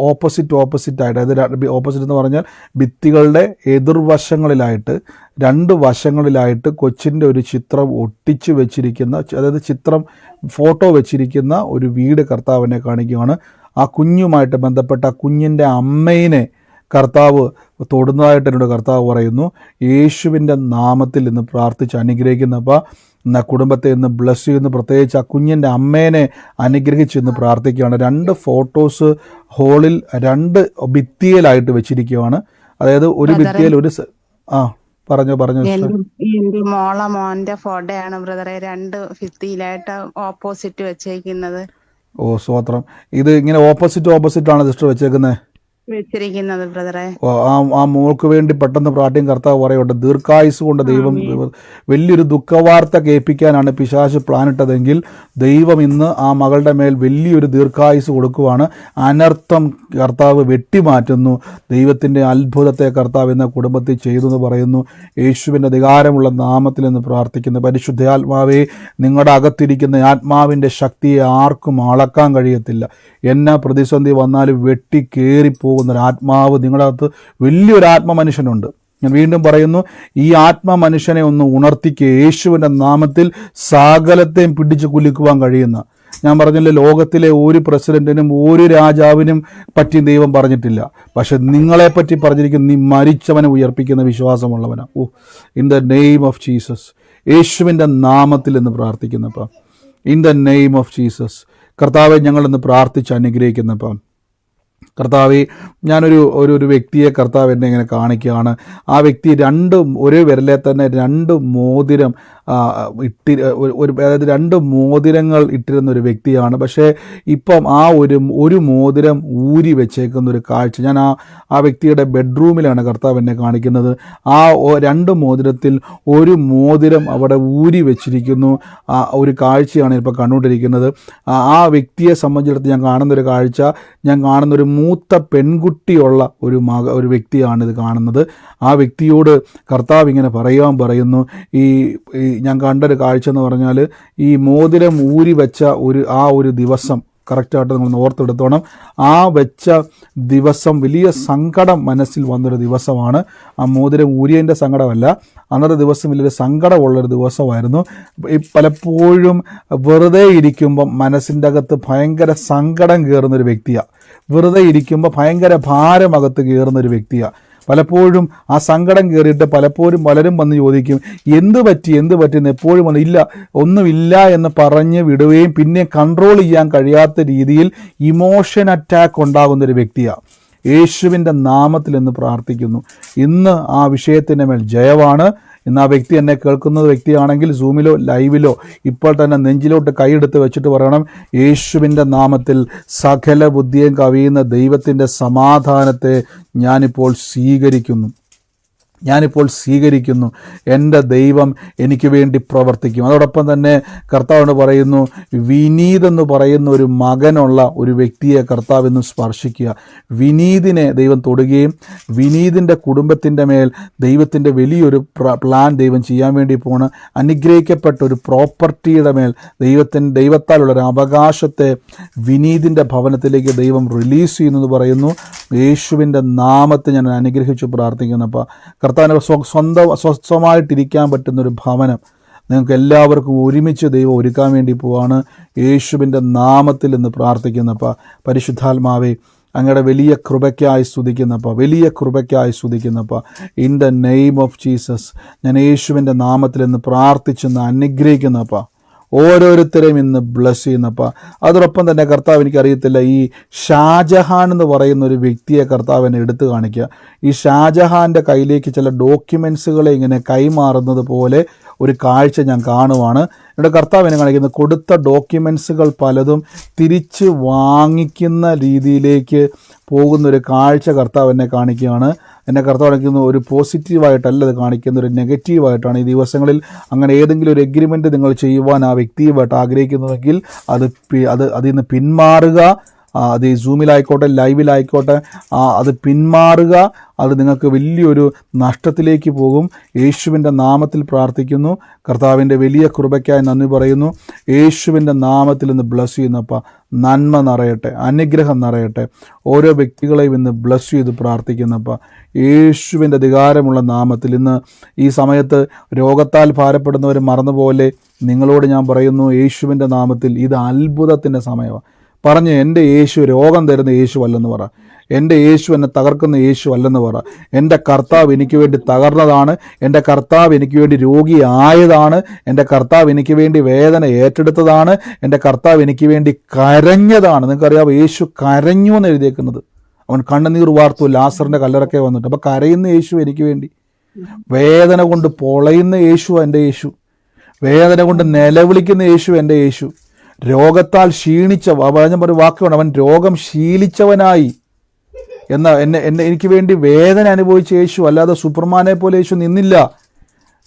ഓപ്പോസിറ്റായിട്ട്, അതായത് ഓപ്പോസിറ്റ് എന്ന് പറഞ്ഞാൽ ഭിത്തികളുടെ എതിർവശങ്ങളിലായിട്ട്, രണ്ട് വശങ്ങളിലായിട്ട് കൊച്ചിൻ്റെ ഒരു ചിത്രം ഒട്ടിച്ച് വെച്ചിരിക്കുന്ന, അതായത് ചിത്രം ഫോട്ടോ വെച്ചിരിക്കുന്ന ഒരു വീട് കർത്താവ് എന്നെ കാണിക്കുകയാണ്. ആ കുഞ്ഞുമായിട്ട് ബന്ധപ്പെട്ട ആ കുഞ്ഞിൻ്റെ അമ്മയിനെ കർത്താവ് തൊടുന്നതായിട്ട് എന്നോട് കർത്താവ് പറയുന്നു. യേശുവിൻ്റെ നാമത്തിൽ ഇന്ന് പ്രാർത്ഥിച്ച് അനുഗ്രഹിക്കുന്നപ്പോൾ ഇന്ന് കുടുംബത്തെ ഇന്ന് ബ്ലസ് ചെയ്യുന്നു. പ്രത്യേകിച്ച് ആ കുഞ്ഞിൻ്റെ അമ്മേനെ അനുഗ്രഹിച്ച് ഇന്ന് പ്രാർത്ഥിക്കുകയാണ്. രണ്ട് ഫോട്ടോസ് ഹോളിൽ രണ്ട് ഭിത്തിയിലായിട്ട് വെച്ചിരിക്കുകയാണ്. അതായത് ഒരു ഭിത്തിയിൽ ഒരു പറഞ്ഞു എന്റെ മോന്റെ ഫോട്ടോയാണ് ബ്രദറെ രണ്ട് ഭിത്തിയിലായിട്ട് ഓപ്പോസിറ്റ് വെച്ചേക്കുന്നത്. ഓ സ്തോത്രം. ഇത് ഇങ്ങനെ ഓപ്പോസിറ്റ് ആണ് സിസ്റ്റർ വെച്ചേക്കുന്നത് വെച്ചിരിക്കുന്നത് ബ്രദറെ. ആ മോൾക്ക് വേണ്ടി പെട്ടെന്ന് പ്രാർത്ഥിക്കും. കർത്താവ് പറയുന്നുണ്ട്, ദീർഘായുസ് കൊണ്ട് ദൈവം വലിയൊരു ദുഃഖവാർത്ത കേൾപ്പിക്കാനാണ് പിശാച് പ്ലാനിട്ടതെങ്കിൽ ദൈവം ഇന്ന് ആ മകളുടെ മേൽ വലിയൊരു ദീർഘായുസ് കൊടുക്കുവാണ്. അനർത്ഥം കർത്താവ് വെട്ടിമാറ്റുന്നു. ദൈവത്തിൻ്റെ അത്ഭുതത്തെ കർത്താവ് എന്ന കുടുംബത്തിൽ ചെയ്തു എന്ന് പറയുന്നു. യേശുവിൻ്റെ അധികാരമുള്ള നാമത്തിൽ നിന്ന് പ്രാർത്ഥിക്കുന്നു. പരിശുദ്ധാത്മാവേ, നിങ്ങളുടെ അകത്തിരിക്കുന്ന ആത്മാവിൻ്റെ ശക്തിയെ ആർക്കും അളക്കാൻ കഴിയത്തില്ല. എന്നാ പ്രതിസന്ധി വന്നാലും വെട്ടി കയറിപ്പോകുന്ന ഒരു ആത്മാവ് നിങ്ങളുടെ അകത്ത് വലിയൊരു ആത്മമനുഷ്യനുണ്ട്. ഞാൻ വീണ്ടും പറയുന്നു, ഈ ആത്മമനുഷ്യനെ ഒന്ന് ഉണർത്തിക്കുക. യേശുവിൻ്റെ നാമത്തിൽ സകലത്തെയും പിടിച്ച് കുലുക്കുവാൻ കഴിയുന്ന, ഞാൻ പറഞ്ഞില്ലേ, ലോകത്തിലെ ഒരു പ്രസിഡന്റിനും ഒരു രാജാവിനും പറ്റി ദൈവം പറഞ്ഞിട്ടില്ല. പക്ഷെ നിങ്ങളെപ്പറ്റി പറഞ്ഞിരിക്കുന്ന, നീ മരിച്ചവനെ ഉയർപ്പിക്കുന്ന വിശ്വാസമുള്ളവനാ. In the name of Jesus, യേശുവിൻ്റെ നാമത്തിൽ എന്ന് പ്രാർത്ഥിക്കുന്നപ്പം, in the name of Jesus കർത്താവെ ഞങ്ങളിന്ന് പ്രാർത്ഥിച്ച് അനുഗ്രഹിക്കുന്നപ്പം, കർത്താവെ ഞാനൊരു വ്യക്തിയെ കർത്താവ് എന്നെ ഇങ്ങനെ കാണിക്കുകയാണ്. ആ വ്യക്തി ഒരേ വിരലെ തന്നെ രണ്ട് മോതിരം അതായത് രണ്ട് മോതിരങ്ങൾ ഇട്ടിരുന്ന ഒരു വ്യക്തിയാണ്. പക്ഷേ ഇപ്പം ആ ഒരു മോതിരം ഊരി വെച്ചേക്കുന്ന ഒരു കാഴ്ച ഞാൻ ആ വ്യക്തിയുടെ ബെഡ്റൂമിലാണ് കർത്താവ് എന്നെ കാണിക്കുന്നത്. ആ രണ്ട് മോതിരത്തിൽ ഒരു മോതിരം അവിടെ ഊരി വെച്ചിരിക്കുന്നു. ഒരു കാഴ്ചയാണ് ഇപ്പോൾ കണ്ടുകൊണ്ടിരിക്കുന്നത്. ആ വ്യക്തിയെ സംബന്ധിച്ചിടത്ത് ഞാൻ കാണുന്നൊരു കാഴ്ച, ഞാൻ കാണുന്നൊരു മൂത്ത പെൺകുട്ടിയുള്ള ഒരു വ്യക്തിയാണ് ഇത് കാണുന്നത്. ആ വ്യക്തിയോട് കർത്താവ് ഇങ്ങനെ പറയുന്നു, ഈ ഞാൻ കണ്ടൊരു കാഴ്ച എന്ന് പറഞ്ഞാൽ, ഈ മോതിരം ഊരി വെച്ച ഒരു ദിവസം കറക്റ്റായിട്ട് നിങ്ങൾ ഓർത്തെടുത്തോണം. ആ വെച്ച ദിവസം വലിയ സങ്കടം മനസ്സിൽ വന്നൊരു ദിവസമാണ്. ആ മോതിരം ഊരിയതിൻ്റെ സങ്കടമല്ല, അന്നത്തെ ദിവസം വലിയൊരു സങ്കടമുള്ളൊരു ദിവസമായിരുന്നു. പലപ്പോഴും വെറുതെ ഇരിക്കുമ്പം മനസ്സിൻ്റെ അകത്ത് ഭയങ്കര സങ്കടം കയറുന്നൊരു വ്യക്തിയാണ്. വെറുതെ ഇരിക്കുമ്പോൾ ഭയങ്കര ഭാരമകത്ത് കയറുന്നൊരു വ്യക്തിയാണ്. പലപ്പോഴും ആ സങ്കടം കയറിയിട്ട് പലരും വന്ന് ചോദിക്കും, എന്ത് പറ്റി എന്ന് എപ്പോഴും വന്ന് ഒന്നുമില്ല എന്ന് പറഞ്ഞ് വിടുകയും പിന്നെ കൺട്രോൾ ചെയ്യാൻ കഴിയാത്ത രീതിയിൽ ഇമോഷൻ അറ്റാക്ക് ഉണ്ടാകുന്നൊരു വ്യക്തിയാണ്. യേശുവിൻ്റെ നാമത്തിൽ എന്ന് പ്രാർത്ഥിക്കുന്നു. ഇന്ന് ആ വിഷയത്തിൻ്റെ മേൽ ജയമാണ്. ഇന്ന് ആ വ്യക്തി എന്നെ കേൾക്കുന്ന വ്യക്തിയാണെങ്കിൽ സൂമിലോ ലൈവിലോ ഇപ്പോൾ തന്നെ നെഞ്ചിലോട്ട് കൈയെടുത്ത് വെച്ചിട്ട് പറയണം, യേശുവിൻ്റെ നാമത്തിൽ സകല ബുദ്ധിയും കവിയുന്ന ദൈവത്തിൻ്റെ സമാധാനത്തെ ഞാനിപ്പോൾ സ്വീകരിക്കുന്നു. എൻ്റെ ദൈവം എനിക്ക് വേണ്ടി പ്രവർത്തിക്കും. അതോടൊപ്പം തന്നെ കർത്താവിനോട് പറയുന്നു, വിനീതെന്ന് പറയുന്ന ഒരു മകനുള്ള ഒരു വ്യക്തിയെ കർത്താവ് ഇന്ന് സ്പർശിക്കുക. വിനീതിനെ ദൈവം തൊടുകയും വിനീതിൻ്റെ കുടുംബത്തിൻ്റെ മേൽ ദൈവത്തിൻ്റെ വലിയൊരു പ്ലാൻ ദൈവം ചെയ്യാൻ വേണ്ടി പോണ്. അനുഗ്രഹിക്കപ്പെട്ട ഒരു പ്രോപ്പർട്ടിയുടെ മേൽ ദൈവത്താലുള്ളൊരു അവകാശത്തെ വിനീതിൻ്റെ ഭവനത്തിലേക്ക് ദൈവം റിലീസ് ചെയ്യുന്നു പറയുന്നു. യേശുവിൻ്റെ നാമത്തെ ഞാൻ അനുഗ്രഹിച്ചു പ്രാർത്ഥിക്കുന്നപ്പോൾ കർത്താവിന് സ്വസ്ഥമായിട്ടിരിക്കാൻ പറ്റുന്നൊരു ഭവനം നിങ്ങൾക്ക് എല്ലാവർക്കും ഒരുമിച്ച് ദൈവം ഒരുക്കാൻ വേണ്ടി പോവാണ്. യേശുവിൻ്റെ നാമത്തിൽ എന്ന് പ്രാർത്ഥിക്കുന്നപ്പോൾ പരിശുദ്ധാത്മാവേ, അങ്ങയുടെ വലിയ കൃപയ്ക്കായി സ്തുതിക്കുന്നപ്പോൾ in the name of Jesus ഞാൻ യേശുവിൻ്റെ നാമത്തിൽ എന്ന് പ്രാർത്ഥിച്ചെന്ന് അനുഗ്രഹിക്കുന്നപ്പോൾ ഓരോരുത്തരെയും ഇന്ന് ബ്ലസ് ചെയ്യുന്നപ്പ. അതോടൊപ്പം തന്നെ കർത്താവ്, എനിക്കറിയത്തില്ല, ഈ ഷാജഹാൻ എന്ന് പറയുന്ന ഒരു വ്യക്തിയെ കർത്താവ് എന്നെ എടുത്തു കാണിക്കുക. ഈ ഷാജഹാൻ്റെ കയ്യിലേക്ക് ചില ഡോക്യുമെൻസുകളെ ഇങ്ങനെ കൈമാറുന്നത് പോലെ ഒരു കാഴ്ച ഞാൻ കാണുവാണ്. ഇവിടെ കർത്താവ് എന്നെ കാണിക്കുന്നത് കൊടുത്ത ഡോക്യുമെൻസുകൾ പലതും തിരിച്ച് വാങ്ങിക്കുന്ന രീതിയിലേക്ക് പോകുന്നൊരു കാഴ്ച കർത്താവ് എന്നെ കാണിക്കുകയാണ്. എന്നെ കർത്താവ് കാണിക്കുന്ന ഒരു പോസിറ്റീവായിട്ടല്ല ഇത് കാണിക്കുന്ന, ഒരു നെഗറ്റീവായിട്ടാണ്. ഈ ദിവസങ്ങളിൽ അങ്ങനെ ഏതെങ്കിലും ഒരു എഗ്രിമെൻറ്റ് നിങ്ങൾ ചെയ്യുവാൻ ആ വ്യക്തിയുമായിട്ട് ആഗ്രഹിക്കുന്നുവെങ്കിൽ അതിൽ നിന്ന് പിന്മാറുക. അത് ഈ സൂമിലായിക്കോട്ടെ ലൈവിലായിക്കോട്ടെ, അത് പിന്മാറുക. അത് നിങ്ങൾക്ക് വലിയൊരു നഷ്ടത്തിലേക്ക് പോകും. യേശുവിൻ്റെ നാമത്തിൽ പ്രാർത്ഥിക്കുന്നു. കർത്താവിൻ്റെ വലിയ കൃപയ്ക്കായി നന്ദി പറയുന്നു. യേശുവിൻ്റെ നാമത്തിൽ ഇന്ന് ബ്ലസ് ചെയ്യുന്നപ്പോൾ നന്മ നിറയട്ടെ, അനുഗ്രഹം നിറയട്ടെ. ഓരോ വ്യക്തികളെയും ഇന്ന് ബ്ലസ് ചെയ്ത് പ്രാർത്ഥിക്കുന്നപ്പോൾ യേശുവിൻ്റെ അധികാരമുള്ള നാമത്തിൽ ഇന്ന് ഈ സമയത്ത് രോഗത്താൽ ഭാരപ്പെടുന്നവർ മറന്നുപോലെ നിങ്ങളോട് ഞാൻ പറയുന്നു, യേശുവിൻ്റെ നാമത്തിൽ ഇത് അത്ഭുതത്തിൻ്റെ സമയമാണ്. പറഞ്ഞ് എൻ്റെ യേശു രോഗം തരുന്ന യേശു അല്ലെന്ന് പറ. എൻ്റെ യേശു എന്നെ തകർക്കുന്ന യേശു അല്ലെന്ന് പറ. എൻ്റെ കർത്താവ് എനിക്ക് വേണ്ടി തകർന്നതാണ്. എൻ്റെ കർത്താവ് എനിക്ക് വേണ്ടി രോഗിയായതാണ്. എൻ്റെ കർത്താവ് എനിക്ക് വേണ്ടി വേദന ഏറ്റെടുത്തതാണ്. എൻ്റെ കർത്താവ് എനിക്ക് വേണ്ടി കരഞ്ഞതാണ്. നിങ്ങൾക്കറിയാം, യേശു കരഞ്ഞു എന്ന് എഴുതിയേക്കുന്നത്. അവൻ കണ്ണുനീർ വാർത്തു ലാസറിൻ്റെ കല്ലറക്കെ വന്നിട്ട്. അപ്പോൾ കരയുന്ന യേശു എനിക്ക് വേണ്ടി, വേദന കൊണ്ട് പൊളയുന്ന യേശു എൻ്റെ യേശു, വേദന കൊണ്ട് നിലവിളിക്കുന്ന യേശു എൻ്റെ യേശു, രോഗത്താൽ ക്ഷീണിച്ച ഒരു വാക്കുണ്ട്, അവൻ രോഗം ശീലിച്ചവനായി എനിക്ക് വേണ്ടി വേദന അനുഭവിച്ച യേശു. അല്ലാതെ സൂപ്പർമാനെ പോലെ യേശു നിന്നില്ല.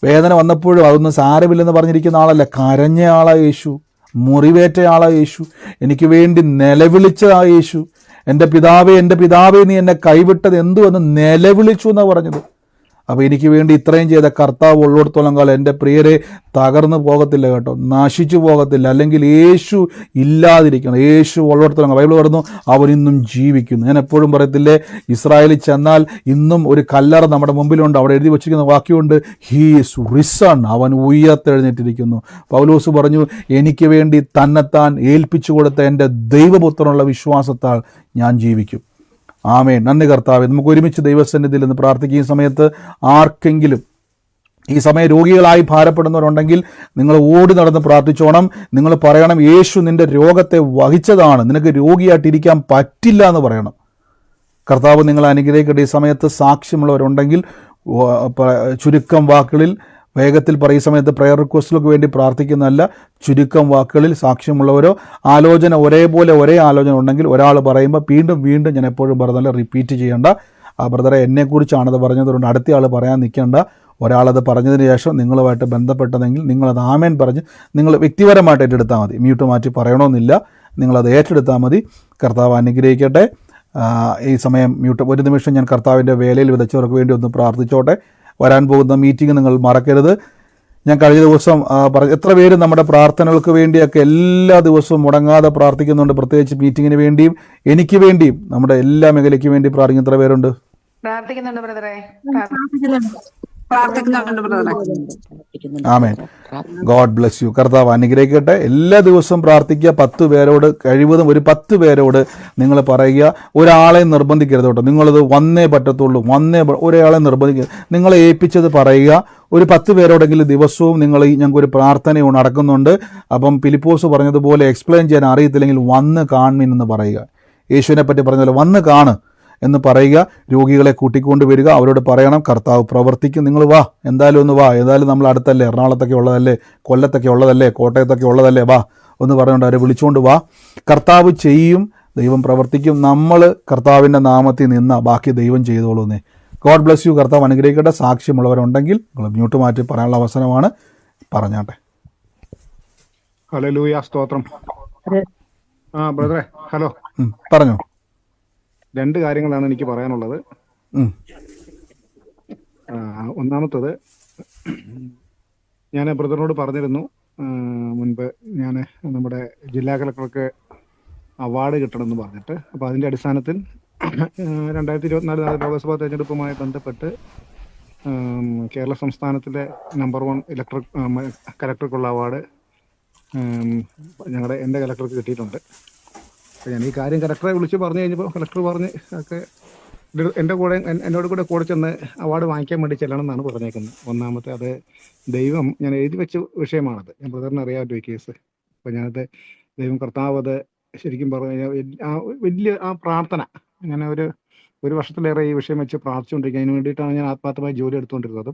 വേദന വന്നപ്പോഴും അതൊന്നും സാരമില്ലെന്ന് പറഞ്ഞിരിക്കുന്ന ആളല്ല. കരഞ്ഞ ആളാ യേശു, മുറിവേറ്റ ആളാ യേശു, എനിക്ക് വേണ്ടി നിലവിളിച്ച ആ യേശു. എൻ്റെ പിതാവേ, എൻ്റെ പിതാവേ, നീ എന്നെ കൈവിട്ടത് എന്തുവെന്ന് നിലവിളിച്ചു എന്നാണ് പറഞ്ഞത്. അപ്പോൾ എനിക്ക് വേണ്ടി ഇത്രയും ചെയ്ത കർത്താവ് ഉള്ളിടത്തോളം കാലം എൻ്റെ പ്രിയരെ തകർന്നു പോകത്തില്ല കേട്ടോ, നശിച്ചു പോകത്തില്ല. അല്ലെങ്കിൽ യേശു ഇല്ലാതിരിക്കണം. യേശു ഉള്ളിടത്തോളം, ബൈബിൾ പറഞ്ഞു അവൻ ഇന്നും ജീവിക്കുന്നു. ഞാൻ എപ്പോഴും പറയത്തില്ലേ, ഇസ്രായേലിൽ ചെന്നാൽ ഇന്നും ഒരു കല്ലറ നമ്മുടെ മുമ്പിലുണ്ട്. അവിടെ എഴുതി വച്ചിരിക്കുന്ന വാക്യമുണ്ട്, ഹീ ഈസ് റിസൺ, അവൻ ഉയർത്തെഴുന്നേറ്റിരിക്കുന്നു. പൗലോസ് പറഞ്ഞു, എനിക്ക് വേണ്ടി തന്നെത്താൻ ഏൽപ്പിച്ചു കൊടുത്ത എൻ്റെ ദൈവപുത്രനുള്ള വിശ്വാസത്താൽ ഞാൻ ജീവിക്കും. ആമേൻ. നന്ദി കർത്താവേ. നമുക്ക് ഒരുമിച്ച് ദൈവസന്നിധിയിൽ നിന്ന് പ്രാർത്ഥിക്കുന്ന സമയത്ത് ആർക്കെങ്കിലും ഈ സമയം രോഗികളായി ഭാരപ്പെടുന്നവരുണ്ടെങ്കിൽ നിങ്ങൾ ഓടി നടന്ന് പ്രാർത്ഥിച്ചോണം. നിങ്ങൾ പറയണം, യേശു നിൻ്റെ രോഗത്തെ വഹിച്ചതാണ്, നിനക്ക് രോഗിയായിട്ടിരിക്കാൻ പറ്റില്ല എന്ന് പറയണം. കർത്താവ് നിങ്ങളെ അനുഗ്രഹിക്കട്ടെ. ഈ സമയത്ത് സാക്ഷ്യമുള്ളവരുണ്ടെങ്കിൽ ചുരുക്കം വാക്കുകളിൽ വേഗത്തിൽ പറയുന്ന സമയത്ത് പ്രയർ റിക്വസ്റ്റിലേക്ക് വേണ്ടി പ്രാർത്ഥിക്കുന്നതല്ല, ചുരുക്കം വാക്കുകളിൽ സാക്ഷ്യമുള്ളവരോ ആലോചന ഒരേ ആലോചന ഉണ്ടെങ്കിൽ ഒരാൾ പറയുമ്പോൾ വീണ്ടും ഞാൻ എപ്പോഴും പറഞ്ഞല്ല, റിപ്പീറ്റ് ചെയ്യേണ്ട. ആ ബ്രദറെ എന്നെക്കുറിച്ചാണത് പറഞ്ഞതുകൊണ്ട് അടുത്ത ആൾ പറയാൻ നിൽക്കേണ്ട. ഒരാളത് പറഞ്ഞതിന് ശേഷം നിങ്ങളുമായിട്ട് ബന്ധപ്പെട്ടതെങ്കിൽ നിങ്ങളത് ആമേൻ പറഞ്ഞ് നിങ്ങൾ വ്യക്തിപരമായിട്ട് ഏറ്റെടുത്താൽ മതി. മ്യൂട്ട് മാറ്റി പറയണമെന്നില്ല, നിങ്ങളത് ഏറ്റെടുത്താൽ മതി. കർത്താവ് അനുഗ്രഹിക്കട്ടെ. ഈ സമയം ഒരു നിമിഷം ഞാൻ കർത്താവിൻ്റെ വേലയിൽ വിതച്ചവർക്ക് വേണ്ടി ഒന്ന് പ്രാർത്ഥിച്ചോട്ടെ. വരാൻ പോകുന്ന മീറ്റിംഗ് നിങ്ങൾ മറക്കരുത്. ഞാൻ കഴിഞ്ഞ ദിവസം എത്ര പേര് നമ്മുടെ പ്രാർത്ഥനകൾക്ക് വേണ്ടിയൊക്കെ എല്ലാ ദിവസവും മുടങ്ങാതെ പ്രാർത്ഥിക്കുന്നുണ്ട്. പ്രത്യേകിച്ച് മീറ്റിങ്ങിന് വേണ്ടിയും എനിക്ക് വേണ്ടിയും നമ്മുടെ എല്ലാ മേഖലയ്ക്ക് വേണ്ടി പ്രാർത്ഥിക്കുന്ന എത്ര പേരുണ്ട്? പ്രാർത്ഥിക്കുന്നുണ്ട് ബ്രദറെ. ആമേൻ. God bless you. കർത്താവ് അനുഗ്രഹിക്കട്ടെ. എല്ലാ ദിവസവും പ്രാർത്ഥിക്കുക. 10 പേരോട് കഴിവതും ഒരു 10 പേരോട് നിങ്ങൾ പറയുക. ഒരാളെ നിർബന്ധിക്കരുത് കേട്ടോ. നിങ്ങളത് വന്നേ പറ്റത്തുള്ളൂ, ഒരാളെ നിർബന്ധിക്കുക. നിങ്ങളെ ഏൽപ്പിച്ചത് പറയുക. ഒരു 10 പേരോടെങ്കിലും ദിവസവും ഞങ്ങൾക്കൊരു പ്രാർത്ഥന നടക്കുന്നുണ്ട്. അപ്പം ഫിലിപ്പോസ് പറഞ്ഞതുപോലെ എക്സ്പ്ലെയിൻ ചെയ്യാൻ അറിയത്തില്ലെങ്കിൽ വന്ന് കാണുവിൻ എന്ന് പറയുക. യേശുവിനെ പറ്റി പറഞ്ഞതുപോലെ വന്ന് കാണ് എന്ന് പറയുക. രോഗികളെ കൂട്ടിക്കൊണ്ട് വരിക. അവരോട് പറയണം, കർത്താവ് പ്രവർത്തിക്കും, നിങ്ങൾ വാ, എന്തായാലും ഒന്ന് വാ, ഏതായാലും നമ്മൾ അടുത്തല്ലേ, എറണാകുളത്തൊക്കെ ഉള്ളതല്ലേ, കൊല്ലത്തൊക്കെ ഉള്ളതല്ലേ, കോട്ടയത്തൊക്കെ ഉള്ളതല്ലേ, വാ ഒന്ന് പറഞ്ഞുകൊണ്ട് അവരെ വിളിച്ചുകൊണ്ട് വാ. കർത്താവ് ചെയ്യും, ദൈവം പ്രവർത്തിക്കും. നമ്മൾ കർത്താവിൻ്റെ നാമത്തിൽ നിന്ന ബാക്കി ദൈവം ചെയ്തോളൂന്നേ. God bless you. കർത്താവ് അനുഗ്രഹിക്കട്ടെ. സാക്ഷ്യമുള്ളവരുണ്ടെങ്കിൽ നിങ്ങൾ മ്യൂട്ട് മാറ്റി പറയാനുള്ള അവസരമാണ്, പറഞ്ഞാട്ടെ. ഹല്ലേലൂയ, സ്തോത്രം. ബ്രദറെ, ഹലോ. പറഞ്ഞോ. 2 കാര്യങ്ങളാണ് എനിക്ക് പറയാനുള്ളത്. ഒന്നാമത്തത്, ഞാൻ ബ്രദറിനോട് പറഞ്ഞിരുന്നു മുൻപ്, ഞാൻ നമ്മുടെ ജില്ലാ കളക്ടർക്ക് അവാർഡ് കിട്ടണമെന്ന് പറഞ്ഞിട്ട്. അപ്പോൾ അതിൻ്റെ അടിസ്ഥാനത്തിൽ 2024 ലോക്സഭാ തെരഞ്ഞെടുപ്പുമായി ബന്ധപ്പെട്ട് കേരള സംസ്ഥാനത്തിലെ നമ്പർ 1 കലക്ടർക്കുള്ള അവാർഡ് എൻ്റെ കലക്ടർക്ക് കിട്ടിയിട്ടുണ്ട്. അപ്പോൾ ഞാൻ ഈ കാര്യം കലക്ടറെ വിളിച്ച് പറഞ്ഞു കഴിഞ്ഞപ്പോൾ കലക്ടർ പറഞ്ഞ് ഒക്കെ എൻ്റെ കൂടെ എന്നോട് കൂടെ ചെന്ന് അവാർഡ് വാങ്ങിക്കാൻ വേണ്ടി ചെല്ലണം എന്നാണ് പറഞ്ഞേക്കുന്നത്. ഒന്നാമത്തെ അത് ദൈവം, ഞാൻ എഴുതി വെച്ച വിഷയമാണത്. ഞാൻ ബ്രദറിന് അറിയാമല്ലോ ഈ കേസ്. അപ്പോൾ ഞാനത് ദൈവം കർത്താവ് അത് ശരിക്കും പറഞ്ഞു കഴിഞ്ഞാൽ ആ വലിയ ആ പ്രാർത്ഥന, അങ്ങനെ ഒരു വർഷത്തിലേറെ ഈ വിഷയം വെച്ച് പ്രാർത്ഥിച്ചുകൊണ്ടിരിക്കുക. അതിന് വേണ്ടിയിട്ടാണ് ഞാൻ ആത്മാർത്ഥമായി ജോലി എടുത്തുകൊണ്ടിരുന്നത്.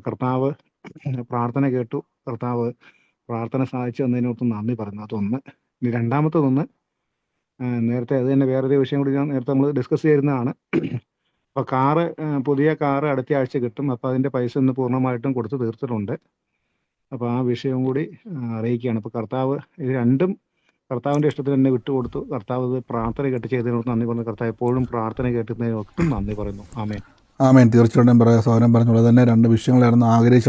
കർത്താവ് പ്രാർത്ഥന കേട്ടു, കർത്താവ് പ്രാർത്ഥന സാധിച്ചു എന്നതിനോർത്ത് നന്ദി പറയുന്നു. അതൊന്ന്. ഇനി രണ്ടാമത്തതൊന്ന്, നേരത്തെ അത് തന്നെ വേറൊരു വിഷയം കൂടി ഞാൻ നേരത്തെ നമ്മൾ ഡിസ്കസ് ചെയ്യുന്നതാണ്. അപ്പോൾ പുതിയ കാറ് അടുത്ത ആഴ്ച കിട്ടും. അപ്പോൾ അതിൻ്റെ പൈസ ഇന്ന് പൂർണ്ണമായിട്ടും കൊടുത്ത് തീർത്തിട്ടുണ്ട്. അപ്പോൾ ആ വിഷയം കൂടി അറിയിക്കുകയാണ്. അപ്പോൾ കർത്താവ് ഇത് രണ്ടും കർത്താവിൻ്റെ ഇഷ്ടത്തിന് തന്നെ വിട്ടുകൊടുത്തു. കർത്താവ് ഇത് പ്രാർത്ഥന കേട്ട് ചെയ്തതിനോട് നന്ദി പറഞ്ഞു. കർത്താവ് എപ്പോഴും പ്രാർത്ഥന കേട്ടുന്നതിനൊട്ടും നന്ദി പറയുന്നു. ആമേൻ. ആമേൻ. തീർച്ചയായിട്ടും സൗരം പറഞ്ഞുള്ളത് തന്നെ രണ്ട് വിഷയങ്ങളായിരുന്നു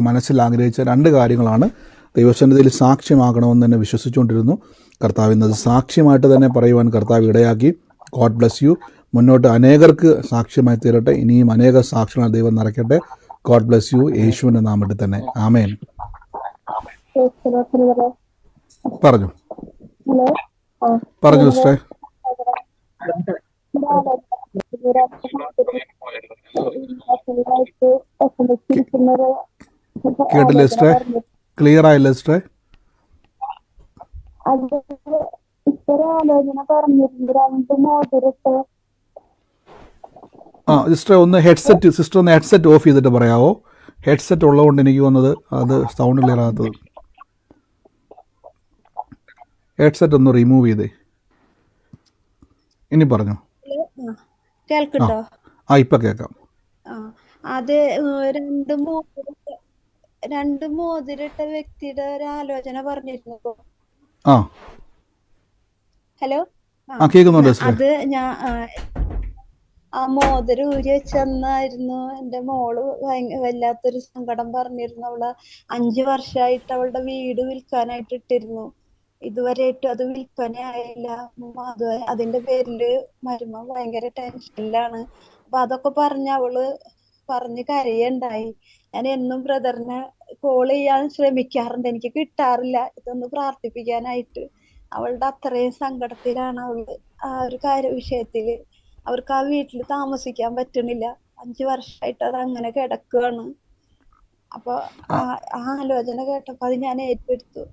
മനസ്സിൽ ആഗ്രഹിച്ച രണ്ട് കാര്യങ്ങളാണ്. ദൈവസന്നിധിയിൽ സാക്ഷ്യമാകണമെന്ന് തന്നെ വിശ്വസിച്ചുകൊണ്ടിരുന്നു. കർത്താവ് ഇന്നത് സാക്ഷ്യമായിട്ട് തന്നെ പറയുവാൻ കർത്താവ് ഇടയാക്കി. God bless you. മുന്നോട്ട് അനേകർക്ക് സാക്ഷ്യമായി തീരട്ടെ. ഇനിയും അനേക സാക്ഷ്യങ്ങൾ ദൈവം നിറയ്ക്കട്ടെ. God bless you. യേശുവിൻ്റെ നാമത്തിൽ തന്നെ ആമേൻ. പറഞ്ഞു സിസ്റ്ററെ. കേട്ടില്ലേ സിസ്റ്ററെ? ക്ലിയർ ആയില്ല സിസ്റ്ററെ? സിസ്റ്റർ ഒന്ന് ഹെഡ്സെറ്റ് ഓഫ് ചെയ്തിട്ട് പറയാവോ? ഹെഡ്സെറ്റ് ഉള്ളതുകൊണ്ട് എനിക്ക് വന്നത് അത് സൗണ്ട് ക്ലിയർ ആകാത്തത്. ഹെഡ്സെറ്റ് ഒന്ന് റിമൂവ് ചെയ്തേ. ഇനി പറഞ്ഞു. കേൾക്കട്ടോ? ഇപ്പൊ കേൾക്കാം. അത് രണ്ട് മോതിരിട്ട വ്യക്തിയുടെ ഒരു ആലോചന പറഞ്ഞിരുന്നു. ഹലോ, കേൾക്കുന്നുണ്ട്. അത് ഞാൻ ആ മോതിരം ഊരി വെച്ചെന്നായിരുന്നു എന്റെ മോള് വല്ലാത്തൊരു സങ്കടം പറഞ്ഞിരുന്നു. അവള് 5 വർഷമായിട്ട് അവളുടെ വീട് വിൽക്കാനായിട്ട് ഇട്ടിരുന്നു. ഇതുവരെയായിട്ടും അത് വിൽപ്പനയായില്ല. അതിന്റെ പേരില് മരുമ ഭയങ്കര ടെൻഷനിലാണ്. അപ്പൊ അതൊക്കെ അവള് പറഞ്ഞ് കരയുണ്ടായി. ഞാൻ എന്നും ബ്രദറിനെ കോൾ ചെയ്യാൻ ശ്രമിക്കാറുണ്ട്, എനിക്ക് കിട്ടാറില്ല ഇതൊന്ന് പ്രാർത്ഥിപ്പിക്കാനായിട്ട്. അവളുടെ അത്രയും സങ്കടത്തിലാണ് അവള്. ആ ഒരു വിഷയത്തില് അവർക്ക് ആ വീട്ടിൽ താമസിക്കാൻ പറ്റണില്ല. 5 വർഷമായിട്ട് അത് അങ്ങനെ കിടക്കുകയാണ്. അപ്പൊ ആ ആലോചന കേട്ടപ്പോ അത് ഞാൻ ഏറ്റെടുത്തു.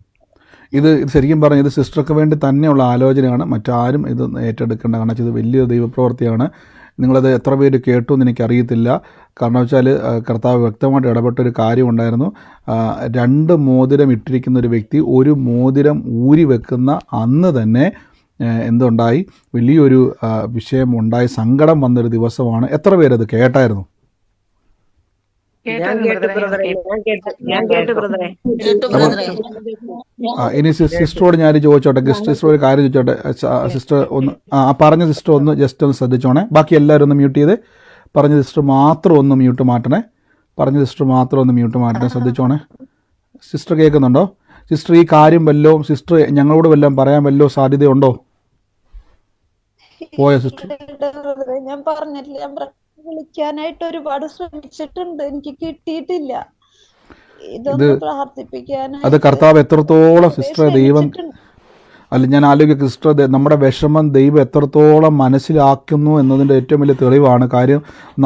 ഇത് ശരിക്കും പറഞ്ഞാൽ ഇത് സിസ്റ്റർക്ക് വേണ്ടി തന്നെയുള്ള ആലോചനയാണ്. മറ്റാരും ഇത് ഏറ്റെടുക്കേണ്ട. കാരണം ഇത് വലിയൊരു ദൈവപ്രവൃത്തിയാണ്. നിങ്ങളത് എത്ര പേര് കേട്ടു എന്ന് എനിക്കറിയത്തില്ല. കാരണം വെച്ചാൽ കർത്താവ് വ്യക്തമായിട്ട് ഇടപെട്ടൊരു കാര്യമുണ്ടായിരുന്നു. 2 മോതിരം ഇട്ടിരിക്കുന്ന ഒരു വ്യക്തി 1 മോതിരം ഊരി വെക്കുന്ന അന്ന് തന്നെ എന്തുണ്ടായി? വലിയൊരു വിഷയം ഉണ്ടായി, സങ്കടം വന്നൊരു ദിവസമാണ്. എത്ര പേരത് കേട്ടായിരുന്നു? ഇനി സിസ്റ്ററോട് ഞാൻ ചോദിച്ചോട്ടെ, സിസ്റ്റർ ഒരു കാര്യം ചോദിച്ചോട്ടെ. സിസ്റ്റർ ഒന്ന് പറഞ്ഞ സിസ്റ്റർ ഒന്ന് ജസ്റ്റ് ഒന്ന് ശ്രദ്ധിച്ചോണേ. ബാക്കി എല്ലാവരും ഒന്ന് മ്യൂട്ട് ചെയ്തേ. പറഞ്ഞ സിസ്റ്റർ മാത്രം ഒന്ന് മ്യൂട്ട് മാറ്റണേ. ശ്രദ്ധിച്ചോണേ. സിസ്റ്റർ കേൾക്കുന്നുണ്ടോ? സിസ്റ്റർ ഈ കാര്യം വല്ലതും സിസ്റ്റർ ഞങ്ങളോട് വല്ലതും പറയാൻ വല്ലതും സാധ്യതയുണ്ടോ? പോയ സിസ്റ്റർ? ഞാൻ പറഞ്ഞില്ല, ഞാൻ വിളിക്കാനായിട്ട് ഒരുപാട് ശ്രമിച്ചിട്ടുണ്ട്, എനിക്ക് കിട്ടിയിട്ടില്ല. ഇതൊന്ന് പ്രാർത്ഥിപ്പിക്കാനായിട്ട് അത് കർത്താവ് എത്രത്തോളം സിസ്റ്റർ ദൈവം ഞാൻ ആലോചിക്കുക സിസ്റ്റർ, നമ്മുടെ വിഷമം ദൈവം എത്രത്തോളം മനസ്സിലാക്കുന്നു എന്നതിൻ്റെ ഏറ്റവും വലിയ തെളിവാണ്. കാര്യം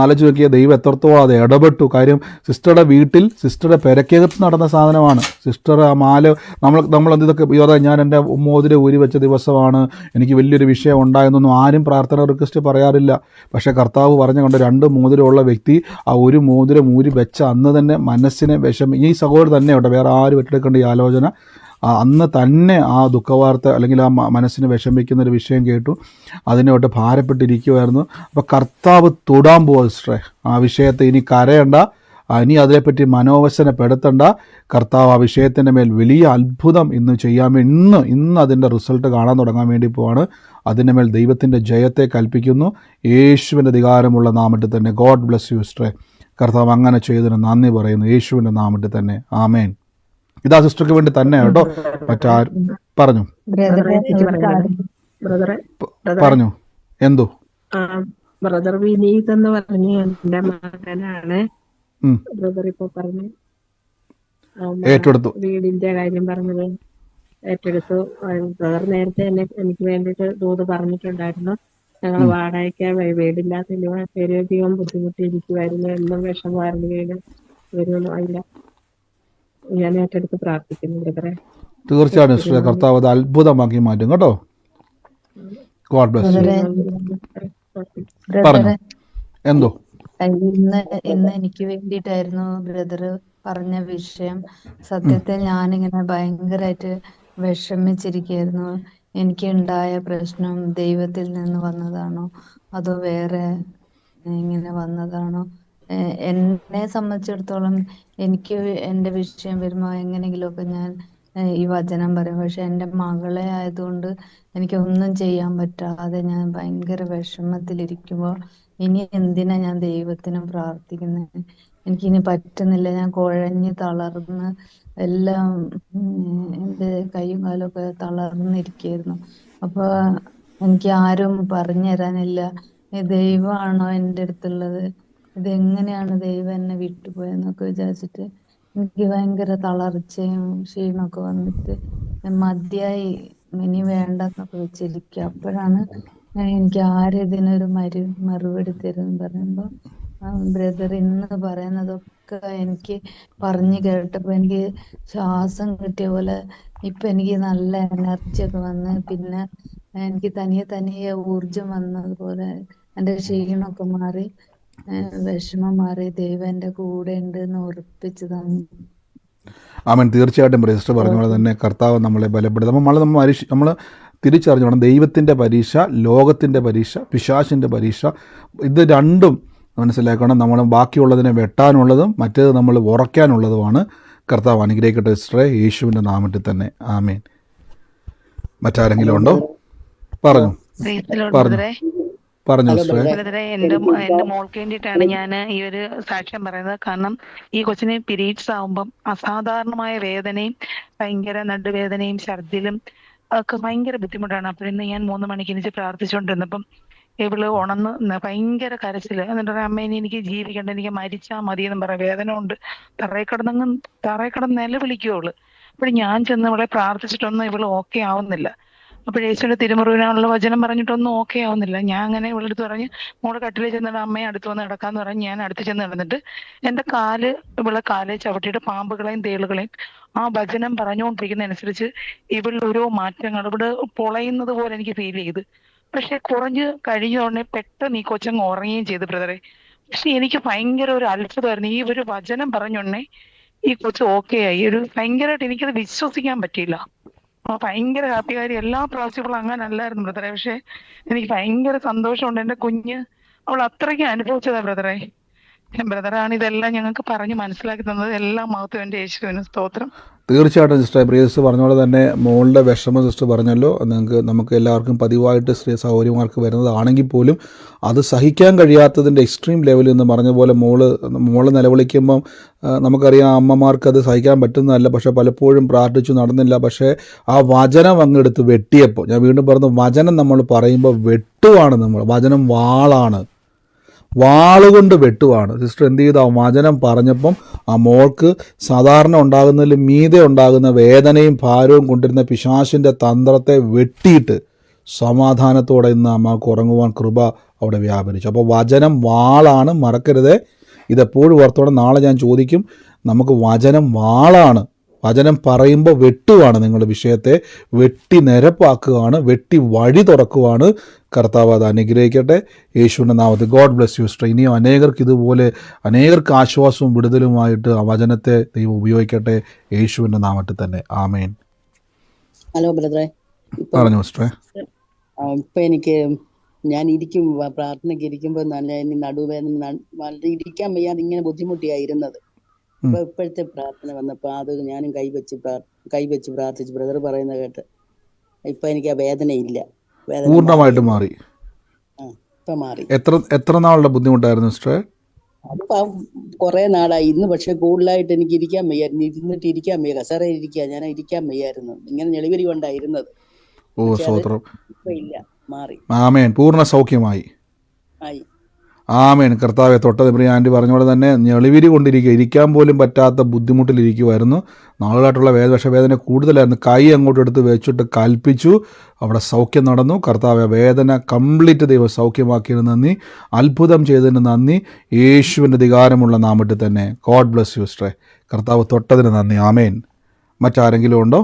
ആലോചിച്ച് നോക്കിയാൽ ദൈവം എത്രത്തോളം അത് ഇടപെട്ടു. കാര്യം സിസ്റ്ററുടെ വീട്ടിൽ സിസ്റ്ററുടെ പെരക്കകത്ത് നടന്ന സാധനമാണ്. സിസ്റ്റർ ആ മാല നമ്മൾ ഇതൊക്കെ ഞാൻ എൻ്റെ മോതിരം ഊരി വെച്ച ദിവസമാണ്, എനിക്ക് വലിയൊരു വിഷയം ഉണ്ടായെന്നൊന്നും ആരും പ്രാർത്ഥന റിക്വസ്റ്റ് പറയാറില്ല. പക്ഷേ കർത്താവ് പറഞ്ഞുകൊണ്ട് 2 മോതിരമുള്ള വ്യക്തി ആ 1 മോതിരം ഊരി വെച്ച അന്ന് തന്നെ മനസ്സിനെ ഈ സഹോദരൻ തന്നെ ഉണ്ട്, വേറെ ആരും ഏറ്റെടുക്കേണ്ട ഈ ആലോചന. അന്ന് തന്നെ ആ ദുഃഖവാർത്ത അല്ലെങ്കിൽ ആ മനസ്സിന് വിഷമിക്കുന്നൊരു വിഷയം കേട്ടു, അതിനോട്ട് ഭാരപ്പെട്ടിരിക്കുമായിരുന്നു. അപ്പോൾ കർത്താവ് തൊടാൻ പോവാ സിസ്റ്ററെ ആ വിഷയത്തെ. ഇനി കരയണ്ട, ഇനി അതിനെപ്പറ്റി മനോവശനപ്പെടുത്തണ്ട. കർത്താവ് ആ വിഷയത്തിൻ്റെ മേൽ വലിയ അത്ഭുതം ഇന്ന് ചെയ്യാൻ വേണ്ടി ഇന്ന് അതിൻ്റെ റിസൾട്ട് കാണാൻ തുടങ്ങാൻ വേണ്ടി പോവാണ്. അതിൻ്റെ മേൽ ദൈവത്തിൻ്റെ ജയത്തെ കൽപ്പിക്കുന്നു യേശുവിൻ്റെ അധികാരമുള്ള നാമത്തിൽ തന്നെ. ഗോഡ് ബ്ലസ് യു സിസ്റ്ററെ. കർത്താവ് അങ്ങനെ ചെയ്തതിന് നന്ദി പറയുന്നു യേശുവിൻ്റെ നാമത്തിൽ തന്നെ. ആമേൻ. ഇതാ സിസ്റ്റർക്ക് വേണ്ടി തന്നെ കേട്ടോ, മറ്റാരും പറഞ്ഞു. എന്തോ ബ്രദർ വിനീത് എന്ന് പറഞ്ഞു എന്റെ മകനാണ്. ബ്രദർ ഇപ്പൊ പറഞ്ഞു ഏറ്റെടുത്തു, വീടിന്റെ കാര്യം പറഞ്ഞത് ഏറ്റെടുത്തു. ബ്രദർ നേരത്തെ തന്നെ എനിക്ക് വേണ്ടിയിട്ട് ദൂത് പറഞ്ഞിട്ടുണ്ടായിരുന്നു. ഞങ്ങൾ ഉം. വാടകയ്ക്ക് വീടില്ലാത്തതിന് വളരെയധികം ബുദ്ധിമുട്ടിയിരിക്കുമായിരുന്നു. എന്നും വിഷമമായിരുന്നു. വീട് വരുമെന്ന് അതില്ല. ഞാൻ ഏറ്റെടുത്ത് പ്രാർത്ഥിക്കുന്നു ബ്രദറെ. തീർച്ചയായിട്ടും ഒത്തിരി സിസ്റ്ററെ, നന്ദി. കർത്താവ് അത് അത്ഭുതമാക്കി മാറ്റും കേട്ടോ. God bless U. ഒത്തിരി ബ്രദറെ നന്ദി ബ്രദറെ. പറഞ്ഞോ, ബ്രദറെ എന്തോ? ഇന്ന് എനിക്ക് വേണ്ടിയിട്ടായിരുന്നു ബ്രദർ പറഞ്ഞ വിഷയം. സത്യത്തിൽ ഞാനിങ്ങനെ ഭയങ്കരമായിട്ട് വിഷമിച്ചിരിക്കുകയായിരുന്നു. എനിക്ക് ഉണ്ടായ പ്രശ്നം ദൈവത്തിൽ നിന്ന് വന്നതാണോ അതോ വേറെ ഇങ്ങനെ വന്നതാണോ? എന്നെ സംബന്ധിച്ചിടത്തോളം എനിക്ക് എൻ്റെ വിഷയം വരുമ്പോൾ എങ്ങനെയെങ്കിലുമൊക്കെ ഞാൻ ഈ വചനം പറയും. പക്ഷെ എൻ്റെ മകളെ ആയതുകൊണ്ട് എനിക്ക് ഒന്നും ചെയ്യാൻ പറ്റാതെ ഞാൻ ഭയങ്കര വിഷമത്തിലിരിക്കുമ്പോൾ ഇനി എന്തിനാ ഞാൻ ദൈവത്തിന് പ്രാർത്ഥിക്കുന്നത്? എനിക്കിനി പറ്റുന്നില്ല. ഞാൻ കുഴഞ്ഞ് തളർന്ന് എല്ലാം എൻ്റെ കൈയും കാലും ഒക്കെ തളർന്നിരിക്കുകയായിരുന്നു. അപ്പൊ എനിക്ക് ആരും പറഞ്ഞു തരാനില്ല. ദൈവമാണോ എൻ്റെ അടുത്തുള്ളത്? ഇതെങ്ങനെയാണ് ദൈവം എന്നെ വിട്ടുപോയെന്നൊക്കെ വിചാരിച്ചിട്ട് എനിക്ക് ഭയങ്കര തളർച്ചയും ക്ഷീണമൊക്കെ വന്നിട്ട് മതിയായി, ഇനി വേണ്ടെന്നൊക്കെ വെച്ചിരിക്കുക. അപ്പോഴാണ് എനിക്ക് ഇതിനൊരു മറുപടി തരും പറയുമ്പോ ബ്രദർ ഇന്ന് പറയുന്നതൊക്കെ എനിക്ക് പറഞ്ഞു കേട്ടപ്പോ എനിക്ക് ശ്വാസം കിട്ടിയ പോലെ ഇപ്പൊ എനിക്ക് നല്ല എനർജി ഒക്കെ വന്ന് പിന്നെ എനിക്ക് തനിയെ ഊർജം വന്നതുപോലെ എൻ്റെ ക്ഷീണമൊക്കെ മാറി, വിഷമം മാറി. ദൈവം എൻ്റെ കൂടെ ഉണ്ട് എന്ന് ഉറപ്പിച്ചു തന്നു. ആമേൻ. തീർച്ചയായിട്ടും സിസ്റ്റർ പറഞ്ഞ പോലെ തന്നെ കർത്താവ് നമ്മളെ ബലപ്പെടുത്തും. നമ്മൾ തിരിച്ചറിഞ്ഞു വേണം ദൈവത്തിൻ്റെ പരീക്ഷ, ലോകത്തിൻ്റെ പരീക്ഷ, പിശാചിൻ്റെ പരീക്ഷ, ഇത് രണ്ടും മനസ്സിലാക്കണം. നമ്മൾ ബാക്കിയുള്ളതിനെ വെട്ടാനുള്ളതും മറ്റേത് നമ്മൾ ഉറയ്ക്കാനുള്ളതുമാണ്. കർത്താവ് അനുഗ്രഹിക്കട്ടെ സിസ്റ്ററെ, യേശുവിൻ്റെ നാമത്തിൽ തന്നെ. ആമേൻ. മറ്റാരെങ്കിലും ഉണ്ടോ? പറഞ്ഞു പറഞ്ഞു സിസ്റ്ററെ. ബ്രദറെ, എന്റെ മോൾക്ക് വേണ്ടിയിട്ടാണ് ഞാൻ ഈ ഒരു സാക്ഷ്യം പറയുന്നത്. കാരണം ഈ കൊച്ചിന് പീരീഡ്സ് ആവുമ്പം അസാധാരണമായ വേദനയും ഭയങ്കര നടുവേദനയും ഛർദിലും ഒക്കെ ഭയങ്കര ബുദ്ധിമുട്ടാണ്. അപ്പോഴിന്ന് ഞാൻ 3 മണിക്ക് എണീച്ച് പ്രാർത്ഥിച്ചുകൊണ്ടിരുന്നപ്പം ഇവള് ഉണന്ന് ഭയങ്കര കരച്ചില്. എന്നിട്ട് പറയാം, അമ്മ ഇനി എനിക്ക് ജീവിക്കണ്ട, എനിക്ക് മരിച്ചാൽ മതി എന്നും പറയാം. വേദന കൊണ്ട് തറയിൽ കിടന്ന് നിലവിളിക്കുവള്. അപ്പോൾ ഞാൻ ചെന്ന് ഇവളെ പ്രാർത്ഥിച്ചിട്ടൊന്നും ഇവള് ഓക്കെ ആവുന്നില്ല. അപ്പോൾ യേശുവിന്റെ തിരുമുറിവിനുള്ള വചനം പറഞ്ഞിട്ടൊന്നും ഓക്കെ ആവുന്നില്ല. ഞാൻ അങ്ങനെ ഇവളുടെ അടുത്ത് പറഞ്ഞ് മോളെ കട്ടിലിൽ ചെന്നിട്ട് അമ്മയെ അടുത്ത് വന്ന് കിടക്കാന്ന് പറഞ്ഞ് ഞാൻ അടുത്ത് ചെന്ന് കിടന്നിട്ട് എൻ്റെ ഇവളെ കാലെ ചവിട്ടിയിട്ട് പാമ്പുകളെയും തേളുകളെയും ആ വചനം പറഞ്ഞുകൊണ്ടിരിക്കുന്നതനുസരിച്ച് ഇവളിൽ ഓരോ മാറ്റങ്ങൾ ഇവിടെ പൊളയുന്നത് പോലെ എനിക്ക് ഫീൽ ചെയ്ത്. പക്ഷെ കുറഞ്ഞ് കഴിഞ്ഞ ഉടനെ പെട്ടെന്ന് ഈ കൊച്ചങ്ങ് ഉറങ്ങുകയും ചെയ്തു ബ്രദറെ. പക്ഷെ എനിക്ക് ഭയങ്കര ഒരു അത്ഭുതമായിരുന്നു. ഈ ഒരു വചനം പറഞ്ഞുടനെ ഈ കൊച്ച് ഓക്കെ ആയി. ഒരു ഭയങ്കരമായിട്ട് എനിക്കത് വിശ്വസിക്കാൻ പറ്റിയില്ല. ഭയങ്കര ഹാപ്പി കാര്യം. എല്ലാ പ്രാവശ്യങ്ങളും അങ്ങനെ അല്ലായിരുന്നു ബ്രദറെ. പക്ഷെ എനിക്ക് ഭയങ്കര സന്തോഷമുണ്ട്. എൻ്റെ കുഞ്ഞ് അവൾ അത്രയ്ക്ക് അനുഭവിച്ചതാ ബ്രദറെ. ബ്രദറാണ് ഇതെല്ലാം ഞങ്ങൾക്ക് പറഞ്ഞ് മനസ്സിലാക്കി തന്നത്. എല്ലാം മഹത്വം എൻ്റെ യേശുവിന് സ്തോത്രം. തീർച്ചയായിട്ടും സിസ്റ്റർ, പ്രിയ സിസ്റ്റർ പറഞ്ഞ പോലെ തന്നെ മോളുടെ വിഷമം സിസ്റ്റർ പറഞ്ഞല്ലോ. നമുക്ക് എല്ലാവർക്കും പതിവായിട്ട് സ്ത്രീ സഹോദരിമാർക്ക് വരുന്നതാണെങ്കിൽ പോലും അത് സഹിക്കാൻ കഴിയാത്തതിൻ്റെ എക്സ്ട്രീം ലെവലിൽ എന്ന് പറഞ്ഞ പോലെ മോള് നിലവിളിക്കുമ്പം നമുക്കറിയാം അമ്മമാർക്ക് അത് സഹിക്കാൻ പറ്റുന്നതല്ല. പക്ഷേ പലപ്പോഴും പ്രാർത്ഥിച്ചു നടന്നില്ല. പക്ഷേ ആ വചനം അങ്ങെടുത്ത് വെട്ടിയപ്പോൾ, ഞാൻ വീണ്ടും പറഞ്ഞു, വചനം നമ്മൾ പറയുമ്പോൾ വെട്ടുവാണ്. വചനം വാളുകൊണ്ട് വെട്ടുവാണ്. സിസ്റ്റർ എന്ത് ചെയ്തു? ആ വചനം പറഞ്ഞപ്പം ആ മോൾക്ക് സാധാരണ ഉണ്ടാകുന്നതിൽ മീതെ ഉണ്ടാകുന്ന വേദനയും ഭാരവും കൊണ്ടിരുന്ന പിശാചിൻ്റെ തന്ത്രത്തെ വെട്ടിയിട്ട് സമാധാനത്തോടെ ഇന്ന് അമ്മക്ക് ഉറങ്ങുവാൻ കൃപ അവിടെ വ്യാപരിച്ചു. അപ്പോൾ വചനം വാളാണ്, മറക്കരുതേ. ഇതെപ്പോഴും ഓർത്തോണം. നാളെ ഞാൻ ചോദിക്കും. നമുക്ക് വചനം വാളാണ്. വചനം പറയുമ്പോൾ വെട്ടുവാണ്. നിങ്ങളുടെ വിഷയത്തെ വെട്ടി നിരപ്പാക്കുകയാണ്, വെട്ടി വഴി തുറക്കുവാണ്. കർത്താവ് അത് അനുഗ്രഹിക്കട്ടെ യേശുവിൻ്റെ നാമത്തിൽ. God bless you sister. ഇനിയും അനേകർക്ക് ആശ്വാസവും വിടുതലുമായിട്ട് ആ വചനത്തെ ദൈവം ഉപയോഗിക്കട്ടെ യേശുവിൻ്റെ നാമത്തിൽ തന്നെ. ആമേൻ. ഹലോ ബ്രദറെ, പറഞ്ഞു സിസ്റ്ററെ. ഇപ്പൊ ഞാൻ പ്രാർത്ഥനയ്ക്ക് ഇരിക്കുമ്പോൾ നല്ല നടുവേദന, വളരെ ഇരിക്കാൻ വയ്യാതെ ഇങ്ങനെ ബുദ്ധിമുട്ടിയായിരുന്നത്. ഇപ്പൊ ഇപ്പോഴത്തെ പ്രാർത്ഥന വന്നപ്പോ അത് ഞാനും കൈവച്ച് പ്രാർത്ഥിച്ചു. ബ്രദർ പറയുന്നത് കേട്ട് ഇപ്പൊ എനിക്ക് ആ വേദനയില്ല. പൂർണ്ണമായിട്ട് മാറി. ഇപ്പൊ മാറി. എത്ര നാളുടെ ബുദ്ധിമുട്ടായിരുന്നു സിസ്റ്ററെ? അതിപ്പോ കുറെ നാളായി. ഇന്ന് പക്ഷെ കൂടുതലായിട്ട് എനിക്ക് ഇരിക്കാൻ വയ്യായിരുന്നു. ഇരുന്നിട്ട് ഇരിക്കാൻ വയ്യ, കസേരയിൽ ഞാൻ ഇരിക്കാൻ വയ്യായിരുന്നു. ഇങ്ങനെ ഞെളിവരി കൊണ്ടായിരുന്നത്. ഓ സ്തോത്രം. ഇപ്പൊ ഇല്ല, മാറി. ആമേൻ. പൂർണ്ണ സൗഖ്യമായി. ആമേൻ. കർത്താവെ, തൊട്ടത് പ്രിയ ആൻറ്റി പറഞ്ഞ പോലെ തന്നെ ഞെളിവിരി കൊണ്ടിരിക്കുക, ഇരിക്കാൻ പോലും പറ്റാത്ത ബുദ്ധിമുട്ടിലിരിക്കുമായിരുന്നു. നാളുകളായിട്ടുള്ള വിഷവേദന കൂടുതലായിരുന്നു. കൈ അങ്ങോട്ട് എടുത്ത് വെച്ചിട്ട് കൽപ്പിച്ചു, അവിടെ സൗഖ്യം നടന്നു. കർത്താവെ, വേദന കംപ്ലീറ്റ് ദൈവം സൗഖ്യമാക്കിയതിന് നന്ദി, അത്ഭുതം ചെയ്തതിന് നന്ദി, യേശുവിൻ്റെ അധികാരമുള്ള നാമത്തിൽ തന്നെ. ഗോഡ് ബ്ലസ് യു സിസ്റ്ററെ. കർത്താവ് തൊട്ടതിന് നന്ദി. ആമേൻ. മറ്റാരെങ്കിലും ഉണ്ടോ?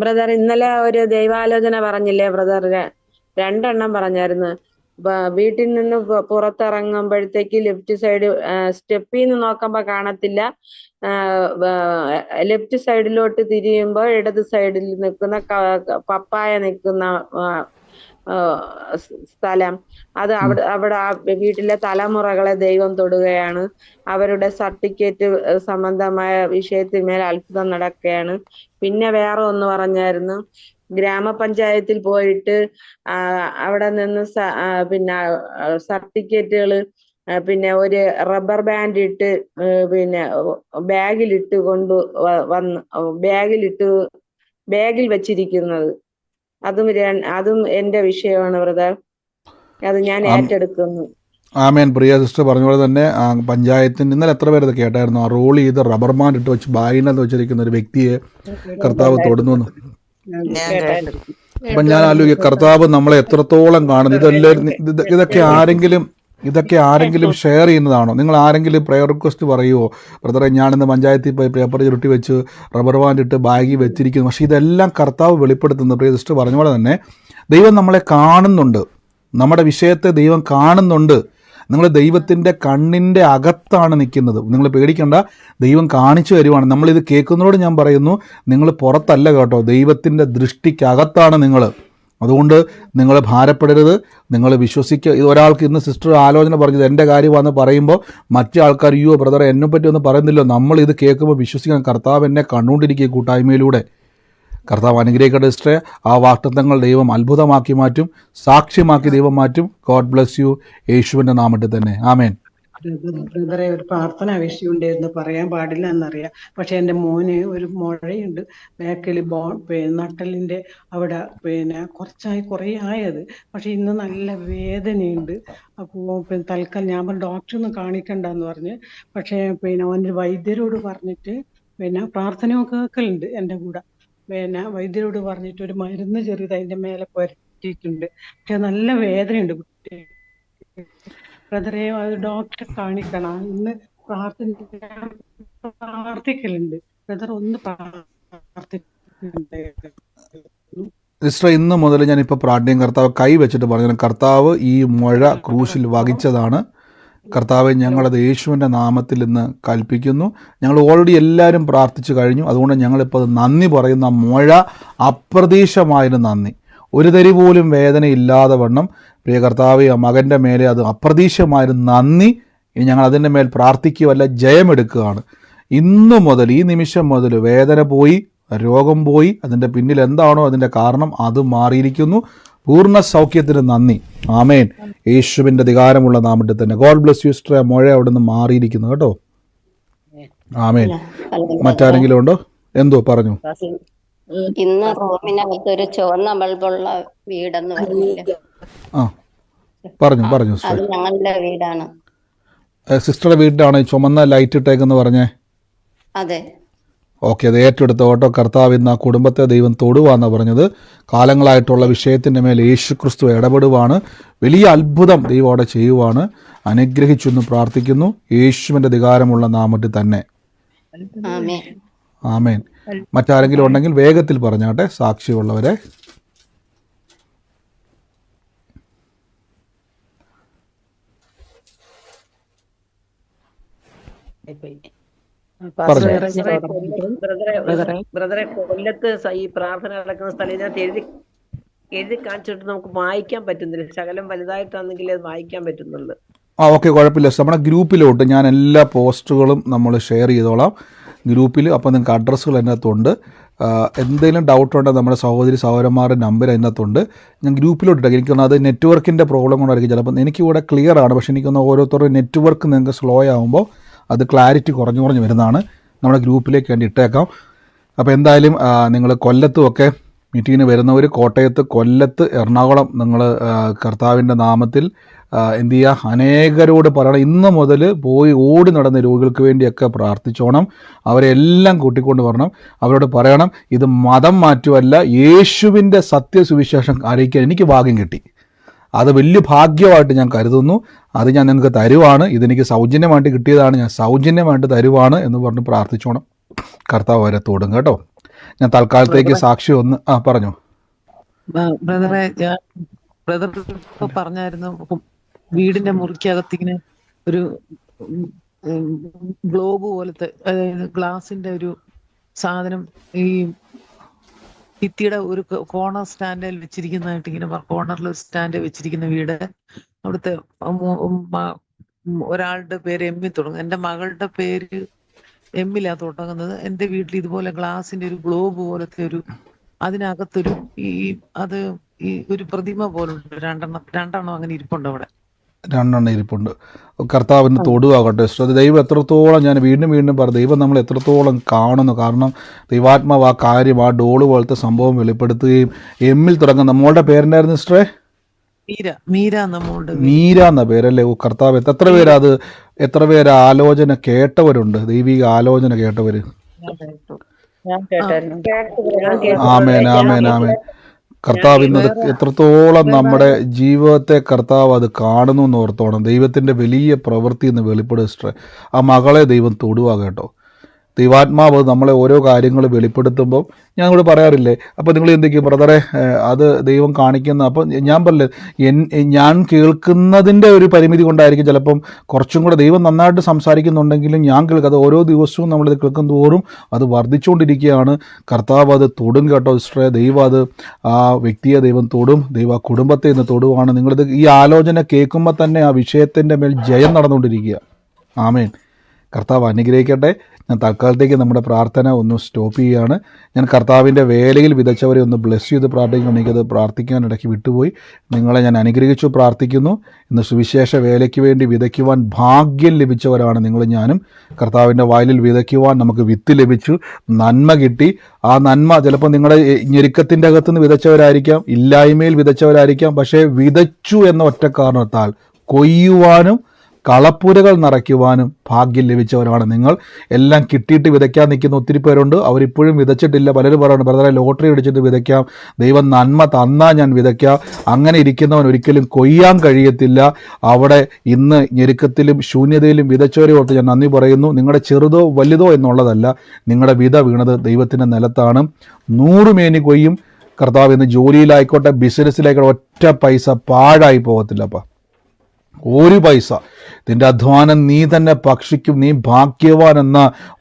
ബ്രദർ, ഇന്നലെ ഒരു ദൈവാലോചന പറഞ്ഞില്ലേ ബ്രദർ? രണ്ടെണ്ണം പറഞ്ഞായിരുന്നു. വീട്ടിൽ നിന്ന് പുറത്തിറങ്ങുമ്പോഴത്തേക്ക് ലെഫ്റ്റ് സൈഡ് സ്റ്റെപ്പിൽ നിന്ന് നോക്കുമ്പോ കാണത്തില്ല, ലെഫ്റ്റ് സൈഡിലോട്ട് തിരിയുമ്പോൾ ഇടത് സൈഡിൽ നിൽക്കുന്ന പപ്പായ നിൽക്കുന്ന സ്ഥലം, അത് അവിടെ ആ വീട്ടിലെ തലമുറകളെ ദൈവം തൊടുകയാണ്. അവരുടെ സർട്ടിഫിക്കറ്റ് സംബന്ധമായ വിഷയത്തിന്മേൽ അത്ഭുതം നടക്കുകയാണ്. പിന്നെ വേറെ ഒന്ന് പറഞ്ഞായിരുന്നു, ഗ്രാമപഞ്ചായത്തിൽ പോയിട്ട് അവിടെ നിന്ന് പിന്നെ സർട്ടിഫിക്കറ്റുകള് പിന്നെ ഒരു റബ്ബർ ബാൻഡ് ഇട്ട് പിന്നെ ബാഗിലിട്ട് വന്ന് ബാഗിൽ വെച്ചിരിക്കുന്നത്, അതും എന്റെ വിഷയമാണ് ബ്രദർ. അത് ഞാൻ ഏറ്റെടുക്കുന്നു. ആമേൻ. പ്രിയ സിസ്റ്റർ പറഞ്ഞ പോലെ തന്നെ പഞ്ചായത്തിന് ഇന്നലെ എത്ര പേര് ഇത് കേട്ടായിരുന്നു? ആ റോൾ ചെയ്ത് റബ്ബർ ബാൻഡ് ഇട്ട് വെച്ച് ബാഗിനകത്ത് വെച്ചിരിക്കുന്ന ഒരു വ്യക്തിയെ കർത്താവ് തൊടുന്നു. അപ്പം ഞാൻ ആലോചിക്കുക, കർത്താവ് നമ്മളെ എത്രത്തോളം കാണുന്നു. ഇതൊക്കെ ആരെങ്കിലും ഷെയർ ചെയ്യുന്നതാണോ? നിങ്ങൾ ആരെങ്കിലും പ്രയർ റിക്വസ്റ്റ് പറയുമോ? ബ്രദറെ, ഞാനിന്ന് പഞ്ചായത്തിൽ പോയി പേപ്പർ ചുരുട്ടി വെച്ച് റബ്ബർ ബാൻഡ് ഇട്ട് ബാഗിൽ വെച്ചിരിക്കുന്നു. പക്ഷേ ഇതെല്ലാം കർത്താവ് വെളിപ്പെടുത്തുന്നു. പ്രിയ സിസ്റ്റർ പറഞ്ഞ പോലെ തന്നെ ദൈവം നമ്മളെ കാണുന്നുണ്ട്, നമ്മുടെ വിഷയത്തെ ദൈവം കാണുന്നുണ്ട്. നിങ്ങൾ ദൈവത്തിൻ്റെ കണ്ണിൻ്റെ അകത്താണ് നിൽക്കുന്നത്. നിങ്ങൾ പേടിക്കേണ്ട, ദൈവം കാണിച്ചു തരുവാണ്. നമ്മളിത് കേൾക്കുന്നതോട് ഞാൻ പറയുന്നു, നിങ്ങൾ പുറത്തല്ല കേട്ടോ, ദൈവത്തിൻ്റെ ദൃഷ്ടിക്കകത്താണ് നിങ്ങൾ. അതുകൊണ്ട് നിങ്ങൾ ഭാരപ്പെടരുത്, നിങ്ങൾ വിശ്വസിക്കുക. ഇത് ഒരാൾക്ക് ഇന്ന് സിസ്റ്റർ ആലോചന പറഞ്ഞത് എൻ്റെ കാര്യമാണെന്ന് പറയുമ്പോൾ മറ്റു ആൾക്കാർ, അയ്യോ ബ്രദറെ എന്നെപ്പറ്റി ഒന്നും പറയുന്നില്ലോ. നമ്മൾ ഇത് കേൾക്കുമ്പോൾ വിശ്വസിക്കണം, കർത്താവ് എന്നെ കണ്ടുകൊണ്ടിരിക്കുക കൂട്ടായ്മയിലൂടെ. കർത്താവ് അനുഗ്രഹിക്കട്ടെ സിസ്റ്ററെ. ആ വാഗ്ദത്തങ്ങൾ ദൈവം അത്ഭുതമാക്കി മാറ്റും, സാക്ഷ്യമാക്കി ദൈവം മാറ്റും. ഗോഡ് ബ്ലസ് യു, യേശുവിൻ്റെ നാമത്തിൽ തന്നെ. ആമേൻ. ബ്രദറെ, ഒരു പ്രാർത്ഥന ആവശ്യമുണ്ടായിരുന്നു, പറയാൻ പാടില്ല എന്നറിയാം. പക്ഷെ എൻ്റെ മോന് ഒരു മുഴയുണ്ട് ബാക്കിൽ, നട്ടലിൻ്റെ അവിടെ. കുറേ ആയത്, പക്ഷെ ഇന്ന് നല്ല വേദനയുണ്ട്. അപ്പോൾ തൽക്കാലം ഞാൻ പറഞ്ഞു ഡോക്ടറൊന്നും കാണിക്കണ്ടെന്ന് പറഞ്ഞ്. പക്ഷേ അവൻ്റെ വൈദ്യരോട് പറഞ്ഞിട്ട് പ്രാർത്ഥനയൊക്കെ കേൾക്കലുണ്ട് എൻ്റെ കൂടെ. വൈദ്യരോട് പറഞ്ഞിട്ട് ഒരു മരുന്ന് ചെറിയത് അതിൻ്റെ മേലെ പുരട്ടിയിട്ടുണ്ട്. പക്ഷെ നല്ല വേദനയുണ്ട് കുട്ടി. ബ്രദറെ, അത് ഡോക്ടറെ കാണിക്കണം. ഇന്ന് പ്രാർത്ഥിക്കലുണ്ട് ബ്രദർ, ഒന്ന് പ്രാർത്ഥിക്കുന്നുണ്ട്. സിസ്റ്റർ, ഇന്ന് മുതൽ ഞാനിപ്പോൾ പ്രാർത്ഥിക്കും. കർത്താവ് കൈ വെച്ചിട്ട് പറഞ്ഞു, കർത്താവ് ഈ മുഴ ക്രൂശിൽ വഹിച്ചതാണ്. കർത്താവെ, ഞങ്ങളത് യേശുവിൻ്റെ നാമത്തിൽ ഇന്ന് കൽപ്പിക്കുന്നു. ഞങ്ങൾ ഓൾറെഡി എല്ലാവരും പ്രാർത്ഥിച്ചു കഴിഞ്ഞു. അതുകൊണ്ട് ഞങ്ങളിപ്പോൾ അത് നന്ദി പറയുന്ന മുഴ അപ്രതീക്ഷമായൊരു നന്ദി, ഒരു തരി പോലും വേദനയില്ലാതെ വണ്ണം പ്രിയ കർത്താവെ, ആ മകൻ്റെ മേലെ അത് അപ്രതീക്ഷമായൊരു നന്ദി. ഇനി ഞങ്ങൾ അതിൻ്റെ മേൽ പ്രാർത്ഥിക്കുകയല്ല, ജയമെടുക്കുകയാണ്. ഇന്നു മുതൽ, ഈ നിമിഷം മുതൽ വേദന പോയി, രോഗം പോയി, അതിൻ്റെ പിന്നിൽ എന്താണോ അതിൻ്റെ കാരണം അത് മാറിയിരിക്കുന്നു. പൂർണ്ണ സൗഖ്യത്തിന് നന്ദി. ആമേൻ. യേശുവിൻ്റെ അധികാരമുള്ള നാമത്തിൽ തന്നെ. God bless you sister. മുഴ അവിടെ നിന്ന് മാറിയിരിക്കുന്നു കേട്ടോ. ആമേൻ. മറ്റാരെങ്കിലും ഉണ്ടോ? എന്തോ പറഞ്ഞു? ഇന്ന് റൂമിനകത്ത് ഒരു ചുവന്ന ബൾബുള്ള വീടെന്ന് പറഞ്ഞില്ലേ? പറഞ്ഞു സിസ്റ്റർ. അത് ഞങ്ങളുടെ വീടാണ്. സിസ്റ്ററുടെ വീട്ടിലാണ് ചുമന്ന ലൈറ്റ് ഇട്ടേക്കെന്ന് പറഞ്ഞേ? അതെ. ഓക്കെ, അത് ഏറ്റെടുത്ത ഓട്ടോ. കർത്താവ് ഇന്ന് ആ കുടുംബത്തെ ദൈവം തൊടുവാന്നാണ് പറഞ്ഞത്. കാലങ്ങളായിട്ടുള്ള വിഷയത്തിൻ്റെ മേൽ യേശു ക്രിസ്തു ഇടപെടുവാണ്. വലിയ അത്ഭുതം ദൈവം അവിടെ ചെയ്യുവാണ്. അനുഗ്രഹിച്ചെന്ന് പ്രാർത്ഥിക്കുന്നു, യേശുവിൻ്റെ അധികാരമുള്ള നാമത്തിൽ തന്നെ. ആമേൻ. മറ്റാരെങ്കിലും ഉണ്ടെങ്കിൽ വേഗത്തിൽ പറഞ്ഞാട്ടെ, സാക്ഷിയുള്ളവരെ. ബ്രദറെ, കൊല്ലത്ത് ഈ പ്രാർത്ഥന നടക്കുന്ന സ്ഥലം ഇതിനകത്ത് എഴുതി കാണിച്ചിട്ട് നമുക്ക് വായിക്കാൻ പറ്റുന്നില്ല. ശകലം വലുതായിട്ടാണെങ്കിൽ അത് വായിക്കാൻ പറ്റുന്നുള്ളു. ഓക്കെ, കുഴപ്പമില്ല. നമ്മുടെ ഗ്രൂപ്പിലോട്ട് ഞാൻ എല്ലാ പോസ്റ്റുകളും നമ്മൾ ഷെയർ ചെയ്തോളാം ഗ്രൂപ്പിൽ. അപ്പോൾ നിങ്ങൾക്ക് അഡ്രസ്സുകൾ അതിനകത്തുണ്ട്. എന്തെങ്കിലും ഡൗട്ട് ഉണ്ടെങ്കിൽ നമ്മുടെ സഹോദരന്മാരുടെ നമ്പർ അതിനകത്തുണ്ട്. ഞാൻ ഗ്രൂപ്പിലോട്ട് എനിക്കൊന്ന് അത് നെറ്റ്വർക്കിൻ്റെ പ്രോബ്ലം കൊണ്ടായിരിക്കും. ചിലപ്പോൾ എനിക്കിവിടെ ക്ലിയർ ആണ്, പക്ഷേ എനിക്കൊന്ന് ഓരോരുത്തരുടെ നെറ്റ്വർക്ക് നിങ്ങൾക്ക് സ്ലോ ആകുമ്പോൾ അത് ക്ലാരിറ്റി കുറഞ്ഞു വരുന്നതാണ്. നമ്മുടെ ഗ്രൂപ്പിലേക്ക് വേണ്ടി ഇട്ടേക്കാം. അപ്പോൾ എന്തായാലും നിങ്ങൾ കൊല്ലത്തുമൊക്കെ മീറ്റിങ്ങിന് വരുന്നവർ കോട്ടയത്ത്, കൊല്ലത്ത്, എറണാകുളം നിങ്ങൾ കർത്താവിൻ്റെ നാമത്തിൽ എന്ത് ചെയ്യുക, അനേകരോട് പറയണം. ഇന്ന് മുതൽ പോയി ഓടി നടന്ന രോഗികൾക്ക് വേണ്ടിയൊക്കെ പ്രാർത്ഥിച്ചോണം. അവരെല്ലാം കൂട്ടിക്കൊണ്ട് വരണം. അവരോട് പറയണം, ഇത് മതം മാറ്റുമല്ല, യേശുവിൻ്റെ സത്യസുവിശേഷം അറിയിക്കാൻ എനിക്ക് ഭാഗ്യം കിട്ടി. അത് വലിയ ഭാഗ്യമായിട്ട് ഞാൻ കരുതുന്നു. അത് ഞാൻ നിങ്ങൾക്ക് തരുവാണ്. ഇതെനിക്ക് സൗജന്യമായിട്ട് കിട്ടിയതാണ്, ഞാൻ സൗജന്യമായിട്ട് തരുവാണ് എന്ന് പറഞ്ഞ് പ്രാർത്ഥിച്ചോണം. കർത്താവ് അവരെ തോടും കേട്ടോ. ഞാൻ തൽക്കാലത്തേക്ക് സാക്ഷി ഒന്ന് പറഞ്ഞു. ബ്രദറെ, ബ്രദർ ഇപ്പൊ പറഞ്ഞായിരുന്നു, വീടിന്റെ മുറിക്കകത്തിങ്ങനെ ഒരു ഗ്ലോബ് പോലത്തെ, അതായത് ഗ്ലാസിന്റെ ഒരു സാധനം ഈ ഭിത്തിയുടെ ഒരു കോർണർ സ്റ്റാൻഡിൽ വെച്ചിരിക്കുന്നതായിട്ട്, ഇങ്ങനെ കോർണറിൽ ഒരു സ്റ്റാൻഡ് വെച്ചിരിക്കുന്ന വീട്. അവിടുത്തെ ഒരാളുടെ പേര് എമ്മിൽ തുടങ്ങും. എൻ്റെ മകളുടെ പേര് എമ്മിലാ തുടങ്ങുന്നത്. എൻ്റെ വീട്ടിൽ ഇതുപോലെ ഗ്ലാസിന്റെ ഒരു ഗ്ലോബ് പോലത്തെ ഒരു, അതിനകത്തൊരു ഈ ഒരു പ്രതിമ പോലുണ്ട്. രണ്ടെണ്ണം അങ്ങനെ ഇരിപ്പുണ്ട് അവിടെ. 2 എണ്ണം ഇരിപ്പുണ്ട്. കർത്താവിന് തൊടുവാകട്ടെ. ദൈവം എത്രത്തോളം, ഞാൻ വീണ്ടും വീണ്ടും പറഞ്ഞു, ദൈവം നമ്മൾ എത്രത്തോളം കാണുന്നു. കാരണം ദൈവാത്മാവ് ആ കാര്യം, ആ ഡോള് പോലത്തെ സംഭവം വെളിപ്പെടുത്തുകയും എമ്മിൽ തുടങ്ങുന്ന, നമ്മളുടെ പേരെന്നായിരുന്നു സിസ്റ്ററെ? മീര എന്ന പേരല്ലേ? കർത്താവ് എത്ര പേര് ആലോചന കേട്ടവരുണ്ട്, ദൈവിക ആലോചന കേട്ടവര്? ആമേൻ, ആമേൻ, ആമേൻ. കർത്താവ് ഇന്നത് എത്രത്തോളം നമ്മുടെ ജീവിതത്തെ കർത്താവ് അത് കാണുന്നു എന്ന് ഓർത്തോണം. ദൈവത്തിൻ്റെ വലിയ പ്രവൃത്തി എന്ന് വെളിപ്പെടുക. ആ മകളെ ദൈവം തൊടുക കേട്ടോ. ദൈവാത്മാവ് നമ്മളെ ഓരോ കാര്യങ്ങൾ വെളിപ്പെടുത്തുമ്പോൾ ഞാൻ ഇവിടെ പറയാറില്ലേ, അപ്പോൾ നിങ്ങൾ എന്തൊക്കെയും ബ്രദറെ അത് ദൈവം കാണിക്കുന്ന, അപ്പം ഞാൻ പറഞ്ഞില്ലേ, ഞാൻ കേൾക്കുന്നതിൻ്റെ ഒരു പരിമിതി കൊണ്ടായിരിക്കും ചിലപ്പം കുറച്ചും കൂടെ ദൈവം നന്നായിട്ട് സംസാരിക്കുന്നുണ്ടെങ്കിലും ഞാൻ കേൾക്കുക, അത് ഓരോ ദിവസവും നമ്മളിത് കേൾക്കും തോറും അത് വർദ്ധിച്ചുകൊണ്ടിരിക്കുകയാണ്. കർത്താവ് അത് തൊടും കേട്ടോ സിസ്റ്ററെ. ദൈവം അത് ആ വ്യക്തിയെ ദൈവം തൊടും, ദൈവം ആ കുടുംബത്തെ ഇന്ന് തൊടുവാണ്. നിങ്ങളിത് ഈ ആലോചന കേൾക്കുമ്പോൾ തന്നെ ആ വിഷയത്തിൻ്റെ മേൽ ജയം നടന്നുകൊണ്ടിരിക്കുക. ആമേൻ. കർത്താവ് അനുഗ്രഹിക്കട്ടെ. ഞാൻ തൽക്കാലത്തേക്ക് നമ്മുടെ പ്രാർത്ഥന ഒന്ന് സ്റ്റോപ്പ് ചെയ്യുകയാണ്. ഞാൻ കർത്താവിൻ്റെ വേലയിൽ വിതച്ചവരെ ഒന്ന് ബ്ലെസ് ചെയ്ത് പ്രാർത്ഥിക്കണം. എനിക്കത് പ്രാർത്ഥിക്കാൻ ഇടയ്ക്ക് വിട്ടുപോയി. നിങ്ങളെ ഞാൻ അനുഗ്രഹിച്ചു പ്രാർത്ഥിക്കുന്നു. ഇന്ന് സുവിശേഷ വേലയ്ക്ക് വേണ്ടി വിതയ്ക്കുവാൻ ഭാഗ്യം ലഭിച്ചവരാണ് നിങ്ങൾ ഞാനും. കർത്താവിൻ്റെ വയലിൽ വിതയ്ക്കുവാൻ നമുക്ക് വിത്ത് ലഭിച്ചു, നന്മ കിട്ടി. ആ നന്മ ചിലപ്പോൾ നിങ്ങളുടെ ഞെരുക്കത്തിൻ്റെ അകത്തുനിന്ന് വിതച്ചവരായിരിക്കാം, ഇല്ലായ്മയിൽ വിതച്ചവരായിരിക്കാം. പക്ഷേ വിതച്ചു എന്ന ഒറ്റ കാരണത്താൽ കൊയ്യുവാനും കളപ്പുരകൾ നിറയ്ക്കുവാനും ഭാഗ്യം ലഭിച്ചവരാണ് നിങ്ങൾ. എല്ലാം കിട്ടിയിട്ട് വിതയ്ക്കാൻ നിൽക്കുന്ന ഒത്തിരി പേരുണ്ട്, അവരിപ്പോഴും വിതച്ചിട്ടില്ല. പലരും പറയുന്നു, ബ്രദറെ ലോട്ടറി അടിച്ചിട്ട് വിതയ്ക്കാം, ദൈവം നന്മ തന്നാൽ ഞാൻ വിതയ്ക്കാം. അങ്ങനെ ഇരിക്കുന്നവൻ ഒരിക്കലും കൊയ്യാൻ കഴിയത്തില്ല. അവിടെ ഇന്ന് ഞെരുക്കത്തിലും ശൂന്യതയിലും വിതച്ചവരെ ഓർത്ത് ഞാൻ നന്ദി പറയുന്നു. നിങ്ങളുടെ ചെറുതോ വലുതോ എന്നുള്ളതല്ല, നിങ്ങളുടെ വിത വീണത് ദൈവത്തിൻ്റെ നിലത്താണ്. 100 മേനി കൊയ്യും. കർത്താവ് ഇന്ന് ജോലിയിലായിക്കോട്ടെ, ബിസിനസ്സിലായിക്കോട്ടെ, ഒറ്റ പൈസ പാഴായി പോകത്തില്ലപ്പാ, ഒരു പൈസ. നിന്റെ അധ്വാനം നീ തന്നെ ഭക്ഷിക്കും, നീ ഭാഗ്യവാൻ എന്ന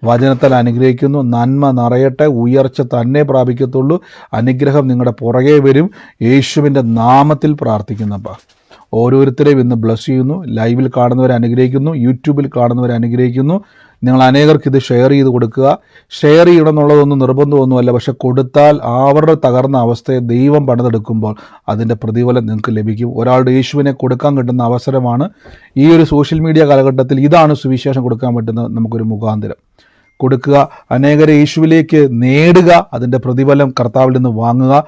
വചനത്താൽ അനുഗ്രഹിക്കുന്നു. നന്മ നിറയട്ടെ, ഉയർച്ച തന്നെ പ്രാപിക്കത്തുള്ളൂ. അനുഗ്രഹം നിങ്ങളുടെ പുറകെ വരും. യേശുവിൻ്റെ നാമത്തിൽ പ്രാർത്ഥിക്കുന്നപ്പാ. ഓരോരുത്തരെയും ഇന്ന് ബ്ലസ് ചെയ്യുന്നു. ലൈവിൽ കാണുന്നവരെ അനുഗ്രഹിക്കുന്നു, യൂട്യൂബിൽ കാണുന്നവരെ അനുഗ്രഹിക്കുന്നു. നിങ്ങൾ അനേകർക്ക് ഇത് ഷെയർ ചെയ്ത് കൊടുക്കുക. ഷെയർ ചെയ്യണം എന്നുള്ളതൊന്നും നിർബന്ധമൊന്നുമല്ല, പക്ഷെ കൊടുത്താൽ അവരുടെ തകർന്ന അവസ്ഥയെ ദൈവം പണിതെടുക്കുമ്പോൾ അതിൻ്റെ പ്രതിഫലം നിങ്ങൾക്ക് ലഭിക്കും. ഒരാളുടെ യേശുവിനെ കൊടുക്കാൻ കിട്ടുന്ന അവസരമാണ് ഈ ഒരു സോഷ്യൽ മീഡിയ കാലഘട്ടത്തിൽ. ഇതാണ് സുവിശേഷം കൊടുക്കാൻ പറ്റുന്ന നമുക്കൊരു മുഖാന്തരം. കൊടുക്കുക, അനേകരെ യേശുവിലേക്ക് നേടുക, അതിൻ്റെ പ്രതിഫലം കർത്താവിൽ നിന്ന് വാങ്ങുക.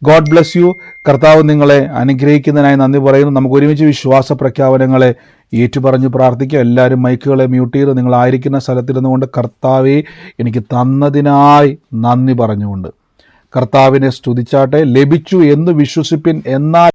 God bless you. കർത്താവ് നിങ്ങളെ അനുഗ്രഹിക്കുന്നതിനായി നന്ദി പറയുന്നു. നമുക്ക് ഒരുമിച്ച് വിശ്വാസ പ്രഖ്യാപനങ്ങളെ ഏറ്റുപറഞ്ഞ് പ്രാർത്ഥിക്കുക. എല്ലാവരും മൈക്കുകളെ മ്യൂട്ട് ചെയ്ത് നിങ്ങളായിരിക്കുന്ന സ്ഥലത്തിരുന്നുകൊണ്ട് കർത്താവെ എനിക്ക് തന്നതിനായി നന്ദി പറഞ്ഞുകൊണ്ട് കർത്താവിനെ സ്തുതിച്ചാട്ടെ. ലഭിച്ചു എന്ന് വിശ്വസിപ്പിൻ, എന്നാൽ